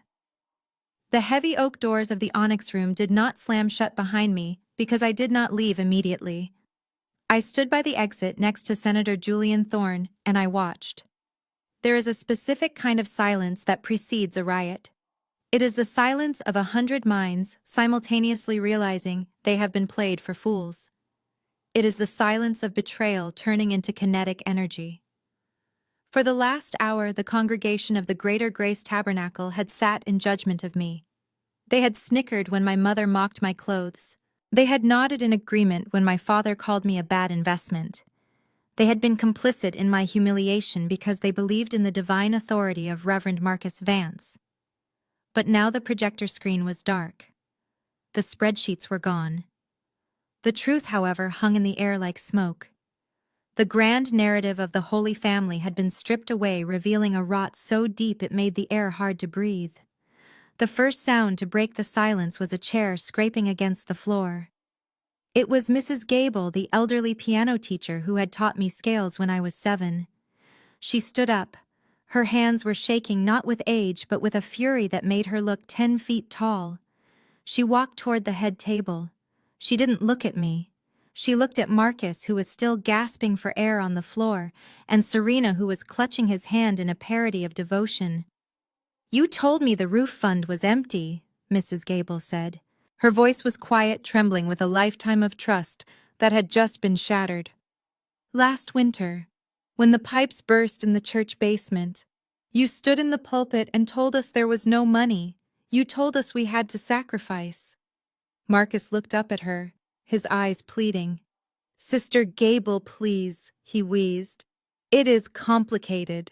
The heavy oak doors of the Onyx room did not slam shut behind me because I did not leave immediately. I stood by the exit next to Senator Julian Thorne and I watched. There is a specific kind of silence that precedes a riot. It is the silence of 100 minds simultaneously realizing they have been played for fools. It is the silence of betrayal turning into kinetic energy. For the last hour, the congregation of the Greater Grace Tabernacle had sat in judgment of me. They had snickered when my mother mocked my clothes. They had nodded in agreement when my father called me a bad investment. They had been complicit in my humiliation because they believed in the divine authority of Reverend Marcus Vance. But now the projector screen was dark. The spreadsheets were gone. The truth, however, hung in the air like smoke. The grand narrative of the Holy Family had been stripped away, revealing a rot so deep it made the air hard to breathe. The first sound to break the silence was a chair scraping against the floor. It was Mrs. Gable, the elderly piano teacher who had taught me scales when I was 7. She stood up. Her hands were shaking not with age but with a fury that made her look 10 feet tall. She walked toward the head table. She didn't look at me. She looked at Marcus, who was still gasping for air on the floor, and Serena, who was clutching his hand in a parody of devotion. "You told me the roof fund was empty," Mrs. Gable said. Her voice was quiet, trembling with a lifetime of trust that had just been shattered. "Last winter, when the pipes burst in the church basement, you stood in the pulpit and told us there was no money. You told us we had to sacrifice." Marcus looked up at her, his eyes pleading. "Sister Gable, please," he wheezed. "It is complicated."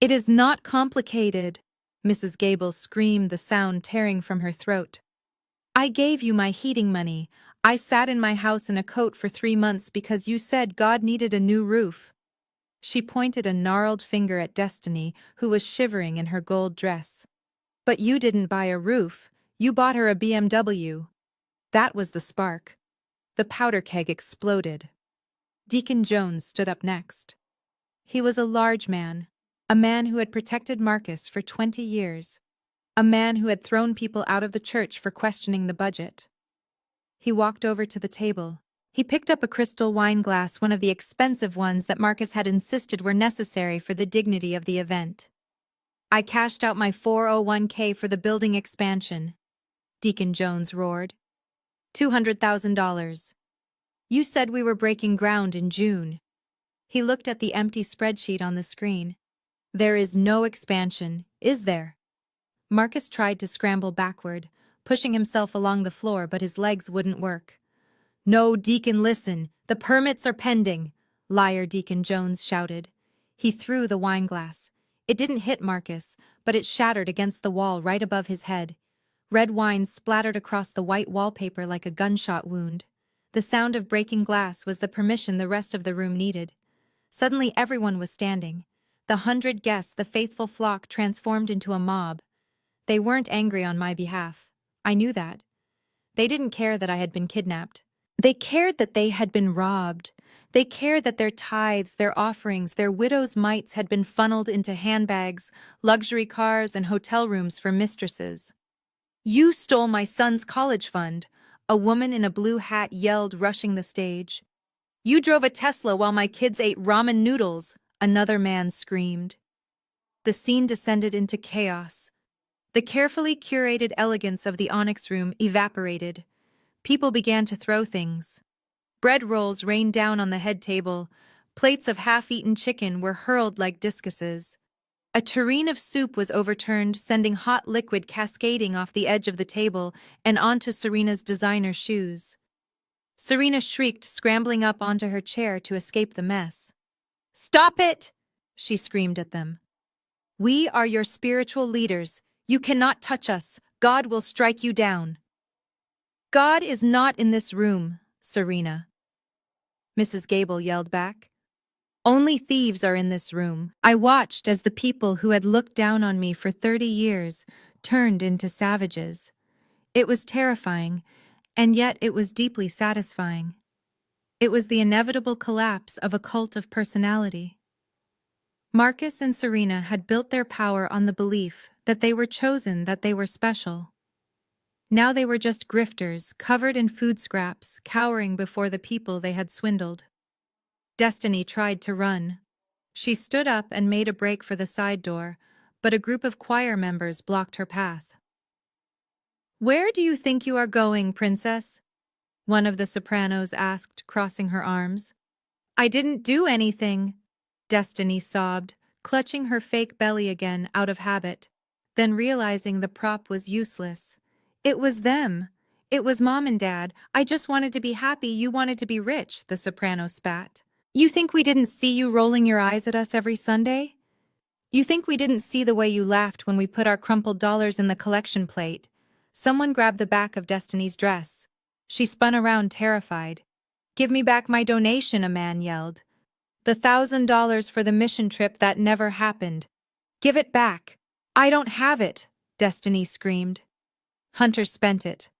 "It is not complicated," Mrs. Gable screamed, the sound tearing from her throat. "I gave you my heating money. I sat in my house in a coat for 3 months because you said God needed a new roof." She pointed a gnarled finger at Destiny, who was shivering in her gold dress. "But you didn't buy a roof. You bought her a BMW. That was the spark." The powder keg exploded. Deacon Jones stood up next. He was a large man, a man who had protected Marcus for 20 years, a man who had thrown people out of the church for questioning the budget. He walked over to the table. He picked up a crystal wine glass, one of the expensive ones that Marcus had insisted were necessary for the dignity of the event. "I cashed out my 401k for the building expansion," Deacon Jones roared. $200,000. You said we were breaking ground in June." He looked at the empty spreadsheet on the screen. "There is no expansion, is there?" Marcus tried to scramble backward, pushing himself along the floor, but his legs wouldn't work. "No, Deacon, listen. The permits are pending," Liar Deacon Jones shouted. He threw the wine glass. It didn't hit Marcus, but it shattered against the wall right above his head. Red wine splattered across the white wallpaper like a gunshot wound. The sound of breaking glass was the permission the rest of the room needed. Suddenly everyone was standing. The 100 guests, the faithful flock, transformed into a mob. They weren't angry on my behalf. I knew that. They didn't care that I had been kidnapped. They cared that they had been robbed. They cared that their tithes, their offerings, their widows' mites had been funneled into handbags, luxury cars, and hotel rooms for mistresses. "You stole my son's college fund," a woman in a blue hat yelled, rushing the stage. "You drove a Tesla while my kids ate ramen noodles," another man screamed. The scene descended into chaos. The carefully curated elegance of the Onyx Room evaporated. People began to throw things. Bread rolls rained down on the head table. Plates of half-eaten chicken were hurled like discuses. A tureen of soup was overturned, sending hot liquid cascading off the edge of the table and onto Serena's designer shoes. Serena shrieked, scrambling up onto her chair to escape the mess. "Stop it!" she screamed at them. "We are your spiritual leaders. You cannot touch us. God will strike you down." "God is not in this room, Serena," Mrs. Gable yelled back. "Only thieves are in this room." I watched as the people who had looked down on me for 30 years turned into savages. It was terrifying, and yet it was deeply satisfying. It was the inevitable collapse of a cult of personality. Marcus and Serena had built their power on the belief that they were chosen, that they were special. Now they were just grifters, covered in food scraps, cowering before the people they had swindled. Destiny tried to run. She stood up and made a break for the side door, but a group of choir members blocked her path. "Where do you think you are going, princess?" one of the sopranos asked, crossing her arms. "I didn't do anything," Destiny sobbed, clutching her fake belly again out of habit, then realizing the prop was useless. "It was them. It was Mom and Dad. I just wanted to be happy, you wanted to be rich," the soprano spat. You think we didn't see you rolling your eyes at us every Sunday? You think we didn't see the way you laughed when we put our crumpled dollars in the collection plate? Someone grabbed the back of Destiny's dress. She spun around terrified. Give me back my donation, a man yelled. The $1,000 for the mission trip that never happened. Give it back. I don't have it, Destiny screamed. Hunter spent it.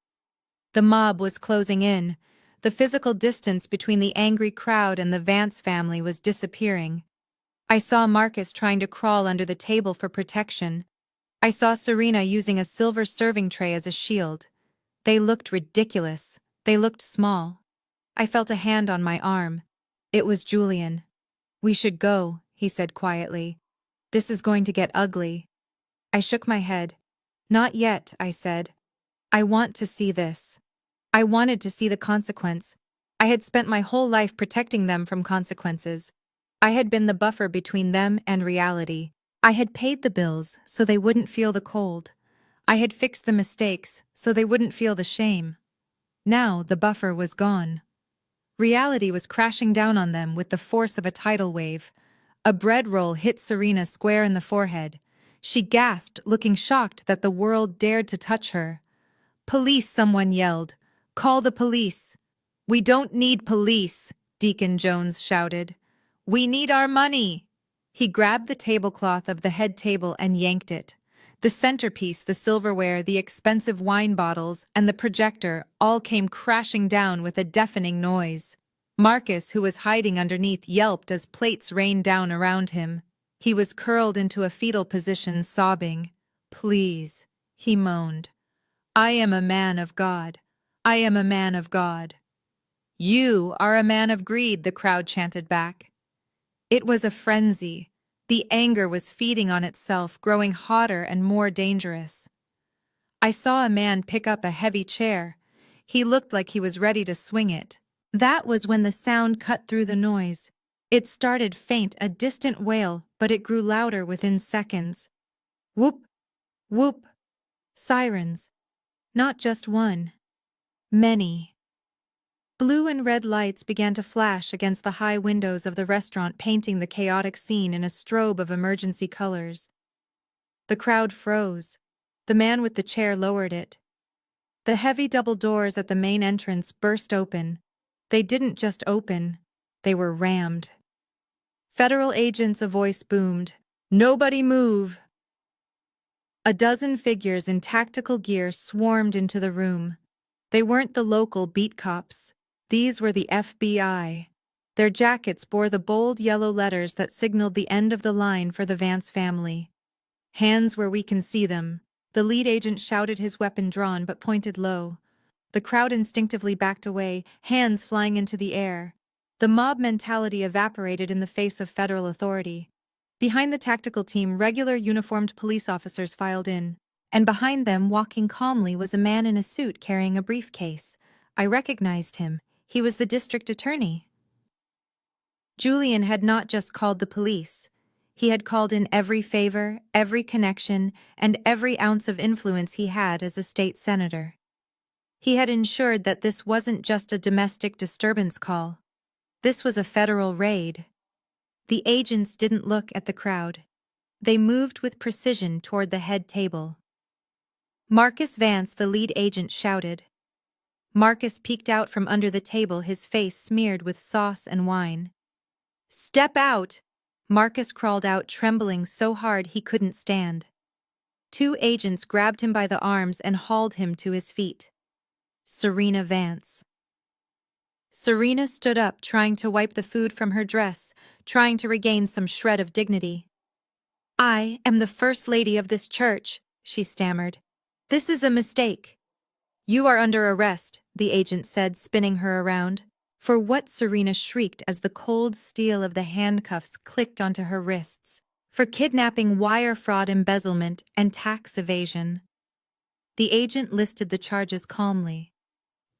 The mob was closing in. The physical distance between the angry crowd and the Vance family was disappearing. I saw Marcus trying to crawl under the table for protection. I saw Serena using a silver serving tray as a shield. They looked ridiculous. They looked small. I felt a hand on my arm. It was Julian. We should go, he said quietly. This is going to get ugly. I shook my head. Not yet, I said. I want to see this. I wanted to see the consequence. I had spent my whole life protecting them from consequences. I had been the buffer between them and reality. I had paid the bills so they wouldn't feel the cold. I had fixed the mistakes so they wouldn't feel the shame. Now the buffer was gone. Reality was crashing down on them with the force of a tidal wave. A bread roll hit Serena square in the forehead. She gasped, looking shocked that the world dared to touch her. Police, someone yelled. Call the police. We don't need police, Deacon Jones shouted. We need our money. He grabbed the tablecloth of the head table and yanked it. The centerpiece, the silverware, the expensive wine bottles, and the projector all came crashing down with a deafening noise. Marcus, who was hiding underneath, yelped as plates rained down around him. He was curled into a fetal position, sobbing. Please, he moaned. I am a man of God. I am a man of God. You are a man of greed, the crowd chanted back. It was a frenzy. The anger was feeding on itself, growing hotter and more dangerous. I saw a man pick up a heavy chair. He looked like he was ready to swing it. That was when the sound cut through the noise. It started faint, a distant wail, but it grew louder within seconds. Whoop, whoop. Sirens. Not just one. Many. Blue and red lights began to flash against the high windows of the restaurant, painting the chaotic scene in a strobe of emergency colors. The crowd froze. The man with the chair lowered it. The heavy double doors at the main entrance burst open. They didn't just open, they were rammed. Federal agents, a voice boomed. Nobody move! A dozen figures in tactical gear swarmed into the room. They weren't the local beat cops. These were the FBI. Their jackets bore the bold yellow letters that signaled the end of the line for the Vance family. Hands where we can see them. The lead agent shouted, his weapon drawn but pointed low. The crowd instinctively backed away, hands flying into the air. The mob mentality evaporated in the face of federal authority. Behind the tactical team, regular uniformed police officers filed in. And behind them, walking calmly, was a man in a suit carrying a briefcase. I recognized him. He was the district attorney. Julian had not just called the police. He had called in every favor, every connection, and every ounce of influence he had as a state senator. He had ensured that this wasn't just a domestic disturbance call. This was a federal raid. The agents didn't look at the crowd. They moved with precision toward the head table. Marcus Vance, the lead agent, shouted. Marcus peeked out from under the table, his face smeared with sauce and wine. Step out! Marcus crawled out, trembling so hard he couldn't stand. Two agents grabbed him by the arms and hauled him to his feet. Serena Vance. Serena stood up, trying to wipe the food from her dress, trying to regain some shred of dignity. I am the first lady of this church, she stammered. This is a mistake. You are under arrest, the agent said, spinning her around. For what? Serena shrieked as the cold steel of the handcuffs clicked onto her wrists. For kidnapping, wire fraud, embezzlement, and tax evasion. The agent listed the charges calmly.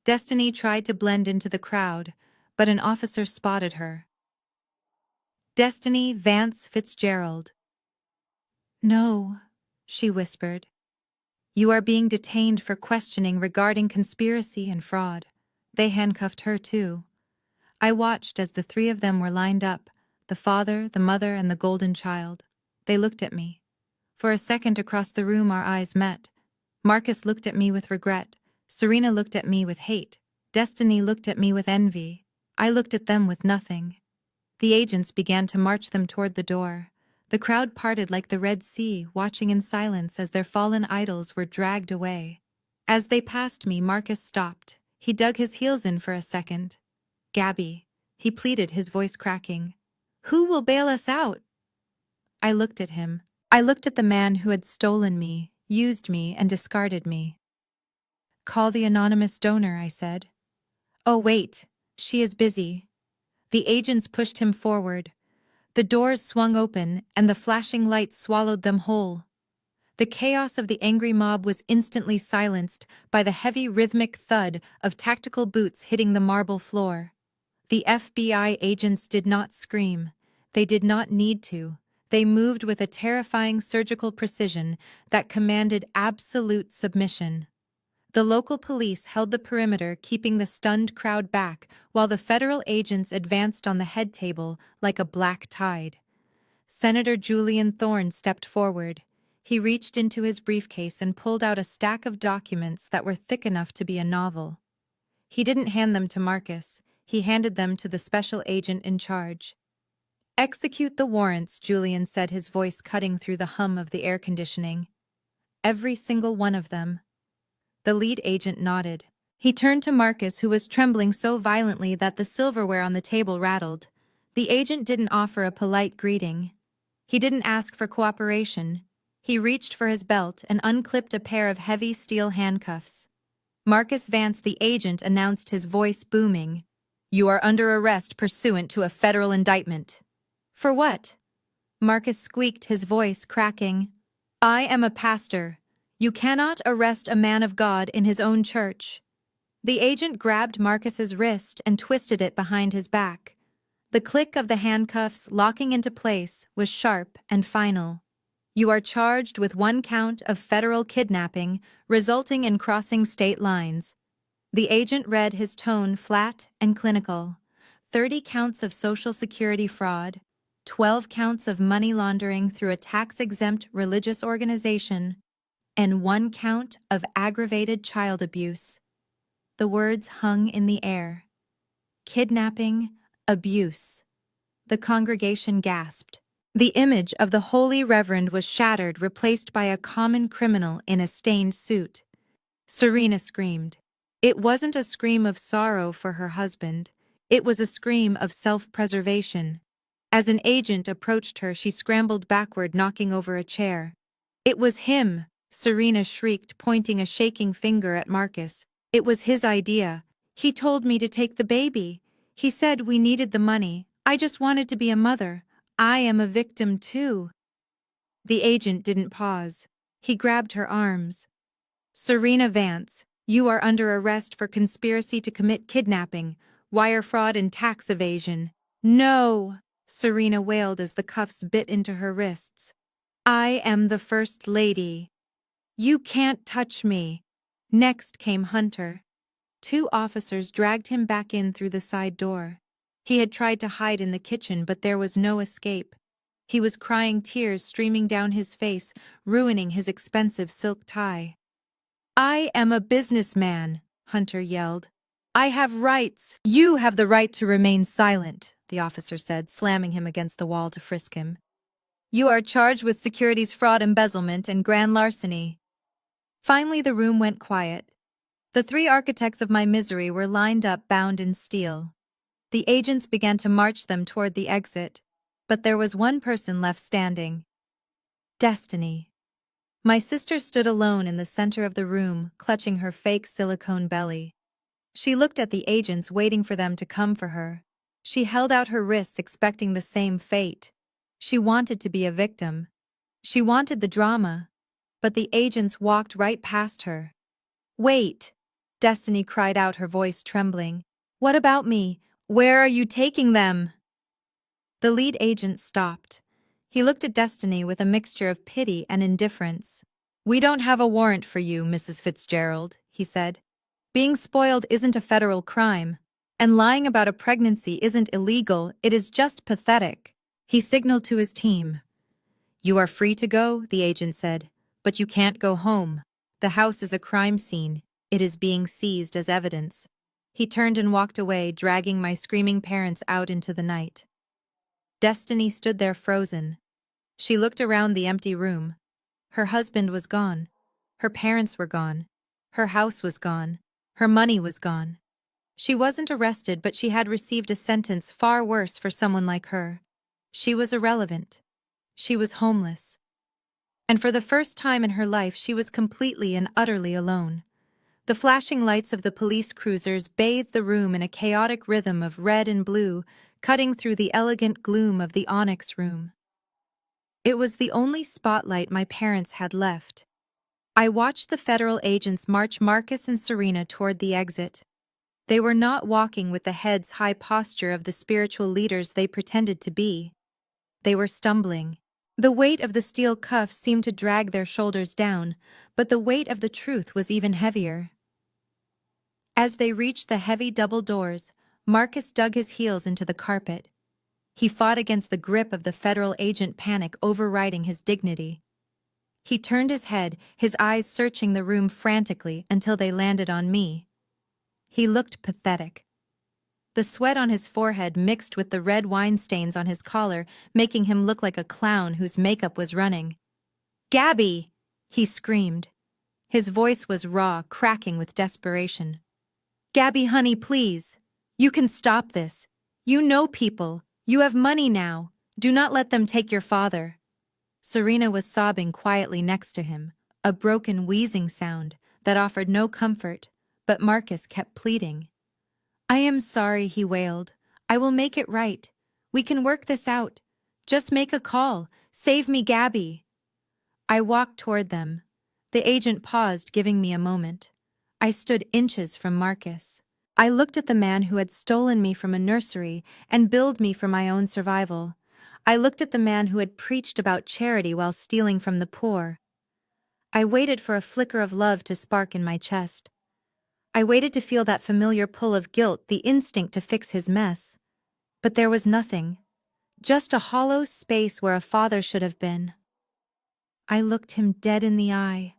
Destiny tried to blend into the crowd, but an officer spotted her. Destiny Vance Fitzgerald. No, she whispered. You are being detained for questioning regarding conspiracy and fraud. They handcuffed her too. I watched as the three of them were lined up, the father, the mother, and the golden child. They looked at me. For a second across the room our eyes met. Marcus looked at me with regret. Serena looked at me with hate. Destiny looked at me with envy. I looked at them with nothing. The agents began to march them toward the door. The crowd parted like the Red Sea, watching in silence as their fallen idols were dragged away. As they passed me, Marcus stopped. He dug his heels in for a second. "Gabby," he pleaded, his voice cracking. "Who will bail us out?" I looked at him. I looked at the man who had stolen me, used me, and discarded me. "Call the anonymous donor," I said. "Oh, wait. She is busy." The agents pushed him forward. The doors swung open, and the flashing lights swallowed them whole. The chaos of the angry mob was instantly silenced by the heavy rhythmic thud of tactical boots hitting the marble floor. The FBI agents did not scream. They did not need to. They moved with a terrifying surgical precision that commanded absolute submission. The local police held the perimeter, keeping the stunned crowd back, while the federal agents advanced on the head table like a black tide. Senator Julian Thorne stepped forward. He reached into his briefcase and pulled out a stack of documents that were thick enough to be a novel. He didn't hand them to Marcus. He handed them to the special agent in charge. "Execute the warrants," Julian said, his voice cutting through the hum of the air conditioning. "Every single one of them." The lead agent nodded. He turned to Marcus, who was trembling so violently that the silverware on the table rattled. The agent didn't offer a polite greeting. He didn't ask for cooperation. He reached for his belt and unclipped a pair of heavy steel handcuffs. Marcus Vance, the agent, announced, his voice booming. "You are under arrest pursuant to a federal indictment." "For what?" Marcus squeaked, his voice cracking. "I am a pastor. You cannot arrest a man of God in his own church." The agent grabbed Marcus's wrist and twisted it behind his back. The click of the handcuffs locking into place was sharp and final. "You are charged with 1 count of federal kidnapping resulting in crossing state lines." The agent read, his tone flat and clinical. 30 counts of Social Security fraud, 12 counts of money laundering through a tax-exempt religious organization, and 1 count of aggravated child abuse. The words hung in the air. Kidnapping, abuse. The congregation gasped. The image of the holy reverend was shattered, replaced by a common criminal in a stained suit. Serena screamed. It wasn't a scream of sorrow for her husband. It was a scream of self-preservation. As an agent approached her, she scrambled backward, knocking over a chair. "It was him!" Serena shrieked, pointing a shaking finger at Marcus. "It was his idea. He told me to take the baby. He said we needed the money. I just wanted to be a mother. I am a victim too." The agent didn't pause. He grabbed her arms. "Serena Vance, you are under arrest for conspiracy to commit kidnapping, wire fraud, and tax evasion." "No!" Serena wailed as the cuffs bit into her wrists. "I am the First Lady. You can't touch me." Next came Hunter. 2 officers dragged him back in through the side door. He had tried to hide in the kitchen, but there was no escape. He was crying, tears streaming down his face, ruining his expensive silk tie. "I am a businessman," Hunter yelled. "I have rights." "You have the right to remain silent," the officer said, slamming him against the wall to frisk him. "You are charged with securities fraud, embezzlement, and grand larceny." Finally, the room went quiet. The 3 architects of my misery were lined up, bound in steel. The agents began to march them toward the exit, but there was one person left standing. Destiny. My sister stood alone in the center of the room, clutching her fake silicone belly. She looked at the agents, waiting for them to come for her. She held out her wrists, expecting the same fate. She wanted to be a victim. She wanted the drama. But the agents walked right past her. "Wait!" Destiny cried out, her voice trembling. "What about me? Where are you taking them?" The lead agent stopped. He looked at Destiny with a mixture of pity and indifference. "We don't have a warrant for you, Mrs. Fitzgerald," he said. "Being spoiled isn't a federal crime." And lying about a pregnancy isn't illegal, it is just pathetic. He signaled to his team. You are free to go, the agent said, but you can't go home. The house is a crime scene. It is being seized as evidence. He turned and walked away, dragging my screaming parents out into the night. Destiny stood there frozen. She looked around the empty room. Her husband was gone. Her parents were gone. Her house was gone. Her money was gone. She wasn't arrested, but she had received a sentence far worse for someone like her. She was irrelevant. She was homeless. And for the first time in her life, she was completely and utterly alone. The flashing lights of the police cruisers bathed the room in a chaotic rhythm of red and blue, cutting through the elegant gloom of the onyx room. It was the only spotlight my parents had left. I watched the federal agents march Marcus and Serena toward the exit. They were not walking with the heads high posture of the spiritual leaders they pretended to be. They were stumbling. The weight of the steel cuffs seemed to drag their shoulders down, but the weight of the truth was even heavier. As they reached the heavy double doors, Marcus dug his heels into the carpet. He fought against the grip of the federal agent panic overriding his dignity. He turned his head, his eyes searching the room frantically until they landed on me. He looked pathetic. The sweat on his forehead mixed with the red wine stains on his collar, making him look like a clown whose makeup was running. "Gabby!" he screamed. His voice was raw, cracking with desperation. "Gabby, honey, please. You can stop this. You know people. You have money now. Do not let them take your father." Serena was sobbing quietly next to him, a broken, wheezing sound that offered no comfort, but Marcus kept pleading. "I am sorry," he wailed. "I will make it right. We can work this out. Just make a call. Save me, Gabby." I walked toward them. The agent paused, giving me a moment. I stood inches from Marcus. I looked at the man who had stolen me from a nursery and billed me for my own survival. I looked at the man who had preached about charity while stealing from the poor. I waited for a flicker of love to spark in my chest. I waited to feel that familiar pull of guilt, the instinct to fix his mess. But there was nothing. Just a hollow space where a father should have been. I looked him dead in the eye.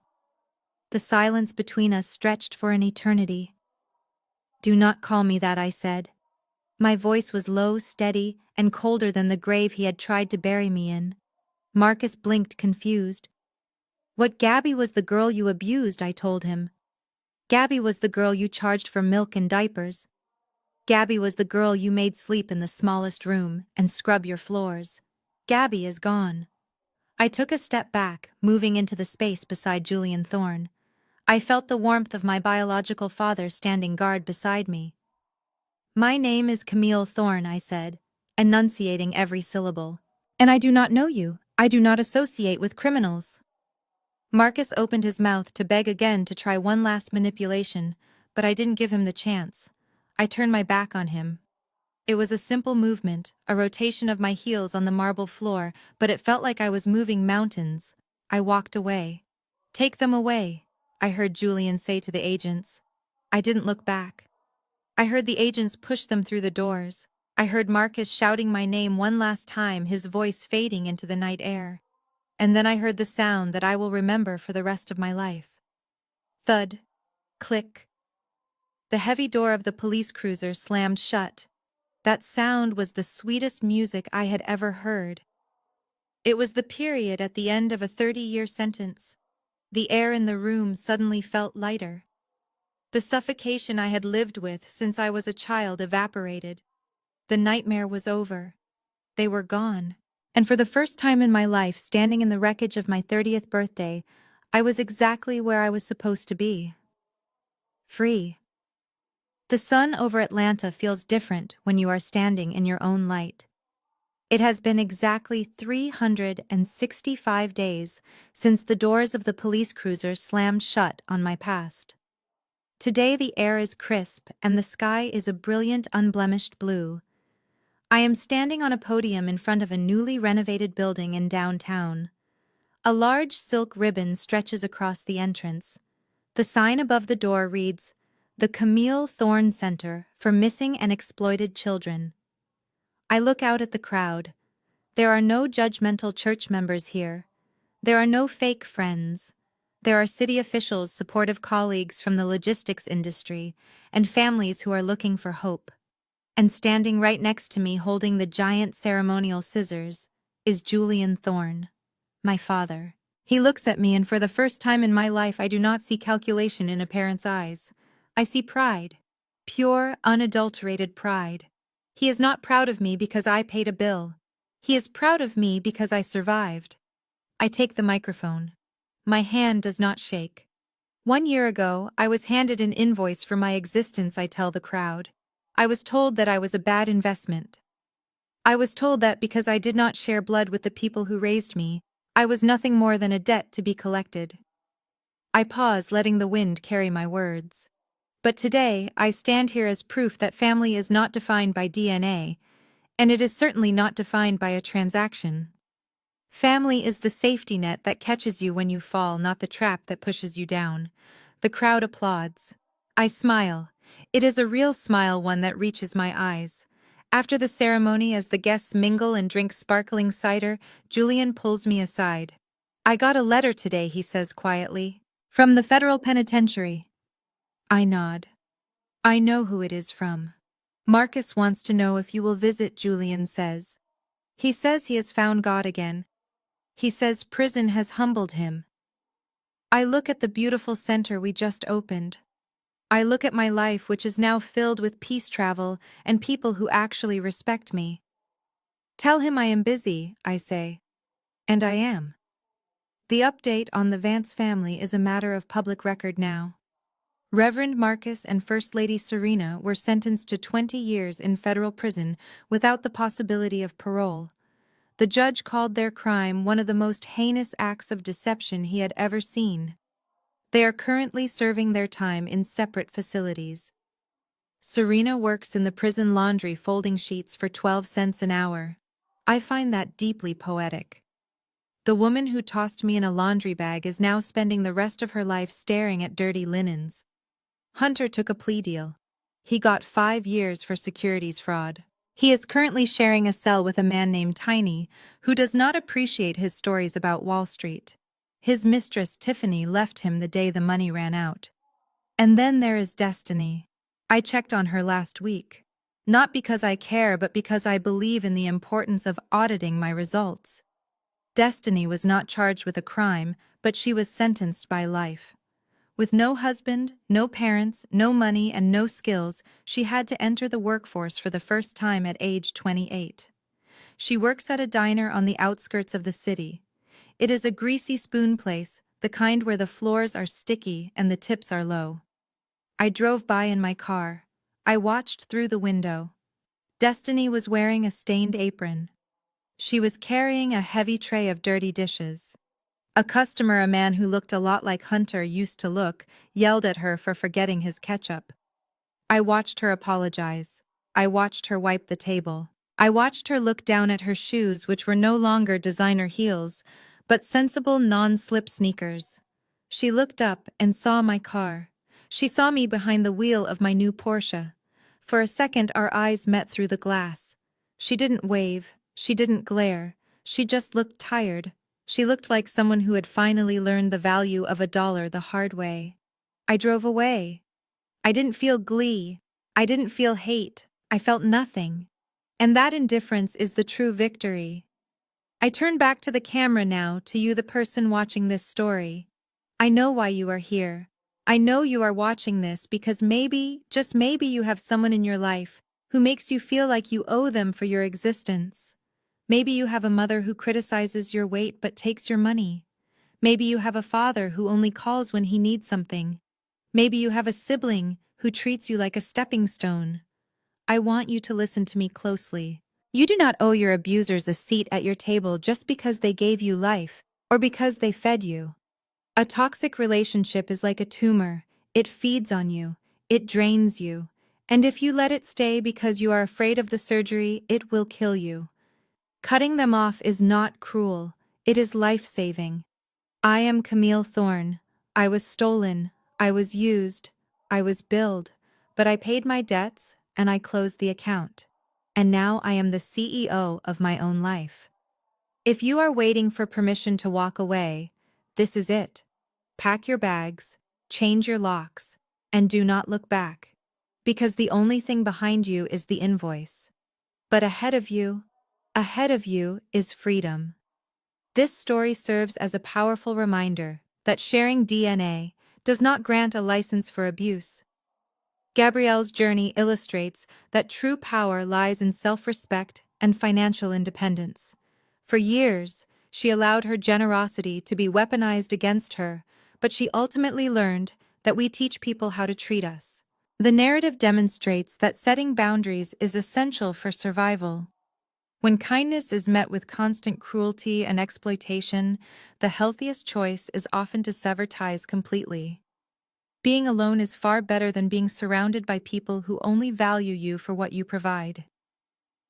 The silence between us stretched for an eternity. "Do not call me that," I said. My voice was low, steady, and colder than the grave he had tried to bury me in. Marcus blinked, confused. "What, Gabby was the girl you abused," I told him. "Gabby was the girl you charged for milk and diapers. Gabby was the girl you made sleep in the smallest room and scrub your floors. Gabby is gone." I took a step back, moving into the space beside Julian Thorne. I felt the warmth of my biological father standing guard beside me. "My name is Camille Thorne," I said, enunciating every syllable. "And I do not know you. I do not associate with criminals." Marcus opened his mouth to beg again to try one last manipulation, but I didn't give him the chance. I turned my back on him. It was a simple movement, a rotation of my heels on the marble floor, but it felt like I was moving mountains. I walked away. "Take them away," I heard Julian say to the agents. I didn't look back. I heard the agents push them through the doors. I heard Marcus shouting my name one last time, his voice fading into the night air. And then I heard the sound that I will remember for the rest of my life. Thud. Click. The heavy door of the police cruiser slammed shut. That sound was the sweetest music I had ever heard. It was the period at the end of a 30-year sentence. The air in the room suddenly felt lighter. The suffocation I had lived with since I was a child evaporated. The nightmare was over. They were gone. And for the first time in my life, standing in the wreckage of my 30th birthday, I was exactly where I was supposed to be. Free. The sun over Atlanta feels different when you are standing in your own light. It has been exactly 365 days since the doors of the police cruiser slammed shut on my past. Today the air is crisp and the sky is a brilliant, unblemished blue. I am standing on a podium in front of a newly renovated building in downtown. A large silk ribbon stretches across the entrance. The sign above the door reads, The Camille Thorne Center for Missing and Exploited Children. I look out at the crowd. There are no judgmental church members here. There are no fake friends. There are city officials, supportive colleagues from the logistics industry, and families who are looking for hope. And standing right next to me, holding the giant ceremonial scissors, is Julian Thorne, my father. He looks at me, and for the first time in my life I do not see calculation in a parent's eyes. I see pride. Pure, unadulterated pride. He is not proud of me because I paid a bill. He is proud of me because I survived. I take the microphone. My hand does not shake. 1 year ago, I was handed an invoice for my existence, I tell the crowd. I was told that I was a bad investment. I was told that because I did not share blood with the people who raised me, I was nothing more than a debt to be collected. I pause, letting the wind carry my words. But today, I stand here as proof that family is not defined by DNA, and it is certainly not defined by a transaction. Family is the safety net that catches you when you fall, not the trap that pushes you down. The crowd applauds. I smile. It is a real smile, one that reaches my eyes. After the ceremony, as the guests mingle and drink sparkling cider, Julian pulls me aside. I got a letter today, he says quietly. From the federal penitentiary. I nod. I know who it is from. Marcus wants to know if you will visit, Julian says. He says he has found God again. He says prison has humbled him. I look at the beautiful center we just opened. I look at my life, which is now filled with peace travel and people who actually respect me. Tell him I am busy, I say. And I am. The update on the Vance family is a matter of public record now. Reverend Marcus and First Lady Serena were sentenced to 20 years in federal prison without the possibility of parole. The judge called their crime one of the most heinous acts of deception he had ever seen. They are currently serving their time in separate facilities. Serena works in the prison laundry, folding sheets for 12 cents an hour. I find that deeply poetic. The woman who tossed me in a laundry bag is now spending the rest of her life staring at dirty linens. Hunter took a plea deal. He got 5 years for securities fraud. He is currently sharing a cell with a man named Tiny, who does not appreciate his stories about Wall Street. His mistress, Tiffany, left him the day the money ran out. And then there is Destiny. I checked on her last week. Not because I care, but because I believe in the importance of auditing my results. Destiny was not charged with a crime, but she was sentenced by life. With no husband, no parents, no money, and no skills, she had to enter the workforce for the first time at age 28. She works at a diner on the outskirts of the city. It is a greasy spoon place, the kind where the floors are sticky and the tips are low. I drove by in my car. I watched through the window. Destiny was wearing a stained apron. She was carrying a heavy tray of dirty dishes. A customer, a man who looked a lot like Hunter used to look, yelled at her for forgetting his ketchup. I watched her apologize. I watched her wipe the table. I watched her look down at her shoes, which were no longer designer heels, but sensible non-slip sneakers. She looked up and saw my car. She saw me behind the wheel of my new Porsche. For a second our eyes met through the glass. She didn't wave. She didn't glare. She just looked tired. She looked like someone who had finally learned the value of $1 the hard way. I drove away. I didn't feel glee. I didn't feel hate. I felt nothing. And that indifference is the true victory. I turn back to the camera now, to you, the person watching this story. I know why you are here. I know you are watching this because maybe, just maybe, you have someone in your life who makes you feel like you owe them for your existence. Maybe you have a mother who criticizes your weight but takes your money. Maybe you have a father who only calls when he needs something. Maybe you have a sibling who treats you like a stepping stone. I want you to listen to me closely. You do not owe your abusers a seat at your table just because they gave you life or because they fed you. A toxic relationship is like a tumor. It feeds on you. It drains you. And if you let it stay because you are afraid of the surgery, it will kill you. Cutting them off is not cruel. It is life-saving. I am Camille Thorne. I was stolen. I was used. I was billed, but I paid my debts and I closed the account. And now I am the CEO of my own life. If you are waiting for permission to walk away, this is it. Pack your bags, change your locks, and do not look back. Because the only thing behind you is the invoice. But ahead of you is freedom. This story serves as a powerful reminder that sharing DNA does not grant a license for abuse. Gabrielle's journey illustrates that true power lies in self-respect and financial independence. For years, she allowed her generosity to be weaponized against her, but she ultimately learned that we teach people how to treat us. The narrative demonstrates that setting boundaries is essential for survival. When kindness is met with constant cruelty and exploitation, the healthiest choice is often to sever ties completely. Being alone is far better than being surrounded by people who only value you for what you provide.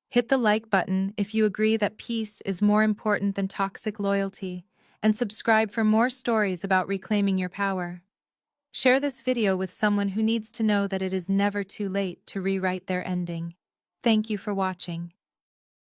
Hit the like button if you agree that peace is more important than toxic loyalty, and subscribe for more stories about reclaiming your power. Share this video with someone who needs to know that it is never too late to rewrite their ending. Thank you for watching.